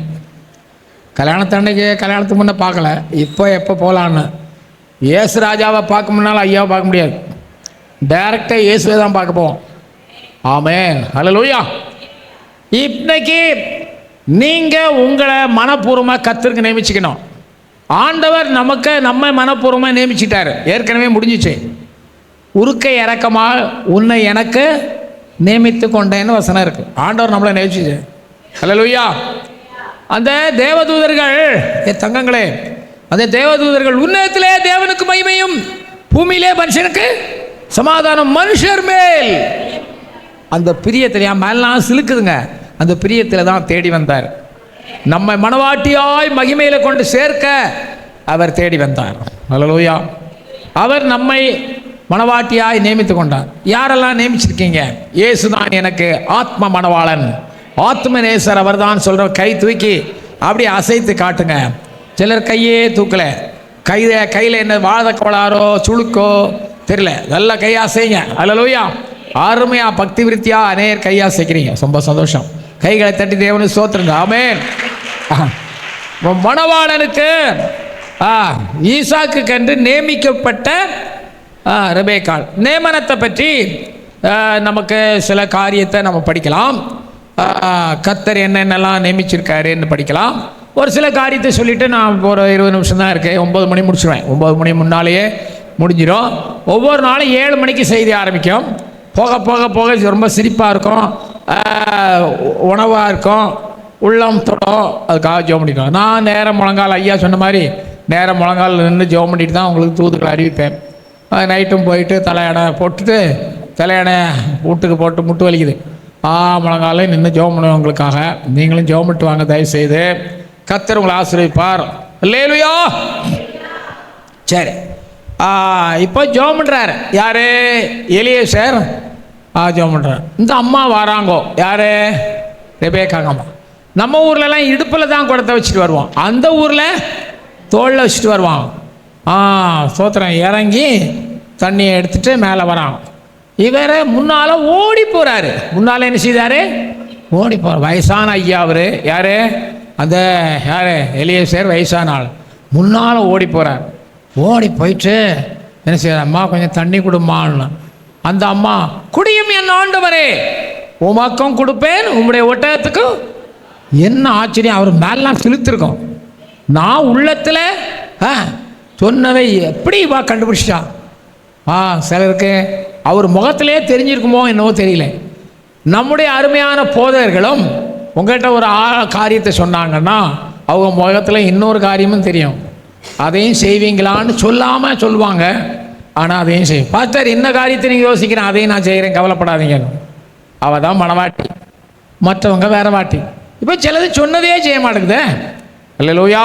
கல்யாணத்தன்னைக்கு கல்யாணத்துக்கு முன்னே பார்க்கல, இப்போ எப்போ போகலான்னு. இயேசு ராஜாவை பார்க்க முன்னால் ஐயாவை பார்க்க முடியாது. டைரெக்டாக இயேசுவை தான் பார்க்க போவோம். ஆமென். அல்லேலூயா. இன்னைக்கு நீங்கள் உங்களை மனப்பூர்வமாக கர்த்தருக்கு நியமிச்சுக்கணும். ஆண்டவர் நம்ம மனப்பூர்வமாக நியமிச்சிட்டாரு, ஏற்கனவே முடிஞ்சிச்சு. உருக்கை இறக்கமாக உன்னை எனக்கு நியமித்து கொண்டேன்னு வசனம் இருக்கு. ஆண்டவர் நம்மளை நியமிச்சு. அல்லேலூயா. அந்த தேவதூதர்கள், தங்கங்களே, அந்த தேவதூதர்கள் உன்னதத்திலே தேவனுக்கு மகிமையும் பூமியிலே மனுஷனுக்கு சமாதானம், மனுஷர் மேல் அந்த பிரியத்தில் என் மேலாம் சிலுக்குதுங்க. அந்த பிரியத்தில் தான் தேடி வந்தார். நம்மை மனவாட்டியாய் மகிமையில கொண்டு சேர்க்க அவர் தேடி வந்தார். அல்லேலூயா. அவர் நம்மை மனவாட்டியாய் நியமித்து கொண்டார். யாரெல்லாம் நியமிச்சிருக்கீங்க? இயேசு தான் எனக்கு ஆத்ம மணவாளன், ஆத்ம நேசர் அவர் தான் சொல்ற. கை தூக்கி அப்படியே அசைத்து காட்டுங்க. சிலர் கையே தூக்கல, கையில் என்ன வாழ கோளாரோ சுழுக்கோ தெரியல, நல்ல கையா செய்யுங்க. அல்லேலூயா. அருமையா பக்தி விருத்தியா அநேகர் கையா செய்கிறீங்க, ரொம்ப சந்தோஷம். கைகளை தட்டி தேவனு ஸ்தோத்திரங்க. ஆமென். மணவாளனுக்கு ஈசாக்கு கண்டு நியமிக்கப்பட்ட ரெபேக்காள் நியமனத்தை பற்றி நமக்கு சில காரியத்தை நம்ம படிக்கலாம். கர்த்தர் என்னென்னலாம் நியமிச்சிருக்காருன்னு படிக்கலாம். ஒரு சில காரியத்தை சொல்லிவிட்டு நான் ஒரு 20 நிமிஷம் தான் இருக்கேன். 9 மணி முடிச்சுடுவேன். 9 மணி முன்னாலேயே முடிஞ்சிடும். ஒவ்வொரு நாளும் 7 மணிக்கு செய்தி ஆரம்பிக்கும். போக போக போக ரொம்ப சிரிப்பாக இருக்கும், உணவாக இருக்கும், உள்ளம் தொடும். அதுக்காக ஜெபம் பண்ணிக்கலாம். நான் நேரம் முழங்கால், ஐயா சொன்ன மாதிரி நேரம் முழங்கால் நின்று ஜெபம் பண்ணிட்டு தான் உங்களுக்கு தூதுகளை அறிவிப்பேன். நைட்டும் போயிட்டு தலையணை போட்டுட்டு, தலையணை வீட்டுக்கு போட்டு முட்டு வலிக்குது, முழங்காலே நின்று ஜெபம் பண்ணுவேன் உங்களுக்காக. நீங்களும் ஜெபம் பண்ணிட்டு வாங்க தயவுசெய்து. கர்த்தர் உங்களை ஆசீர்வதிப்பார். அல்லேலூயா. சரி, இப்போ ஜெபம் பண்ணுறாரு யாரு? எலியேசர் ஜெபம் பண்ணுறாரு. இந்த அம்மா வராங்கோ. யாரு? ரெபேக்காங்க அம்மா. நம்ம ஊர்லலாம் இடுப்பில் தான் குடத்தை வச்சுட்டு வருவோம், அந்த ஊரில் தோளில் வச்சுட்டு வருவான். சோத்திரம் இறங்கி தண்ணியை எடுத்துகிட்டு மேலே வரான். இவர் முன்னால் ஓடி போகிறாரு. முன்னால் என்ன செய்தார்? ஓடி போகிறார். வயசான ஐயா அவர். யார்? அந்த யார்? எலியேசர் வயசான ஆள். முன்னால் ஓடி போகிறார். ஓடி போயிட்டு என்ன செய்யற? அம்மா கொஞ்சம் தண்ணி கொடுமான்னு. அந்த அம்மா, குடியும் என் ஆண்டவரே, உமக்கும் கொடுப்பேன் உம்முடைய ஒட்டகத்துக்கும். என்ன ஆச்சரியம்! அவர் மேலாம் செலுத்திருக்கோம். நான் உள்ளத்தில் சொன்னதை எப்படி வா கண்டுபிடிச்சிட்டா. சிலருக்கு அவர் முகத்திலே தெரிஞ்சிருக்குமோ என்னவோ தெரியல. நம்முடைய அருமையான போதகர்களும் உங்கள்கிட்ட ஒரு காரியத்தை சொன்னாங்கன்னா அவங்க முகத்தில் இன்னொரு காரியமும் தெரியும். அதையும் செய்வீங்களான்னு சொல்லாமல் சொல்லுவாங்க, ஆனால் அதையும் செய்யும். பாஸ்டர் என்ன காரியத்தை நீங்கள் யோசிக்கிறேன், அதையும் நான் செய்கிறேன், கவலைப்படாதீங்க. அவள் தான் மனவாட்டி, மற்றவங்க வேற வாட்டி. இப்போ சிலது சொன்னதே செய்ய மாட்டேங்குதே. அல்லேலூயா.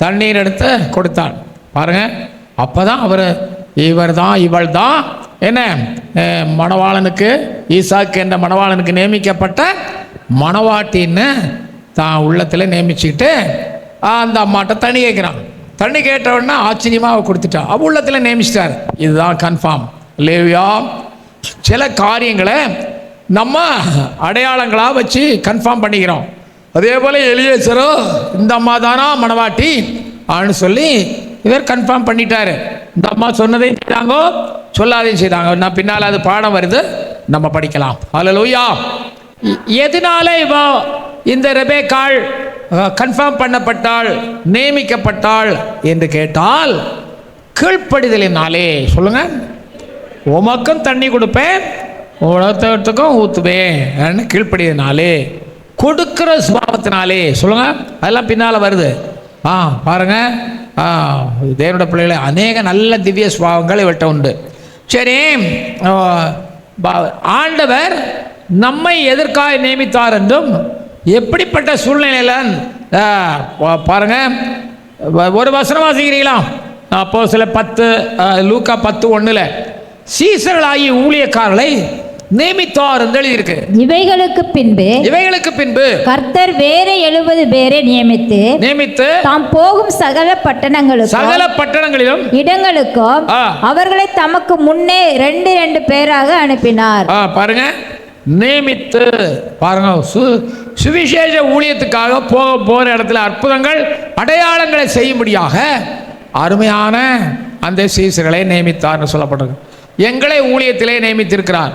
தண்ணீர் எடுத்து கொடுத்தாள் பாருங்க. அப்போ தான் இவர் தான் இவள் தான் என்ன மணவாளனுக்கு, ஈசாக்கு என்ற மணவாளனுக்கு நியமிக்கப்பட்ட மணவாட்டின்னு தான் உள்ளத்தில் நியமிச்சுக்கிட்டு அந்த அம்மாட்ட தண்ணி கேட்குறான். தண்ணி கேட்டவுடனே ஆச்சரியமாக அவள் கொடுத்துட்டா. அவள் உள்ளத்தில் நியமிச்சிட்டார். இதுதான் கன்ஃபார்ம். லேவியா. சில காரியங்களை நம்ம அடையாளங்களாக வச்சு கன்ஃபார்ம் பண்ணிக்கிறோம். அதே போல் எலியேசரோ இந்த அம்மா தானா மணவாட்டி ஆன்னு சொல்லி இவர் கன்ஃபார்ம் பண்ணிட்டாரு. இந்த அம்மா சொன்னதையும் செய்தாங்கோ, சொல்லாதையும் செய்தாங்க. நான் பின்னால் அது பாடம் வருது, நம்ம படிக்கலாம். அல்லேலூயா. எதனால இந்த ரெபேக்காள் கன்ஃபார்ம் பண்ணப்பட்டாள், நியமிக்கப்பட்டாள் என்று கேட்டால் கீழ்ப்படிதலினாலே. சொல்லுங்க. உமக்கும் தண்ணி கொடுப்பேன் உலகத்துக்கும் ஊற்றுவேன் கீழ்ப்படிதலினாலே, கொடுக்கிற சுபாவத்தினாலே. சொல்லுங்க. அதெல்லாம் பின்னால் வருது. பாருங்க, தேவனுடைய பிள்ளைகளை அநேக நல்ல திவ்ய சுபாவங்கள் இவர்கிட்ட உண்டு. சரி, ஆண்டவர் நம்மை எதற்காக நியமித்தார் என்றும் எப்படிப்பட்ட சூழ்நிலையில் பாருங்க. ஒரு வசனம் வாசிக்கிறீங்களா? அப்போ சில 10 லூக்கா 10:1 சீசர்களாகிய ஊழியக்காரர்களை நியமித்தார் என்று எழுதியிருக்கு. இவைகளுக்கு பின்பு கர்த்தர் வேற 70 பேரை நியமித்து தாம் போகும் சகல பட்டணங்களிலும் இடங்களுக்கும் அவர்களை தமக்கு முன்னே 2 பேராக அனுப்பினார். பாருங்க, நியமித்து பாருங்க. சுவிசேஷ ஊழியத்துக்காக போற இடத்துல அற்புதங்கள் அடையாளங்களை செய்யும்படியாக அருமையான அந்த சீசர்களை நியமித்தார்னு சொல்லப்படுறது. எங்களை ஊழியத்திலே நியமித்திருக்கிறார்.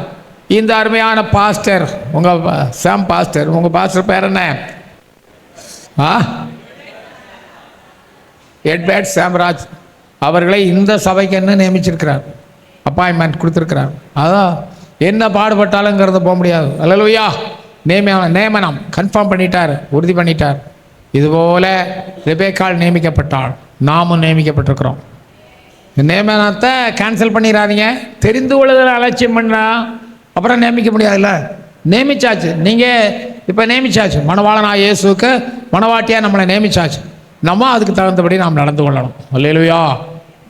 இந்த அருமையான பாஸ்டர், உங்கள் சாம் பாஸ்டர், உங்கள் பாஸ்டர் பேர் என்ன? எட்வர்ட் சாம்ராஜ் அவர்களை இந்த சபைக்கு என்ன நியமிச்சிருக்கிறார், அப்பாயின்மெண்ட் கொடுத்துருக்கிறார். அதான் என்ன பாடுபட்டாலுங்கிறத போக முடியாது. அல்லேலூயா. நியமனம் கன்ஃபார்ம் பண்ணிட்டார், உறுதி பண்ணிட்டார். இதுபோல ரெபேக்காள் நியமிக்கப்பட்டாள், நாமும் நியமிக்கப்பட்டிருக்கிறோம். நியமனத்தை கேன்சல் பண்ணிடாதீங்க. தெரிந்து கொள்ளுதல் அலட்சியம் பண்ணா அப்புறம் நியமிக்க முடியாதுல்ல. நியமிச்சாச்சு. நீங்கள் இப்போ நியமிச்சாச்சு. மணவாளனா இயேசுக்கு மணவாட்டியாக நம்மளை நியமிச்சாச்சு. நம்ம அதுக்கு தகுந்தபடி நாம் நடந்து கொள்ளணும். அல்லேலூயா.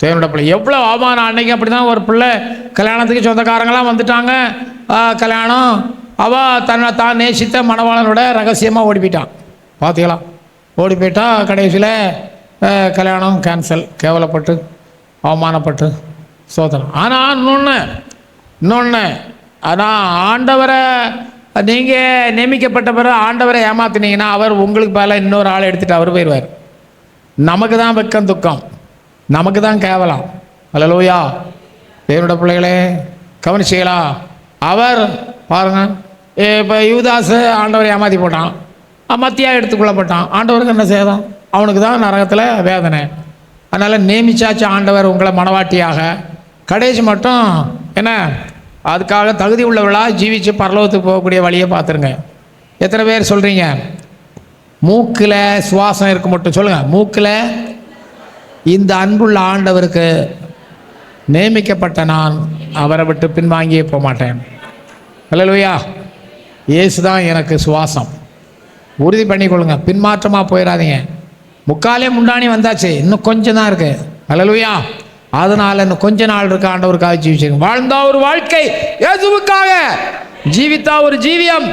தேவனுடைய பிள்ளை எவ்வளோ அவமானம். அன்னைக்கு அப்படி தான் ஒரு பிள்ளை கல்யாணத்துக்கு சொந்தக்காரங்களாம் வந்துட்டாங்க. கல்யாணம் அவள் தான் நேசித்த மணவாளனோட ரகசியமாக ஓடி போயிட்டான். பார்த்தீங்களா? ஓடி போயிட்டா. கடைசியில் கல்யாணம் கேன்சல். கேவலப்பட்டு அவமானப்பட்டு சோதனம். ஆனால் இன்னொன்று ஆனால் ஆண்டவரை நீங்கள் நியமிக்கப்பட்ட பிறகு ஆண்டவரை ஏமாத்தினீங்கன்னா அவர் உங்களுக்கு பல இன்னொரு ஆளை எடுத்துகிட்டு அவர் போயிடுவார். நமக்கு தான் வெக்கம் துக்கம், நமக்கு தான் கேவலம். அல்லேலூயா. தேவனுடைய பிள்ளைகளே கவனிச்சிங்களா? அவர் பாருங்க, இப்போ யூதாஸ் ஆண்டவரை ஏமாற்றி போட்டான், மத்தியாக எடுத்துக்கொள்ளப்பட்டான். ஆண்டவருக்கு என்ன சேதம்? அவனுக்கு தான் நரகத்தில் வேதனை. அதனால் நியமிச்சாச்சு ஆண்டவர் உங்களை மணவாட்டியாக. கடைசி மட்டும் என்ன, அதுக்காக தகுதி உள்ளவர்களாக ஜீவிச்சு பரலோகத்துக்கு போகக்கூடிய வழியை பார்த்துருங்க. எத்தனை பேர் சொல்கிறீங்க மூக்கில் சுவாசம் இருக்க மட்டும்? சொல்லுங்கள். மூக்கில் இந்த அன்புள்ள ஆண்டவருக்கு நியமிக்கப்பட்ட நான் அவரை விட்டு பின்வாங்கியே போக மாட்டேன். அல்லேலூயா. இயேசு தான் எனக்கு சுவாசம். உறுதி பண்ணிக்கொள்ளுங்க, பின்மாற்றமாக போயிடாதீங்க. முக்காலே முண்டானி வந்தாச்சு, இன்னும் கொஞ்சம் தான் இருக்குது. அல்லேலூயா. அதனால் இன்னும் கொஞ்ச நாள் இருக்க ஆண்டவருக்காக ஜீவிச்சிருங்க. வாழ்ந்தா ஒரு வாழ்க்கை இயேசுவுக்காக, ஜீவித்தா ஒரு ஜீவியம்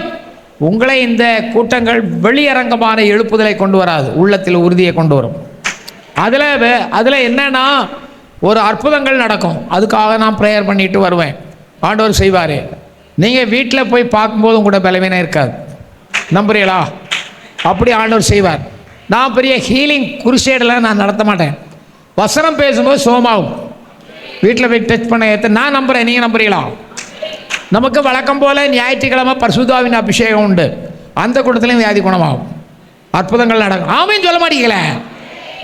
உங்களை இந்த கூட்டங்கள் வெளியரங்கமான எழுப்புதலை கொண்டு வராது, உள்ளத்தில் உறுதியை கொண்டு வரும். அதில் என்னன்னா ஒரு அற்புதங்கள் நடக்கும். அதுக்காக நான் ப்ரேயர் பண்ணிட்டு வருவேன், ஆண்டவர் செய்வார். நீங்கள் வீட்டில் போய் பார்க்கும்போது உங்களோட பலவீனம் இருக்காது. நம்புறீங்களா? அப்படி ஆண்டவர் செய்வார். நான் பெரிய ஹீலிங் குருஷேடெல்லாம் நான் நடத்த மாட்டேன். வசனம் பேசும்போது சோமாகும். வீட்டில் போய் டச் பண்ண நான் நம்புகிறேன். நீங்கள் நம்புறீங்களா? நமக்கு வழக்கம் போல் ஞாயிற்றுக்கிழமை பரிசுத்தாவின் அபிஷேகம் உண்டு. அந்த கூட்டத்திலையும் வியாதி குணமாகும், அற்புதங்கள் நடக்கும். ஆமீன் சொல்ல மாட்டீங்களே?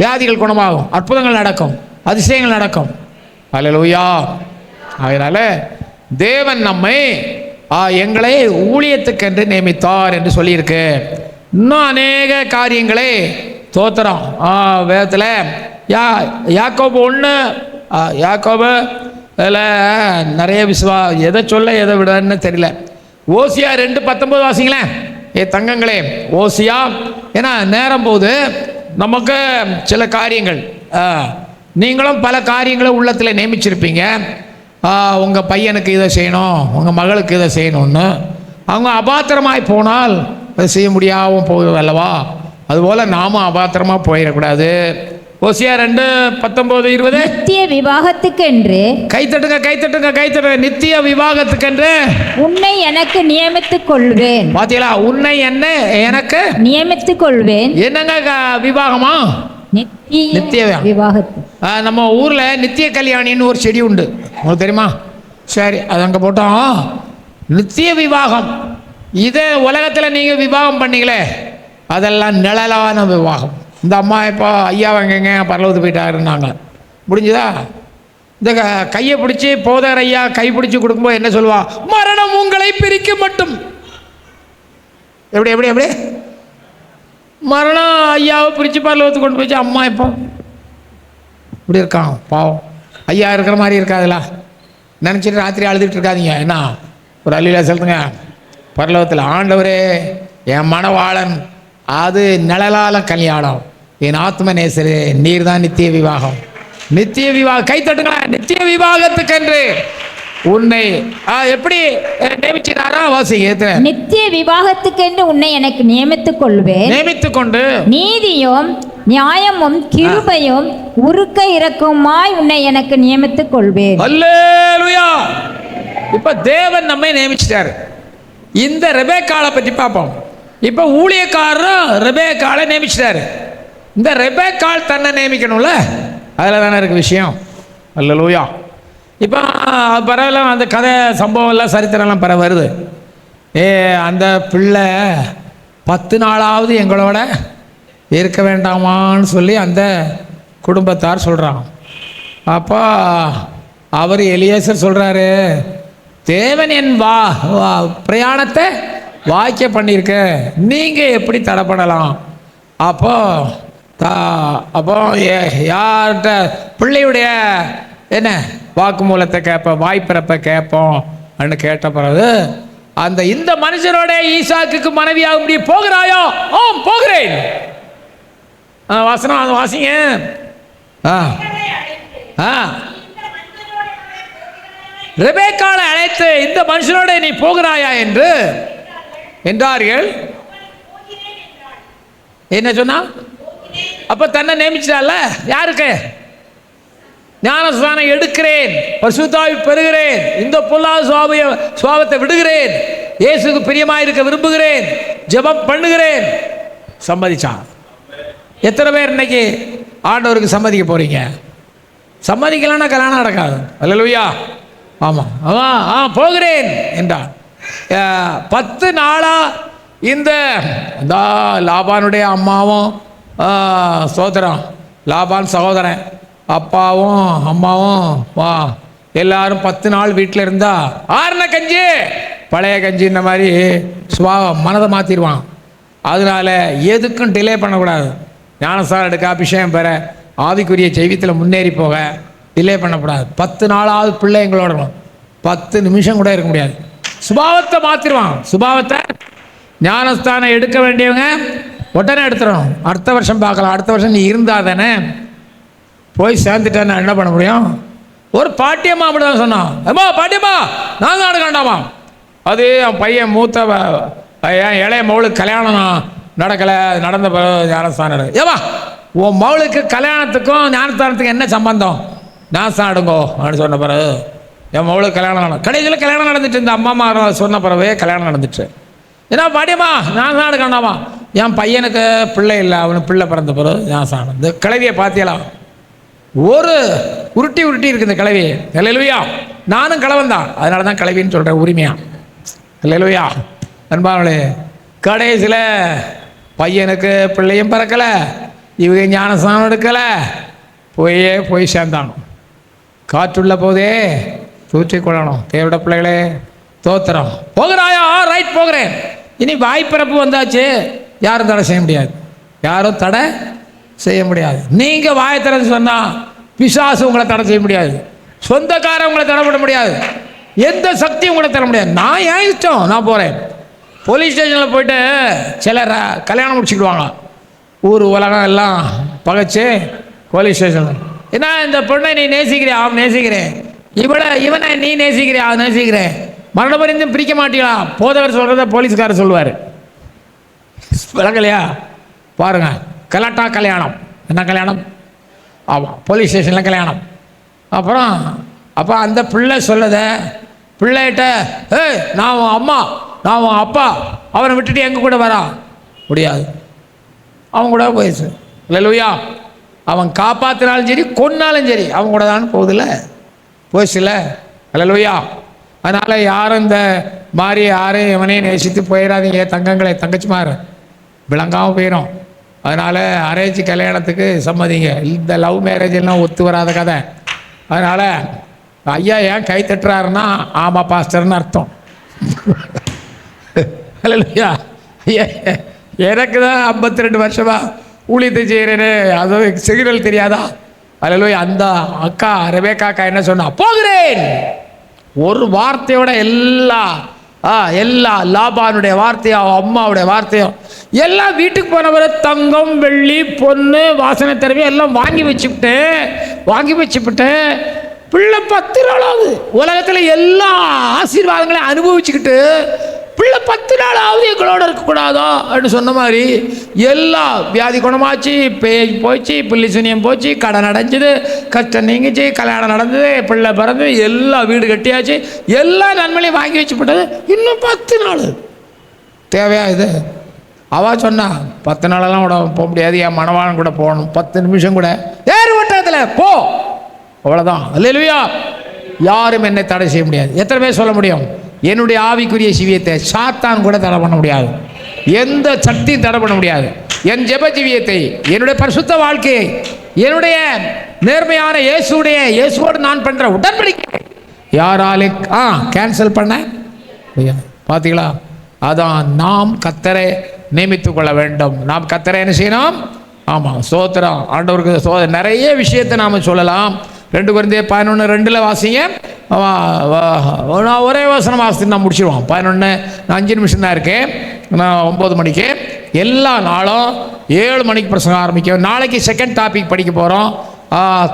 வியாதிகள் குணமாகும், அற்புதங்கள் நடக்கும், அதிசயங்கள் நடக்கும். அல்லேலூயா. அதனால தேவன் நம்மை எங்களை ஊழியத்துக்கென்று நியமித்தார் என்று சொல்லியிருக்கு. இன்னும் அநேக காரியங்களை தோத்திரம் வேதத்தில் யாக்கோபு 1 யாக்கோபு அதில் நிறைய எதை சொல்ல எதை விடன்னு தெரியல. ஓசியா 2:19 வாசிங்களேன் தங்கங்களே. ஓசியா, ஏன்னா நேரம் போது நமக்கு சில காரியங்கள் நீங்களும் பல காரியங்களை உள்ளத்தில் நியமிச்சிருப்பீங்க. உங்கள் பையனுக்கு இதை செய்யணும், உங்கள் மகளுக்கு இதை செய்யணும்னு. அவங்க அபாத்திரமாய் போனால் அதை செய்ய முடியாமல் போகுது அல்லவா? அதுபோல் நாமும் அபாத்திரமாக போயிடக்கூடாது. ஓசியா 2:19-20 நித்திய விவாகத்துக்கென்று கைத்தட்டுங்க. நித்திய விவாகத்துக்கென்று உன்னை எனக்கு நியமித்துக் கொள்வேன். பாத்தீங்களா? உன்னை என்ன எனக்கு நியமித்துக் கொள்வேன். என்னங்க விவாகமா? நித்திய விவாகத்து. நம்ம ஊர்ல நித்திய கல்யாணின்னு ஒரு செடி உண்டு, உங்களுக்கு தெரியுமா? சரி, அது அங்கே போட்டோம். நித்திய விவாகம். இதை உலகத்தில் நீங்கள் விவாகம் பண்ணீங்களே, அதெல்லாம் நிழலான விவாகம். இந்த அம்மா இப்போ ஐயா வாங்கங்க பரலவத்து போயிட்டாருன்னாங்க, முடிஞ்சுதா? இந்த கையை பிடிச்சி போதார் ஐயா கை பிடிச்சி கொடுக்கும்போது என்ன சொல்லுவா? மரணம் உங்களை பிரிக்க மட்டும். எப்படி எப்படி எப்படி மரணம் ஐயாவை பிரித்து பரலவத்து கொண்டு போச்சு. அம்மா இப்போ இப்படி இருக்கான் பாவம். ஐயா இருக்கிற மாதிரி இருக்காதுல்ல, நினச்சிட்டு ராத்திரி அழுதுட்டு இருக்காதீங்க. என்ன ஒரு அள்ளியில் சொல்லுங்க, பரலோகத்தில் ஆண்டவரே என் மணவாளன், அது நிழலால கல்யாணம், என் ஆத்ம நேசரே நீர் தான் நித்திய விவாகம். நித்திய விவாகம். கை தட்டுங்களா? நித்திய விவாகத்துக்கென்று உன்னை எப்படி நியமிச்சினாரா? வாசிங்க. நித்திய விவாகத்துக்கென்று உன்னை எனக்கு நியமித்துக் கொள்வேன். நியமித்துக் கொண்டு நீதியும் நியாயமும் கிருபையும் உருக்க இறக்குமாய் உன்னை எனக்கு நியமித்துக் கொள்வேன். அல்லேலூயா. இப்ப தேவன் நம்மை நியமிச்சிட்டாரு. இந்த ரெபேக்காளை பற்றி பார்ப்போம். இப்ப ஊழியக்காரரும் ரெபேக்காளை நியமிச்சிட்டாரு. இந்த ரெபேக்காள் தன்னை நியமிக்கணும்ல, அதில் தானே இருக்கு விஷயம். அல்லேலூயா. இப்போ பரவாயில்ல, அந்த கதை சம்பவம்லாம் சரித்திரம்லாம் பரவ வருது. அந்த பிள்ளை 10 நாளாவது எங்களோட இருக்க வேண்டாமான்னு சொல்லி அந்த குடும்பத்தார் சொல்கிறாங்க. அப்போ அவர் எலியேசர் சொல்கிறாரு, தேவன் என் பிரயாணத்தை வாய்க்க பண்ணியிருக்க, நீங்கள் எப்படி தடை பண்ணலாம்? அப்போ யார்கிட்ட பிள்ளையுடைய என்ன வாக்குமூலத்தை கேட்போம், வாய்ப்பிறப்பை கேட்போம் அப்படின்னு கேட்ட பிறகு அந்த இந்த மனுஷனோட ஈசாக்குக்கு மனைவியாக முடியும் போகிறாயோ? ஆம் போகிறேன். வாசனம் அது வாசிங்க. ரெபேக்காளை அழைத்து இந்த மனுஷனோட நீ போகிறாயா என்று என்றார்கள். என்ன சொன்னா? அப்ப தன்னை நியமிச்சிட்டால. யாருக்கு? ஞானஸ்நானம் எடுக்கிறேன், பரிசுத்தாவி பெறுகிறேன், இந்த பொல்லாத சுபாவத்தை விடுகிறேன், இயேசுக்கு பிரியமாயிருக்க விரும்புகிறேன், ஜெபம் பண்ணுகிறேன். சம்மதிச்சான். எத்தனை பேர் இன்னைக்கு ஆண்டவருக்கு சம்மதிக்க போறீங்க? சம்மதிக்கலன்னா கல்யாணம் நடக்காது. அல்லேலூயா. ஆமாம் போகிறேன் என்றான். 10 நாளா இந்த லாபானுடைய அம்மாவும் சோதரம், லாபான் சகோதரன், அப்பாவும் அம்மாவும் எல்லாரும் 10 நாள் வீட்டில் இருந்தா ஆறுன கஞ்சி பழைய கஞ்சி இந்த மாதிரி மனதை மாற்றிடுவான். அதனால எதுக்கும் டிலே பண்ணக்கூடாது. ஞானஸ்நானம் எடுக்க, அபிஷேகம் பெற, ஆவிக்குரிய ஜெய்வித்தில் முன்னேறி போக டிலே பண்ணக்கூடாது. 10 நாளாவது பிள்ளை எங்களோட 10 நிமிஷம் கூட இருக்க முடியாது. சுபாவத்தை மாற்றிடுவான். சுபாவத்தை ஞானஸ்தானம் எடுக்க வேண்டியவங்க உடனே எடுத்துடணும். அடுத்த வருஷம் பார்க்கலாம். அடுத்த வருஷம் நீ இருந்தா தானே போய் சேர்ந்துட்டேன்னு என்ன பண்ண முடியும்? ஒரு பாட்டியம்மா அப்படிதான் சொன்னான். அம்மா பாட்டியம்மா நான் தான் எடுக்க வேண்டாமா? அது என் பையன் மூத்த ஏன் இளைய மவுளுக்கு கல்யாணம் நடக்கலை, நடந்த பிறகு ஞானஸ்தானம் எடு. ஏவா உன் மவுளுக்கு கல்யாணத்துக்கும் ஞானஸ்தானத்துக்கும் என்ன சம்பந்தம்? ஞானஸ்தானம் எடுங்கோ அப்படின்னு சொன்ன பிறகு என் மவுளுக்கு கல்யாணம் நடக்கும். கடைசியில் கல்யாணம் நடந்துட்டு இந்த அம்மா சொன்ன பிறவே கல்யாணம் நடந்துச்சு. ஏன்னா பாடியம்மா ஞானஸ்தானம் எடுக்கணும்மா, என் பையனுக்கு பிள்ளை இல்லை, அவனுக்கு பிள்ளை பிறந்த பிறகு ஞானஸ்தானம். இந்த கிளவியை பார்த்தியலாம், ஒரு உருட்டி இருக்குது இந்த கிளவி. அல்லேலூயா. நானும் கிழவன் தான், அதனால தான் கிளவின்னு சொல்கிறேன் உரிமையா. அல்லேலூயா. அன்பானே, கடைசியில் பையனுக்கு பிள்ளையும் பிறக்கலை, இவங்க ஞானஸ்தானம் எடுக்கலை, போய் சேர்ந்தானோ. காற்றுள்ள போதே தூற்றிக்கொள்ளணும். தேவட பிள்ளைகளே தோத்திரம். போகிறாயா? ரைட் போகிறேன். இனி வாய்ப்பிறப்பு வந்தாச்சு, யாரும் தடை செய்ய முடியாது, யாரும் தடை செய்ய முடியாது. நீங்கள் வாயை திறந்து சொன்னால் பிசாசு உங்களை தடை செய்ய முடியாது, சொந்தக்காரன் உங்களை தடை பண்ண முடியாது, எந்த சக்தியும் உங்களை தர முடியாது. நான் ஏன் இஷ்டம், நான் போகிறேன். போலீஸ் ஸ்டேஷனில் போயிட்டு சிலர் கல்யாணம் முடிச்சுக்கிடுவாங்க. ஊர் உலகம் எல்லாம் பகைச்சு போலீஸ் ஸ்டேஷனில், ஏன்னா இந்த பொண்ணை நீ நேசிக்கிறேன், அவன் நேசிக்கிறேன், இவனை நீ நேசிக்கிறேன், அவன் நேசிக்கிறேன், மரண பரிந்தும் பிரிக்க மாட்டீங்களா? போதவர் சொல்கிறத போலீஸ்காரர் சொல்லுவார். விளங்கலையா? பாருங்க, கலாட்டா கல்யாணம். என்ன கல்யாணம்? ஆமாம், போலீஸ் ஸ்டேஷனில் கல்யாணம். அப்போ அந்த பிள்ளை சொல்லுத பிள்ளைகிட்ட, நான் உன் அம்மா, நான் உன் அப்பா, அவனை விட்டுட்டு எங்கள் கூட வரா முடியாது, அவன் கூட போயிடுச்சு. இல்லையா? அவன் காப்பாற்றினாலும் சரி கொன்னாலும் சரி அவன் கூட தான் போகுதில்ல, போயிடுச்சுல. இல்லையா? அதனால் யாரும் இந்த மாதிரி யாரையும் இவனையும் நேசித்து போயிடாதீங்க தங்கங்களை, தங்கச்சி மாறு விளங்காமல் போயிடும். அதனால் அரேஞ்ச் கல்யாணத்துக்கு சம்மதிங்க. இந்த லவ் மேரேஜ் எல்லாம் ஒத்து வராத கதை. அதனால் ஐயா ஏன் கை தட்டுறாருன்னா ஆமாம் பாஸ்டர்னு அர்த்தம். இல்லையா? எனக்கு தான் 52 வருஷமா ஊழியத்தை செய்கிறேன்னு அது சிக்னல் தெரியாதா? அல்லேலூயா. அந்த அக்கா ரெபேக்கா அக்கா என்ன சொன்னா? போகிறேன். ஒரு வார்த்தையோட எல்லா லாபானுடைய வார்த்தையோ அம்மாவுடைய நாளையும் எல்லாம் வீட்டுக்கு போனவரை தங்கம் வெள்ளி பொண்ணு வாசனை திரவியம் எல்லாம் வாங்கி வச்சுக்கிட்டு பிள்ளை 10 நாளாவது உலகத்தில் எல்லா ஆசீர்வாதங்களையும் அனுபவிச்சுக்கிட்டு பிள்ளை 10 நாளாவது எங்களோட இருக்கக்கூடாதோ அப்படின்னு சொன்ன மாதிரி எல்லா வியாதி குணமாச்சு, பேய் போச்சு, பிள்ளை சுனியம் போச்சு, கடன் அடைஞ்சிது, கஷ்டம் நீங்கிச்சு, கல்யாணம் நடந்தது, பிள்ளை பிறந்தது, எல்லா வீடு கட்டியாச்சு, எல்லா நன்மையிலையும் வாங்கி வச்சுப்பட்டது. இன்னும் 10 நாள் தேவையா இது? அவள் சொன்னா 10 நாளெல்லாம் கூட போக முடியாது, என் மனவாளன் கூட போகணும், 10 நிமிஷம் கூட ஏறு வட்டத்தில் போ, அவ்வளோதான். அல்லேலூயா. யாரும் என்னை தடை செய்ய முடியாது. எத்தனை பேர் சொல்ல முடியும்? என்னுடைய ஆவிக்குரிய ஜீவியத்தை சாத்தான் கூட தடை பண்ண முடியாது, எந்த சக்தியும் தடை பண்ண முடியாது. என் ஜெப ஜீவியத்தை, என்னுடைய பரிசுத்த வாழ்க்கையை, என்னுடைய நேர்மையான இயேசுவோடு நான் பண்ணுற உடன்படிக்கை யாராலே கேன்சல் பண்ண பார்த்தீங்களா? அதான் நாம் கர்த்தரை நியமித்து கொள்ள வேண்டும். நாம் கர்த்தரை என்ன செய்யணும்? ஆமாம், ஸ்தோத்திரம் ஆண்டவருக்கு. நிறைய விஷயத்தை நாம் சொல்லலாம். 2 கொரிந்தியர் 11:2 வாசிங்க. நான் ஒரே வசனம் வாசித்து நான் முடிச்சிடுவோம். 11 நான் 5 நிமிஷம் தான் இருக்கேன். நான் 9 மணிக்கு எல்லா நாளும் 7 மணிக்கு பிரசங்கம் ஆரம்பிக்கும். நாளைக்கு செகண்ட் டாபிக் படிக்க போகிறோம்.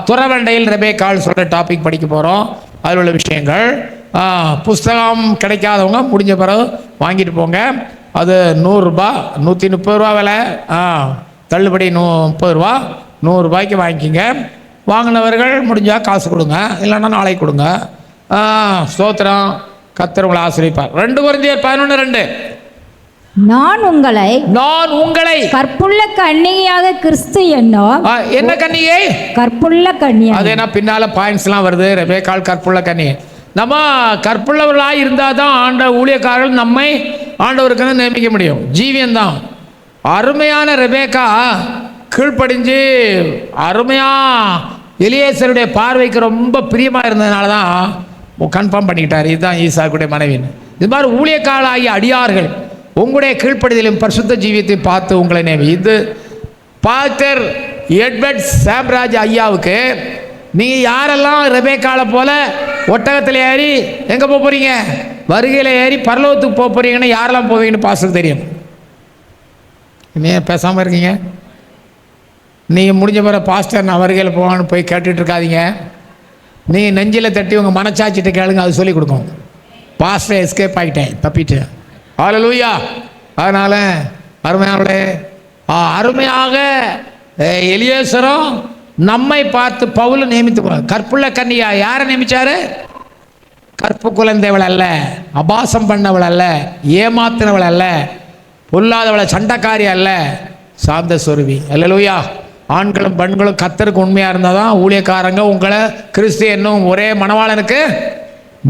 துறவண்டையில் ரெபேக்காள் சொல்கிற டாபிக் படிக்க போகிறோம். அதில் உள்ள விஷயங்கள். புஸ்தகம் கிடைக்காதவங்க முடிஞ்ச பிறகு வாங்கிட்டு போங்க. அது 100 ரூபா, 130 ரூபா விலை, தள்ளுபடி 30 ரூபா, 100 ரூபாய்க்கு வாங்கிக்கிங்க. வாங்கினவர்கள் முடிஞ்சால் காசு கொடுங்க, இல்லைன்னா நாளைக்கு கொடுங்க. ஸ்தோத்திரம், கர்த்தர் உங்களை ஆசீர்வதிப்பார். 2 கொரிந்தியர் 11:2 நான் உங்களை கற்புள்ள கன்னிகையாக கிறிஸ்து என்ன கன்னிகை? கற்புள்ள கன்னிகை. அது என்ன பின்னால பாயிண்ட்ஸ்லாம் வருது. ரெபேக்காள் கற்புள்ள கன்னிகை. நம்ம கற்புள்ளவர்களாக இருந்தால் தான் ஊழியக்காரர்கள் நம்மை ஆண்டவருக்குன்னு நியமிக்க முடியும். ஜீவியம்தான். அருமையான ரெபேக்கா கீழ்ப்படிஞ்சு அருமையாக எலியேசருடைய பார்வைக்கு ரொம்ப பிரியமாக இருந்ததுனால தான் கன்ஃபார்ம் பண்ணிக்கிட்டார், இதுதான் ஈசாக்குடைய மனைவின்னு. இது மாதிரி ஊழியக்காரர்களாகிய அடியார்கள் உங்களுடைய கீழ்ப்படிதலையும் பரிசுத்த ஜீவியத்தையும் பார்த்து உங்களை நியமி. இது பாஸ்டர் எட்வர்ட் சாம்ராஜ் ஐயாவுக்கு நீங்கள் யாரெல்லாம் ரெபேக்காளை போல ஒட்டகத்தில் ஏறி எங்கே போக போகிறீங்க, வருகையில் ஏறி பரலோகத்துக்கு போக போகிறீங்கன்னு யாரெல்லாம் போவீங்கன்னு பாஸ்டர் தெரியும். நீங்கள் பேசாமல் இருக்கீங்க. நீங்கள் முடிஞ்ச பிறகு பாஸ்டர் நான் வருகையில் போவான்னு போய் கேட்டுட்டு இருக்காதீங்க. நீங்கள் நெஞ்சில் தட்டி உங்கள் மனச்சாட்சிட்ட கேளுங்க, அது சொல்லிக் கொடுக்கும். பாஸ்டர் எஸ்கேப் ஆகிட்டேன், தப்பிட்டு. ஹல்லேலூயா. அதனால அருமையானவர்களே, அருமையாக எலியேசரும் நம்மை பார்த்து பவுல் நியமித்து கற்புள்ள கன்னியா யாரை நியமிச்சாரு? கற்பு குழந்தைவள் அல்ல, அபாசம் பண்ணவள் அல்ல, ஏமாத்தினவள் அல்ல, பொல்லாதவளை சண்டைக்காரி அல்ல, சாந்த சொருவி. அல்லேலூயா. ஆண்களும் பெண்களும் கர்த்தருக்கு உண்மையாக இருந்தால் தான் ஊழியக்காரங்க உங்களை கிறிஸ்து என்னும் ஒரே மணவாளனுக்கு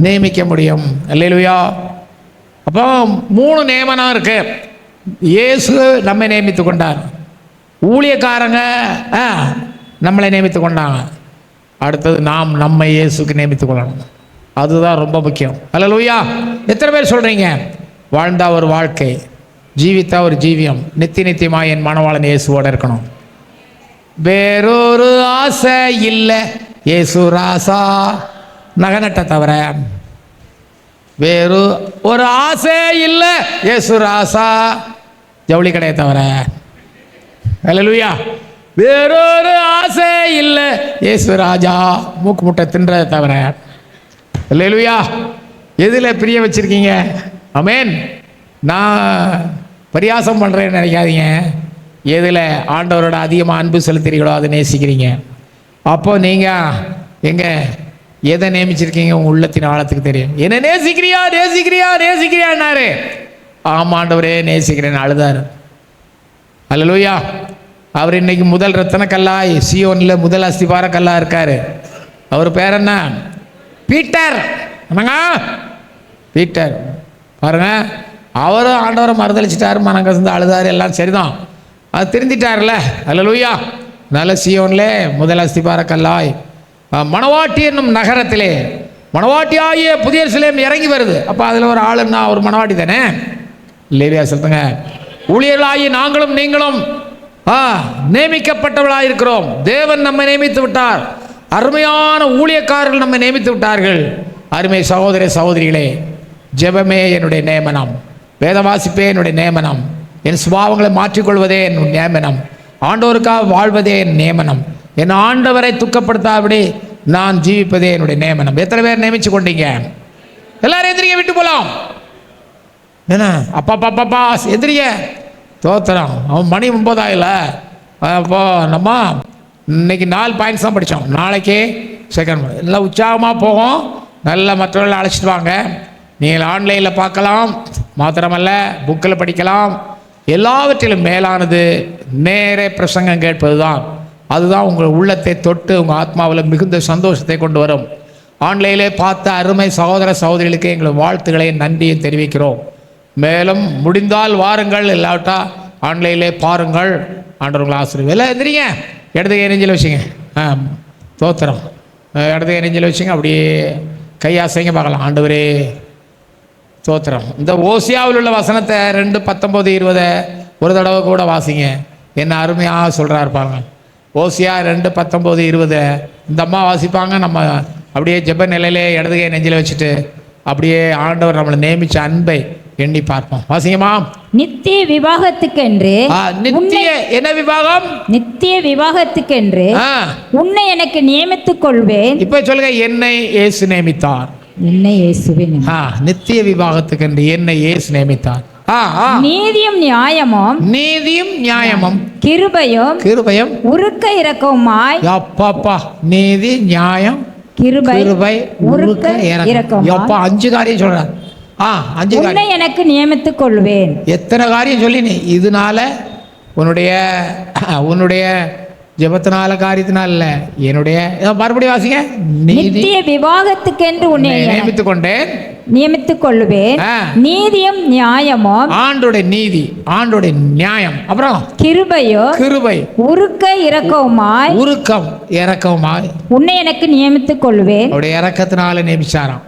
நியமிக்க முடியும். அல்லேலூயா. அப்போ 3 நியமனம் இருக்கு. இயேசு நம்மை நியமித்து கொண்டார், ஊழியக்காரங்க நம்மளை நியமித்து கொண்டாங்க, அடுத்தது நாம் நம்மை இயேசுக்கு நியமித்து கொள்ளணும். அதுதான் ரொம்ப முக்கியம். அல்லேலூயா. எத்தனை பேர் சொல்கிறீங்க வாழ்ந்தா ஒரு வாழ்க்கை, ஜீவித்தா ஒரு ஜீவியம், நித்தியமாக என் மணவாளன் இயேசுவோட இருக்கணும், வேறொரு ஆசை இல்லை, இயேசு ராசா நகநட்டை தவிர வேறு ஒரு ஆசை இல்லை, இயேசு ராசா ஜவுளி கடையை தவிர. அல்லேலூயா. வேறொரு ஆசை இல்லை, இயேசு ராஜா மூக்கு முட்டை தின்றதை தவிர. அல்லேலூயா. எதில் பிரிய வச்சிருக்கீங்க? ஆமென். நான் பரியாசம் பண்ணுறேன்னு நினைக்காதீங்க. எதில் ஆண்டவரோட அதிகமாக அன்பு செலுத்துறீங்களோ அதை நேசிக்கிறீங்க. அப்போ நீங்கள் எங்கே எதை நியமிச்சிருக்கீங்க? உங்கள் உள்ளத்தின் ஆழத்துக்கு தெரியும். என்ன நேசிக்கிறியா நேசிக்கிறியா நேசிக்கிறியான்னாரு. ஆமாம் ஆண்டவரே நேசிக்கிறேன்னு அழுதார். அல்லேலூயா. அவர் இன்னைக்கு முதல் ரத்தன கல்லாய் சியோனில் முதல் அஸ்திபார கல்லா இருக்கார். அவர் பேர் என்ன? பீட்டர். என்னங்க பீட்டர் பாருங்க. அவரும் ஆண்டவரை மறுதளிச்சிட்டாரு, மனம் கசந்து அழுதாரு, எல்லாம் சரிதான், அது திருந்திட்டார்ல. அல்லேலூயா. நல்ல சியோன்லே முதல் அஸ்திபார கல்லாய் மணவாட்டி என்னும் நகரத்திலே மணவாட்டியாகிய புதிய எருசலேம் இறங்கி வருது. அப்போ அதில் ஒரு ஆளுன்னா ஒரு மணவாட்டி தானே. லேவியா சொல்லுங்க, ஊழியர்களாகி நாங்களும் நீங்களும் நியமிக்கப்பட்டவர்களாக இருக்கிறோம். தேவன் நம்மை நியமித்து விட்டார். அருமையான ஊழியக்காரர்கள் நம்மை நியமித்து விட்டார்கள். அருமை சகோதர சகோதரிகளே, ஜெபமே என்னுடைய நியமனம், வேத வாசிப்பே என்னுடைய நியமனம், என் சுபாவங்களை மாற்றிக்கொள்வதே என் நியமனம், ஆண்டவருக்காக வாழ்வதே என் நியமனம், என் ஆண்டவரை துக்கப்படுத்தாபடி நான் ஜீவிப்பதே என்னுடைய நியமனம். எத்தனை பேர் நியமிச்சு கொண்டீங்க? எல்லாரும் எதிரிங்க விட்டு போகலாம். என்ன அப்பா எதிரிய தோத்திரம். அவன் மணி 9 ஆகல. அப்போ நம்ம இன்னைக்கு 4 பாயிண்ட்ஸ் தான் படித்தோம். நாளைக்கு செகண்ட் நல்லா உற்சாகமாக போகும். நல்லா மற்றவர்களை அழைச்சிட்டு வாங்க. நீங்கள் ஆன்லைனில் பார்க்கலாம், மாத்திரமல்ல புக்கில் படிக்கலாம். எல்லாவற்றிலும் மேலானது நேரே பிரசங்கம் கேட்பது தான். அதுதான் உங்கள் உள்ளத்தை தொட்டு உங்கள் ஆத்மாவில் மிகுந்த சந்தோஷத்தை கொண்டு வரும். ஆன்லைனிலே பார்த்த அருமை சகோதர சகோதரிகளுக்கு எங்கள் வாழ்த்துக்களையும் நன்றியும் தெரிவிக்கிறோம். மேலும் முடிந்தால் வாருங்கள், இல்லாவிட்டா ஆன்லைனிலே பாருங்கள். ஆண்டவர்களை ஆசிரியர் எல்லாம் எந்திரிங்க, இடது கை நெஞ்சில் வச்சுங்க. தோத்திரம் இடது கை நெஞ்சில் வச்சுங்க. அப்படியே கையாசைங்க பார்க்கலாம். ஆண்டவரே தோத்திரம். இந்த ஓசியாவில் உள்ள வசனத்தை 2:19-20 ஒரு தடவை கூட வாசிங்க. என்ன அருமையாக சொல்கிறாரு பாருங்க. ஓசியா 2:19-20 இந்த அம்மா வாசிப்பாங்க. நம்ம அப்படியே ஜெப நிலையிலே இடது கை நெஞ்சில் வச்சுட்டு அப்படியே ஆண்டவர் நம்மளை நியமிச்ச அன்பை எண்ணி பார்ப்போம். வாசிங்கம்மா. நித்திய விவாகத்துக்கென்று நித்திய என்ன விவாகம்? நித்திய விவாகத்துக்கென்று உன்னை எனக்கு நியமித்துக் கொள்வேன். இப்ப சொல்லுங்க, என்னை இயேசு நியமித்தார். என்னை இயேசுவின் நித்திய விவாகத்துக்கென்று என்னை இயேசு நியமித்தார். நீதியும் நியாயமும் நீதியும் நியாயமும் கிருபையும் உருக்க இரக்கவுமாய். அப்பா நீதி நியாயம் கிருபை உருக்க இரக்கம். 5 காரியம் சொல்றார். 5 காரியம் எனக்கு நியமித்துக் கொள்வேன். எத்தனை காரியம் சொல்லி நீ இதனால உன்னுடைய ஜெபத்தினால காரியத்தினால இல்ல, என்னுடைய மறுபடியும் வாசிங்க. நித்திய விவாகத்துக்கென்று உன்னை நியமித்துக் கொள்வேன். நீதியும் நியாயமும் ஆண்டோடைய நீதி ஆண்டோடைய நியாயம், அப்புறம் கிருபை உருக்க இரக்கவுமாய் உன்னை எனக்கு நியமித்துக் கொள்வேன். அவருடைய இரக்கத்தினால நியமிச்சாராம்.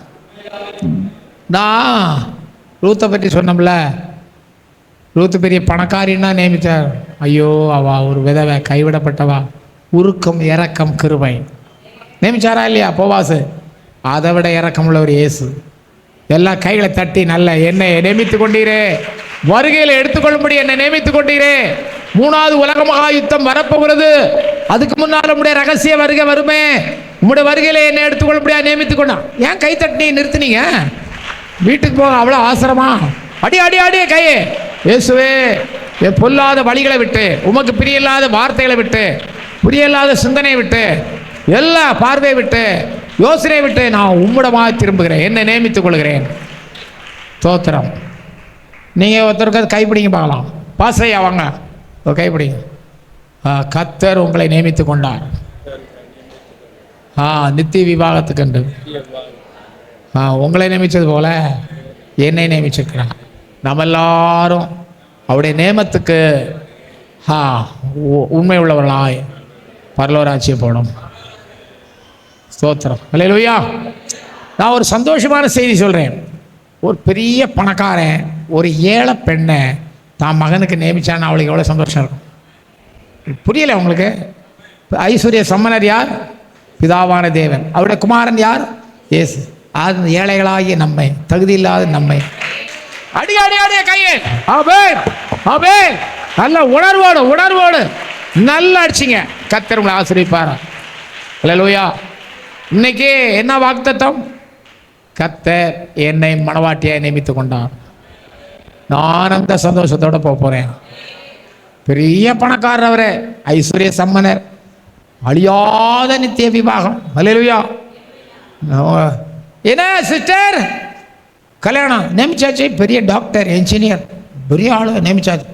நான் ரூத்தை பற்றி சொன்னோம்ல, ரூத்து பெரிய பணக்காரின்னா நியமித்தார். ஐயோ அவா ஒரு விதவை, கைவிடப்பட்டவா. உருக்கம் இரக்கம் கிருபை நியமிச்சாரா இல்லையா? போவாசு அதை விட இரக்கம் உள்ள ஒரு இயேசு. எல்லாம் கைகளை தட்டி நல்ல என்னை நியமித்து கொண்டீரே, வருகையில் எடுத்துக்கொள்ளும்படி என்னை நியமித்து கொண்டீரே. 3வது உலக மகா யுத்தம் வரப்போகிறது, அதுக்கு முன்னால் உங்களுடைய ரகசிய வருகை வருமே, உங்களுடைய வருகையில என்னை எடுத்துக்கொள்ளும்படியா நியமித்து கொண்டான். ஏன் கை தட்டி நிறுத்தினீங்க? வீட்டுக்கு போக அவ்வளோ அவசரமா? அடி கையே இயேசுவே என் பொல்லாத வழிகளை விட்டு, உமக்கு பிரியமில்லாத வார்த்தைகளை விட்டு, பிரியமில்லாத சிந்தனையை விட்டு, எல்லா பார்வையை விட்டு, யோசனையை விட்டு நான் உம்மிடமாக திரும்புகிறேன், என்னை நியமித்துக் கொள்கிறேன். ஸ்தோத்திரம். நீங்கள் ஒருத்தருக்கு கைப்பிடிங்க பார்க்கலாம். பாசையா வாங்க, ஒரு கைப்பிடிங்க. கர்த்தர் உங்களை நியமித்து கொண்டார். நித்திய விவாகத்துக்கு உங்களை நியமித்தது போல என்னை நியமிச்சிருக்கிறார். நம்ம எல்லாரும் அவருடைய நியமத்துக்கு உண்மை உள்ளவர்களாய் பரலோராட்சியம் போடும். ஸ்தோத்திரம். அல்லேலூயா. நான் ஒரு சந்தோஷமான செய்தி சொல்கிறேன். ஒரு பெரிய பணக்காரன் ஒரு ஏழை பெண்ணை தான் மகனுக்கு நியமிச்சான்னு அவளுக்கு எவ்வளோ சந்தோஷம் இருக்கும். புரியலை உங்களுக்கு? ஐஸ்வர்ய சம்மனர் யார்? பிதாவான தேவன். அவருடைய குமாரன் யார்? இயேசு. அது ஏழைகளாகிய நம்மை, தகுதி இல்லாத நம்மை அடி அடி அடிய கையே ஆமென் ஆமென். நல்ல உணர்வோடு நல்லா அடிச்சிங்க. கர்த்தர் உங்களை ஆசீர்வதிப்பார். அல்லேலூயா. இன்னைக்கு என்ன வாக்குத்தத்தம்? கர்த்தர் என்னை மணவாட்டியை நியமித்து கொண்டார். நான் அந்த சந்தோஷத்தோட போகிறேன். பெரிய பணக்காரர் அவரு, ஐஸ்வர்ய சம்மனர், அழியாத நித்திய விவாகம். அல்லேலூயா. என்ன சிஸ்டர் கல்யாணம் நியமிச்சாச்சு, பெரிய டாக்டர், என்ஜினியர், பெரிய ஆளு நியமிச்சாச்சு.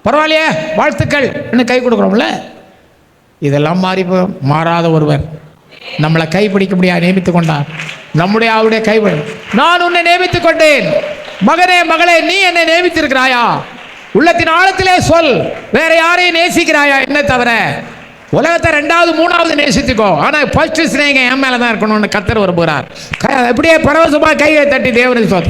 பரவாயில்லையே, வாழ்த்துக்கள் கை கொடுக்குறோம்ல. இதெல்லாம் மாறாத ஒருவர் நம்மளை கைப்பிடிக்க முடியாது நியமித்து கொண்டார். நம்முடைய அவருடைய கைப்பிடி. நான் உன்னை நியமித்துக் கொண்டேன். மகனே மகளே, நீ என்னை நியமித்திருக்கிறாயா? உள்ளத்தின் ஆழத்திலே சொல். வேற யாரையும் நேசிக்கிறாயா என்ன தவிர? உலகத்தை 2வது 3வது நேசித்துக்கோ, ஆனால் ஃபர்ஸ்ட் ஸ்நேகம் என் மேலே தான் இருக்கணும்னு கர்த்தர் விரும்புகிறார். எப்படியே பரவசமாக கையை தட்டி தேவனுக்கு சொல்.